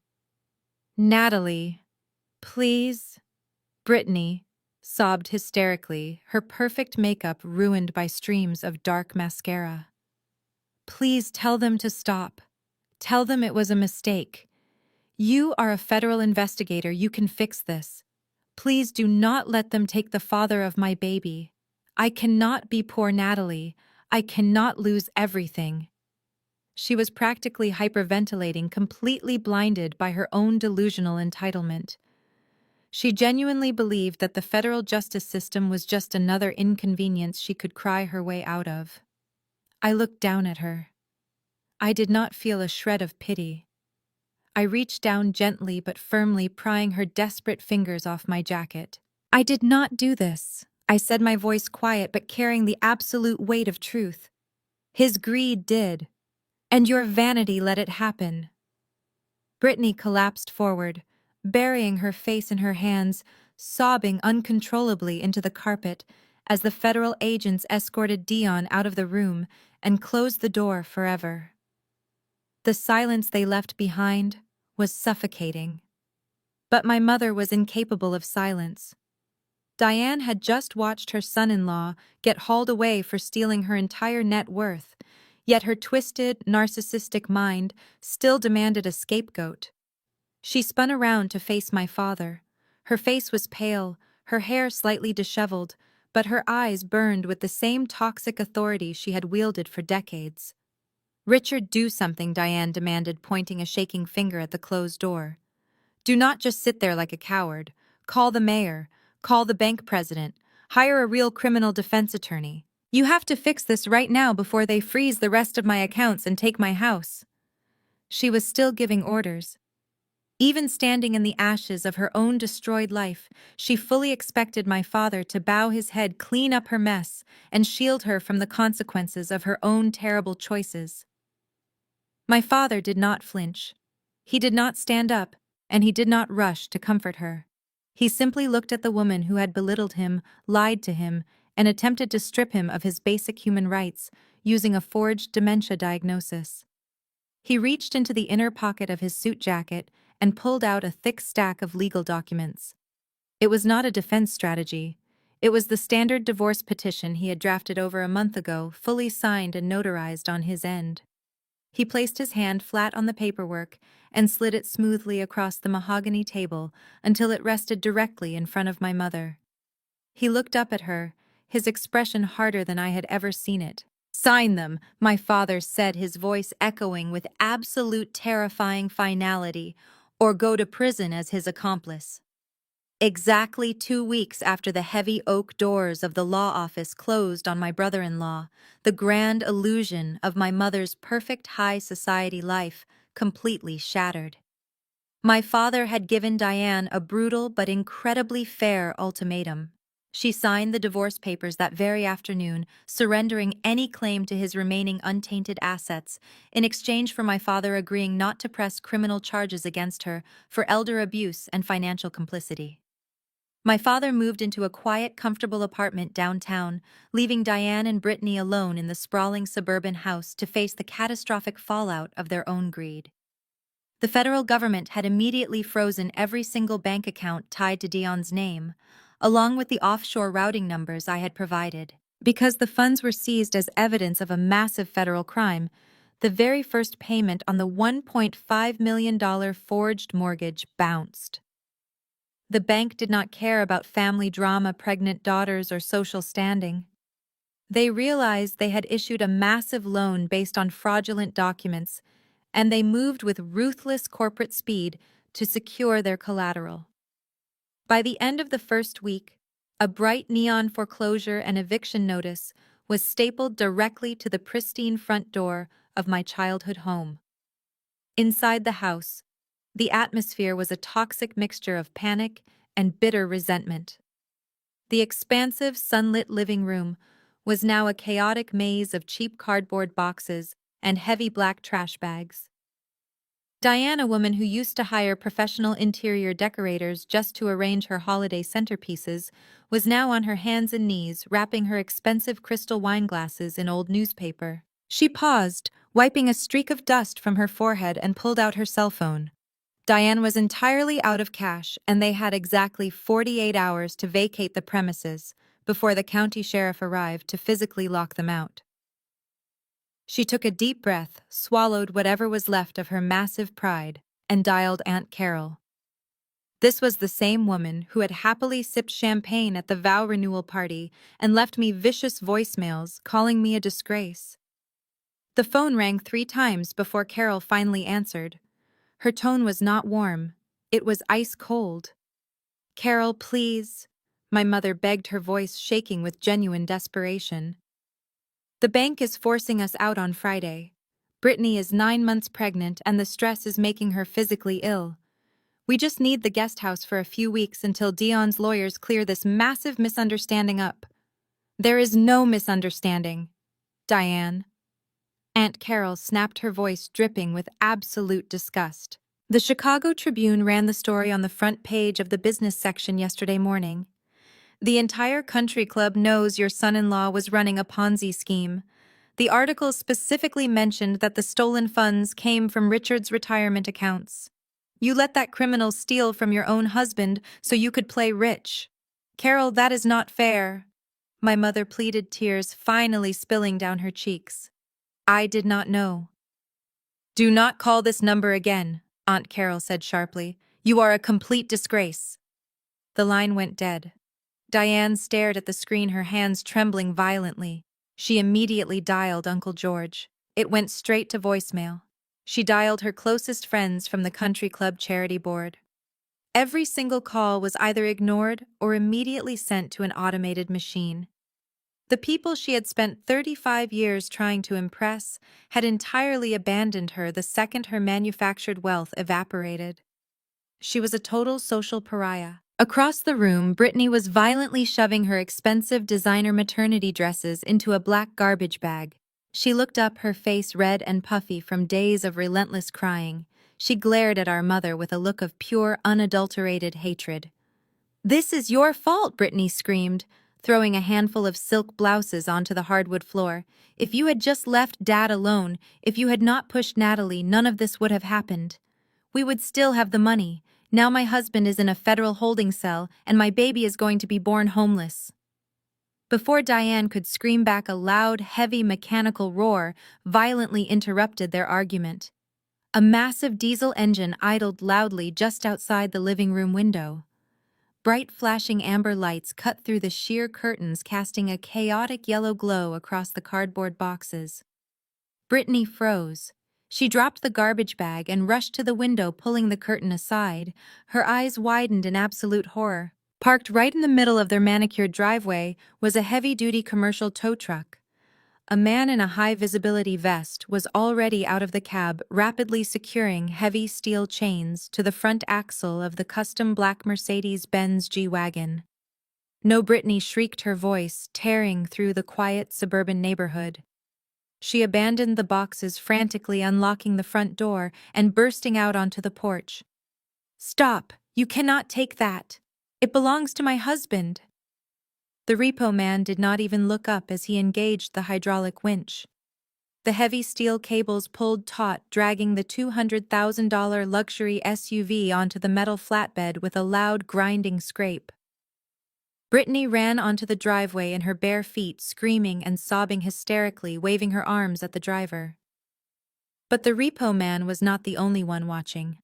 "Natalie, please." Brittany sobbed hysterically, her perfect makeup ruined by streams of dark mascara. "Please tell them to stop. Tell them it was a mistake. You are a federal investigator. You can fix this. Please do not let them take the father of my baby. I cannot be poor Natalie. I cannot lose everything." She was practically hyperventilating, completely blinded by her own delusional entitlement. She genuinely believed that the federal justice system was just another inconvenience she could cry her way out of. I looked down at her. I did not feel a shred of pity. I reached down gently but firmly, prying her desperate fingers off my jacket. "I did not do this," I said, my voice quiet but carrying the absolute weight of truth. "His greed did, and your vanity let it happen." Brittany collapsed forward, burying her face in her hands, sobbing uncontrollably into the carpet as the federal agents escorted Dion out of the room and closed the door forever. The silence they left behind was suffocating. But my mother was incapable of silence. Diane had just watched her son-in-law get hauled away for stealing her entire net worth, yet her twisted, narcissistic mind still demanded a scapegoat. She spun around to face my father. Her face was pale, her hair slightly disheveled, but her eyes burned with the same toxic authority she had wielded for decades. "Richard, do something," Diane demanded, pointing a shaking finger at the closed door. "Do not just sit there like a coward. Call the mayor. Call the bank president. Hire a real criminal defense attorney. You have to fix this right now before they freeze the rest of my accounts and take my house." She was still giving orders. Even standing in the ashes of her own destroyed life, she fully expected my father to bow his head, clean up her mess, and shield her from the consequences of her own terrible choices. My father did not flinch. He did not stand up, and he did not rush to comfort her. He simply looked at the woman who had belittled him, lied to him, and attempted to strip him of his basic human rights using a forged dementia diagnosis. He reached into the inner pocket of his suit jacket and pulled out a thick stack of legal documents. It was not a defense strategy. It was the standard divorce petition he had drafted over a month ago, fully signed and notarized on his end. He placed his hand flat on the paperwork and slid it smoothly across the mahogany table until it rested directly in front of my mother. He looked up at her, his expression harder than I had ever seen it. "Sign them," my father said, his voice echoing with absolute terrifying finality, "or go to prison as his accomplice." Exactly 2 weeks after the heavy oak doors of the law office closed on my brother-in-law, the grand illusion of my mother's perfect high society life completely shattered. My father had given Diane a brutal but incredibly fair ultimatum. She signed the divorce papers that very afternoon, surrendering any claim to his remaining untainted assets, in exchange for my father agreeing not to press criminal charges against her for elder abuse and financial complicity. My father moved into a quiet, comfortable apartment downtown, leaving Diane and Brittany alone in the sprawling suburban house to face the catastrophic fallout of their own greed. The federal government had immediately frozen every single bank account tied to Dion's name, along with the offshore routing numbers I had provided. Because the funds were seized as evidence of a massive federal crime, the very first payment on the $1.5 million forged mortgage bounced. The bank did not care about family drama, pregnant daughters, or social standing. They realized they had issued a massive loan based on fraudulent documents, and they moved with ruthless corporate speed to secure their collateral. By the end of the first week, a bright neon foreclosure and eviction notice was stapled directly to the pristine front door of my childhood home. Inside the house, the atmosphere was a toxic mixture of panic and bitter resentment. The expansive, sunlit living room was now a chaotic maze of cheap cardboard boxes and heavy black trash bags. Diane, a woman who used to hire professional interior decorators just to arrange her holiday centerpieces, was now on her hands and knees wrapping her expensive crystal wine glasses in old newspaper. She paused, wiping a streak of dust from her forehead, and pulled out her cell phone. Diane was entirely out of cash, and they had exactly 48 hours to vacate the premises before the county sheriff arrived to physically lock them out. She took a deep breath, swallowed whatever was left of her massive pride, and dialed Aunt Carol. This was the same woman who had happily sipped champagne at the vow renewal party and left me vicious voicemails calling me a disgrace. The phone rang 3 times before Carol finally answered. Her tone was not warm. It was ice cold. "Carol, please," my mother begged, her voice shaking with genuine desperation. "The bank is forcing us out on Friday. Brittany is 9 months pregnant and the stress is making her physically ill. We just need the guest house for a few weeks until Dion's lawyers clear this massive misunderstanding up." "There is no misunderstanding, Diane." Aunt Carol snapped, her voice dripping with absolute disgust. The Chicago Tribune ran the story on the front page of the business section yesterday morning. "The entire country club knows your son-in-law was running a Ponzi scheme. The article specifically mentioned that the stolen funds came from Richard's retirement accounts. You let that criminal steal from your own husband so you could play rich. Carol, that is not fair." My mother pleaded, tears finally spilling down her cheeks. "I did not know." "Do not call this number again," Aunt Carol said sharply. "You are a complete disgrace." The line went dead. Diane stared at the screen, her hands trembling violently. She immediately dialed Uncle George. It went straight to voicemail. She dialed her closest friends from the country club charity board. Every single call was either ignored or immediately sent to an automated machine. The people she had spent 35 years trying to impress had entirely abandoned her the second her manufactured wealth evaporated. She was a total social pariah. Across the room, Brittany was violently shoving her expensive designer maternity dresses into a black garbage bag. She looked up, her face red and puffy from days of relentless crying. She glared at our mother with a look of pure, unadulterated hatred. "This is your fault," Brittany screamed, throwing a handful of silk blouses onto the hardwood floor. "If you had just left Dad alone, if you had not pushed Natalie, none of this would have happened. We would still have the money. Now my husband is in a federal holding cell, and my baby is going to be born homeless." Before Diane could scream back, a loud, heavy mechanical roar violently interrupted their argument. A massive diesel engine idled loudly just outside the living room window. Bright flashing amber lights cut through the sheer curtains, casting a chaotic yellow glow across the cardboard boxes. Brittany froze. She dropped the garbage bag and rushed to the window, pulling the curtain aside. Her eyes widened in absolute horror. Parked right in the middle of their manicured driveway was a heavy-duty commercial tow truck. A man in a high-visibility vest was already out of the cab, rapidly securing heavy steel chains to the front axle of the custom black Mercedes-Benz G-Wagon. "No!" Brittany shrieked, her voice tearing through the quiet suburban neighborhood. She abandoned the boxes, frantically unlocking the front door and bursting out onto the porch. "Stop! You cannot take that! It belongs to my husband!" The repo man did not even look up as he engaged the hydraulic winch. The heavy steel cables pulled taut, dragging the $200,000 luxury SUV onto the metal flatbed with a loud, grinding scrape. Brittany ran onto the driveway in her bare feet, screaming and sobbing hysterically, waving her arms at the driver. But the repo man was not the only one watching.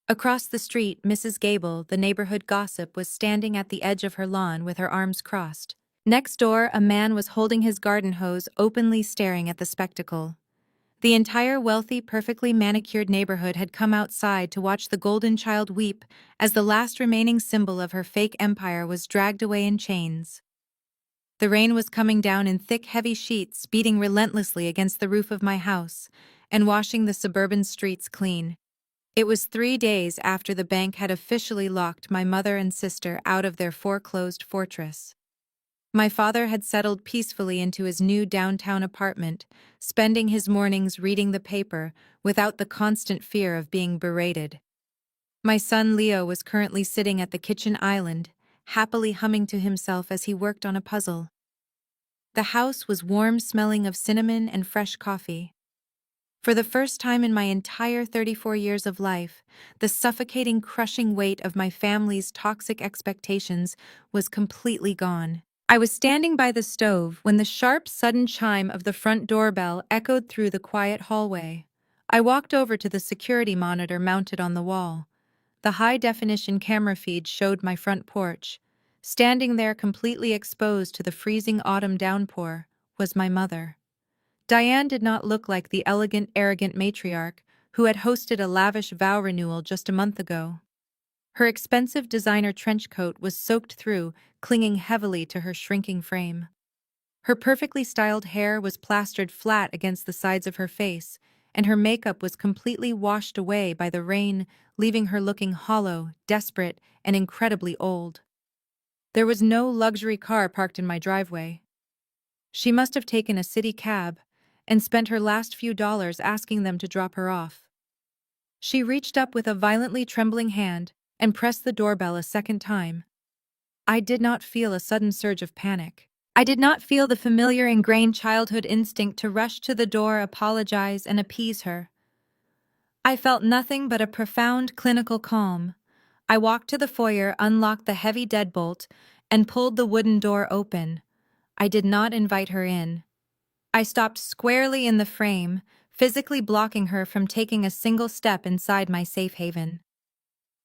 Across the street, Mrs. Gable, the neighborhood gossip, was standing at the edge of her lawn with her arms crossed. Next door, a man was holding his garden hose, openly staring at the spectacle. The entire wealthy, perfectly manicured neighborhood had come outside to watch the golden child weep as the last remaining symbol of her fake empire was dragged away in chains. The rain was coming down in thick, heavy sheets, beating relentlessly against the roof of my house and washing the suburban streets clean. It was 3 days after the bank had officially locked my mother and sister out of their foreclosed fortress. My father had settled peacefully into his new downtown apartment, spending his mornings reading the paper without the constant fear of being berated. My son Leo was currently sitting at the kitchen island, happily humming to himself as he worked on a puzzle. The house was warm, smelling of cinnamon and fresh coffee. For the first time in my entire 34 years of life, the suffocating, crushing weight of my family's toxic expectations was completely gone. I was standing by the stove when the sharp, sudden chime of the front doorbell echoed through the quiet hallway. I walked over to the security monitor mounted on the wall. The high-definition camera feed showed my front porch. Standing there completely exposed to the freezing autumn downpour was my mother. Diane did not look like the elegant, arrogant matriarch who had hosted a lavish vow renewal just a month ago. Her expensive designer trench coat was soaked through, clinging heavily to her shrinking frame. Her perfectly styled hair was plastered flat against the sides of her face, and her makeup was completely washed away by the rain, leaving her looking hollow, desperate, and incredibly old. There was no luxury car parked in my driveway. She must have taken a city cab and spent her last few dollars asking them to drop her off. She reached up with a violently trembling hand and pressed the doorbell a second time. I did not feel a sudden surge of panic. I did not feel the familiar ingrained childhood instinct to rush to the door, apologize, and appease her. I felt nothing but a profound clinical calm. I walked to the foyer, unlocked the heavy deadbolt, and pulled the wooden door open. I did not invite her in. I stopped squarely in the frame, physically blocking her from taking a single step inside my safe haven.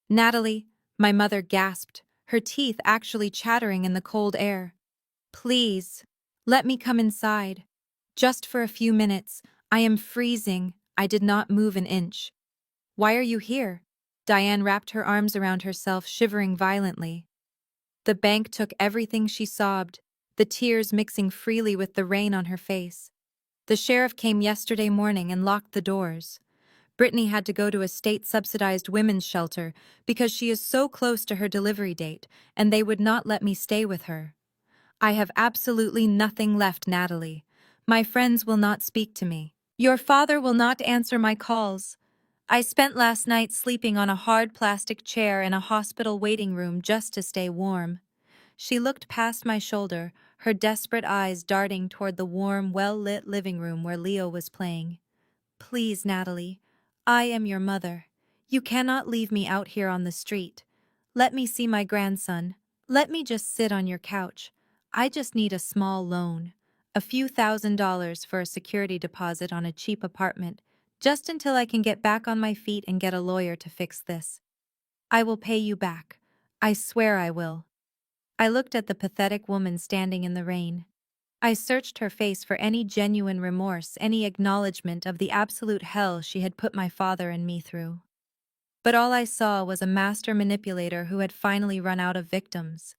"Natalie," my mother gasped, her teeth actually chattering in the cold air. "Please, let me come inside. Just for a few minutes. I am freezing." I did not move an inch. "Why are you here?" Diane wrapped her arms around herself, shivering violently. The bank took everything, she sobbed, the tears mixing freely with the rain on her face. "The sheriff came yesterday morning and locked the doors. Brittany had to go to a state-subsidized women's shelter because she is so close to her delivery date, and they would not let me stay with her. I have absolutely nothing left, Natalie. My friends will not speak to me. Your father will not answer my calls. I spent last night sleeping on a hard plastic chair in a hospital waiting room just to stay warm." She looked past my shoulder, her desperate eyes darting toward the warm, well-lit living room where Leo was playing. "Please, Natalie, I am your mother. You cannot leave me out here on the street. Let me see my grandson. Let me just sit on your couch. I just need a small loan. A few $1,000s for a security deposit on a cheap apartment, just until I can get back on my feet and get a lawyer to fix this. I will pay you back. I swear I will." I looked at the pathetic woman standing in the rain. I searched her face for any genuine remorse, any acknowledgement of the absolute hell she had put my father and me through. But all I saw was a master manipulator who had finally run out of victims.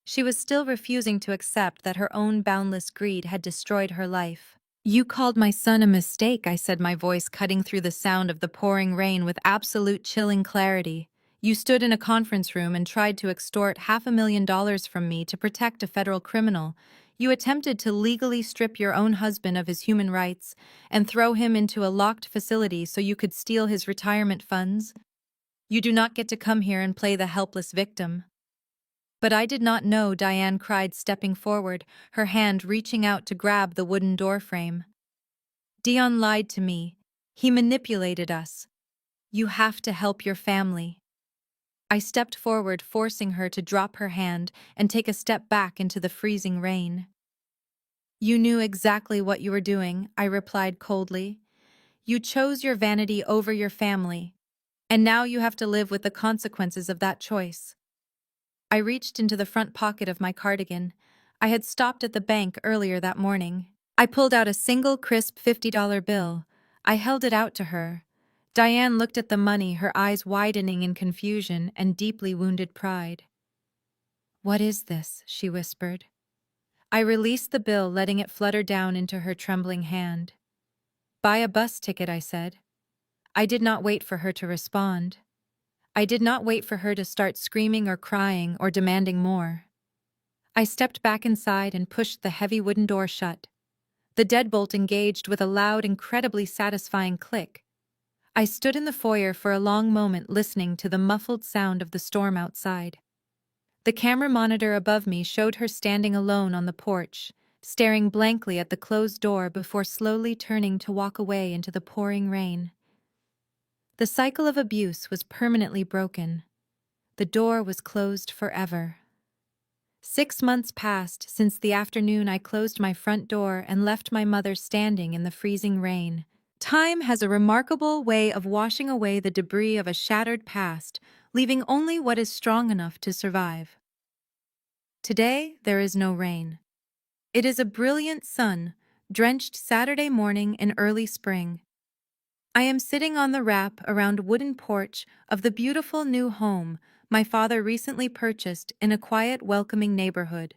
She was still refusing to accept that her own boundless greed had destroyed her life. "You called my son a mistake," I said, my voice cutting through the sound of the pouring rain with absolute chilling clarity. "You stood in a conference room and tried to extort $500,000 from me to protect a federal criminal. You attempted to legally strip your own husband of his human rights and throw him into a locked facility so you could steal his retirement funds. You do not get to come here and play the helpless victim." "But I did not know," Diane cried, stepping forward, her hand reaching out to grab the wooden doorframe. "Dion lied to me. He manipulated us. You have to help your family." I stepped forward, forcing her to drop her hand and take a step back into the freezing rain. "You knew exactly what you were doing," I replied coldly. "You chose your vanity over your family, and now you have to live with the consequences of that choice." I reached into the front pocket of my cardigan. I had stopped at the bank earlier that morning. I pulled out a single crisp $50 bill. I held it out to her. Diane looked at the money, her eyes widening in confusion and deeply wounded pride. "What is this?" she whispered. I released the bill, letting it flutter down into her trembling hand. "Buy a bus ticket," I said. I did not wait for her to respond. I did not wait for her to start screaming or crying or demanding more. I stepped back inside and pushed the heavy wooden door shut. The deadbolt engaged with a loud, incredibly satisfying click. I stood in the foyer for a long moment listening to the muffled sound of the storm outside. The camera monitor above me showed her standing alone on the porch, staring blankly at the closed door before slowly turning to walk away into the pouring rain. The cycle of abuse was permanently broken. The door was closed forever. 6 months passed since the afternoon I closed my front door and left my mother standing in the freezing rain. Time has a remarkable way of washing away the debris of a shattered past, leaving only what is strong enough to survive. Today, there is no rain. It is a brilliant sun, drenched Saturday morning in early spring. I am sitting on the wrap around wooden porch of the beautiful new home my father recently purchased in a quiet, welcoming neighborhood.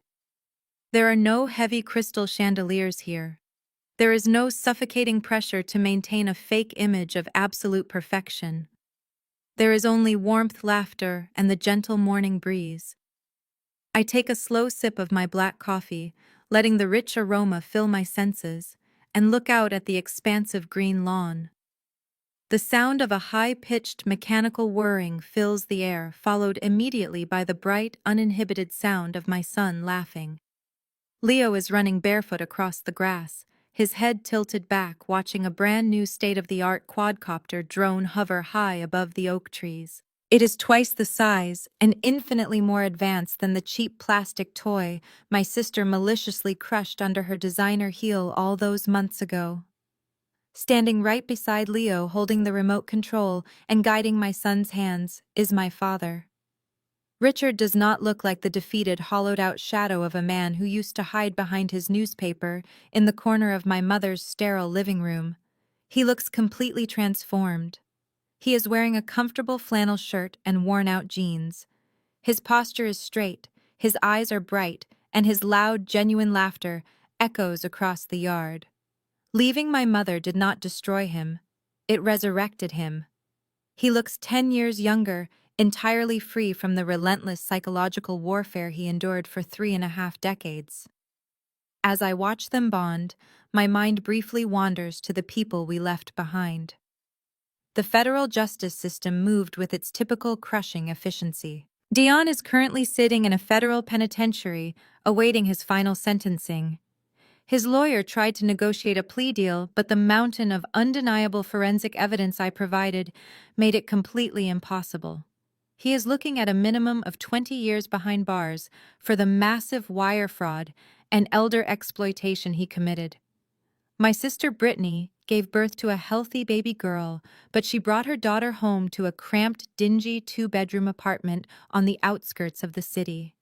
There are no heavy crystal chandeliers here. There is no suffocating pressure to maintain a fake image of absolute perfection. There is only warmth, laughter, and the gentle morning breeze. I take a slow sip of my black coffee, letting the rich aroma fill my senses, and look out at the expansive green lawn. The sound of a high-pitched mechanical whirring fills the air, followed immediately by the bright, uninhibited sound of my son laughing. Leo is running barefoot across the grass, his head tilted back, watching a brand-new state-of-the-art quadcopter drone hover high above the oak trees. It is twice the size and infinitely more advanced than the cheap plastic toy my sister maliciously crushed under her designer heel all those months ago. Standing right beside Leo, holding the remote control and guiding my son's hands, is my father. Richard does not look like the defeated, hollowed-out shadow of a man who used to hide behind his newspaper in the corner of my mother's sterile living room. He looks completely transformed. He is wearing a comfortable flannel shirt and worn-out jeans. His posture is straight, his eyes are bright, and his loud, genuine laughter echoes across the yard. Leaving my mother did not destroy him. It resurrected him. He looks 10 years younger, entirely free from the relentless psychological warfare he endured for 3.5 decades. As I watch them bond, my mind briefly wanders to the people we left behind. The federal justice system moved with its typical crushing efficiency. Dion is currently sitting in a federal penitentiary, awaiting his final sentencing. His lawyer tried to negotiate a plea deal, but the mountain of undeniable forensic evidence I provided made it completely impossible. He is looking at a minimum of 20 years behind bars for the massive wire fraud and elder exploitation he committed. My sister Brittany gave birth to a healthy baby girl, but she brought her daughter home to a cramped, dingy 2-bedroom apartment on the outskirts of the city.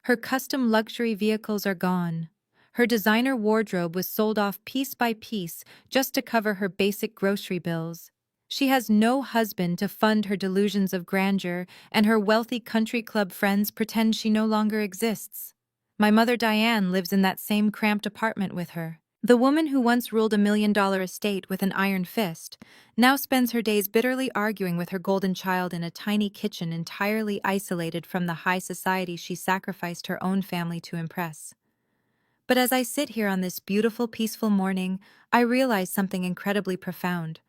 Her custom luxury vehicles are gone. Her designer wardrobe was sold off piece by piece just to cover her basic grocery bills. She has no husband to fund her delusions of grandeur, and her wealthy country club friends pretend she no longer exists. My mother Diane lives in that same cramped apartment with her. The woman who once ruled a $1 million estate with an iron fist now spends her days bitterly arguing with her golden child in a tiny kitchen entirely isolated from the high society she sacrificed her own family to impress. But as I sit here on this beautiful, peaceful morning, I realize something incredibly profound.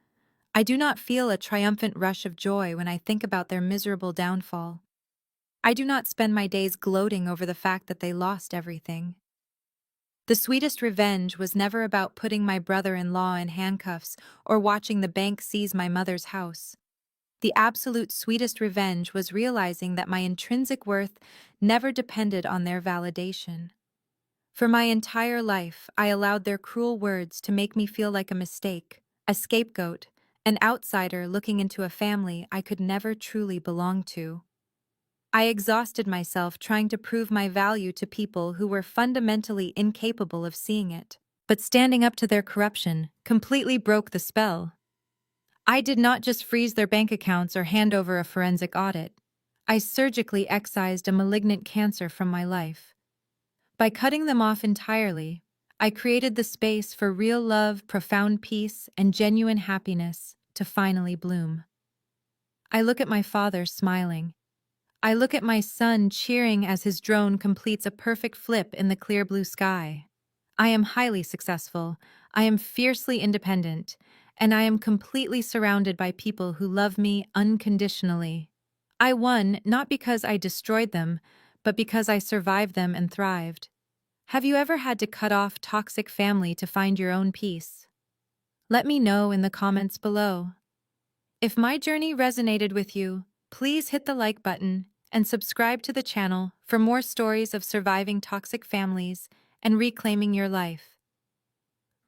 I do not feel a triumphant rush of joy when I think about their miserable downfall. I do not spend my days gloating over the fact that they lost everything. The sweetest revenge was never about putting my brother-in-law in handcuffs or watching the bank seize my mother's house. The absolute sweetest revenge was realizing that my intrinsic worth never depended on their validation. For my entire life, I allowed their cruel words to make me feel like a mistake, a scapegoat, an outsider looking into a family I could never truly belong to. I exhausted myself trying to prove my value to people who were fundamentally incapable of seeing it. But standing up to their corruption completely broke the spell. I did not just freeze their bank accounts or hand over a forensic audit. I surgically excised a malignant cancer from my life. By cutting them off entirely, I created the space for real love, profound peace, and genuine happiness to finally bloom. I look at my father smiling. I look at my son cheering as his drone completes a perfect flip in the clear blue sky. I am highly successful, I am fiercely independent, and I am completely surrounded by people who love me unconditionally. I won not because I destroyed them, but because I survived them and thrived. Have you ever had to cut off toxic family to find your own peace? Let me know in the comments below. If my journey resonated with you, please hit the like button and subscribe to the channel for more stories of surviving toxic families and reclaiming your life.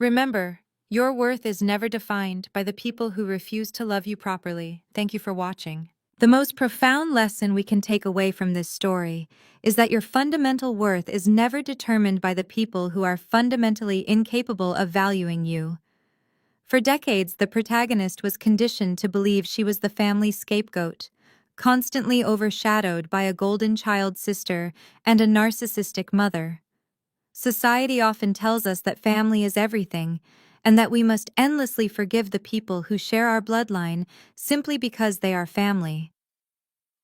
Remember, your worth is never defined by the people who refuse to love you properly. Thank you for watching. The most profound lesson we can take away from this story is that your fundamental worth is never determined by the people who are fundamentally incapable of valuing you. For decades, the protagonist was conditioned to believe she was the family's scapegoat, constantly overshadowed by a golden child sister and a narcissistic mother. Society often tells us that family is everything, and that we must endlessly forgive the people who share our bloodline simply because they are family.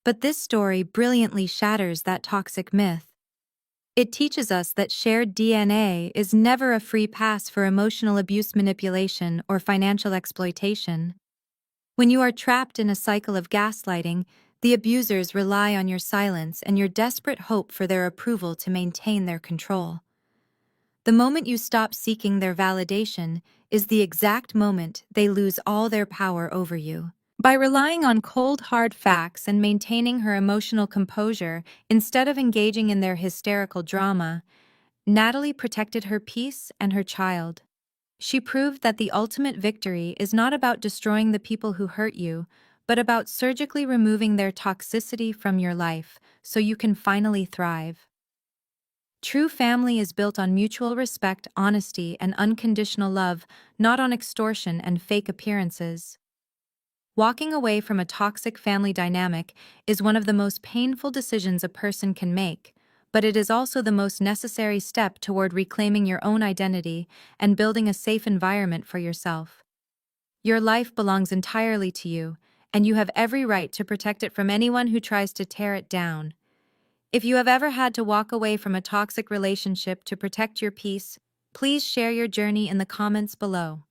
But this story brilliantly shatters that toxic myth. It teaches us that shared DNA is never a free pass for emotional abuse, manipulation, or financial exploitation. When you are trapped in a cycle of gaslighting, the abusers rely on your silence and your desperate hope for their approval to maintain their control. The moment you stop seeking their validation is the exact moment they lose all their power over you. By relying on cold, hard facts and maintaining her emotional composure instead of engaging in their hysterical drama, Natalie protected her peace and her child. She proved that the ultimate victory is not about destroying the people who hurt you, but about surgically removing their toxicity from your life so you can finally thrive. True family is built on mutual respect, honesty, and unconditional love, not on extortion and fake appearances. Walking away from a toxic family dynamic is one of the most painful decisions a person can make, but it is also the most necessary step toward reclaiming your own identity and building a safe environment for yourself. Your life belongs entirely to you, and you have every right to protect it from anyone who tries to tear it down. If you have ever had to walk away from a toxic relationship to protect your peace, please share your journey in the comments below.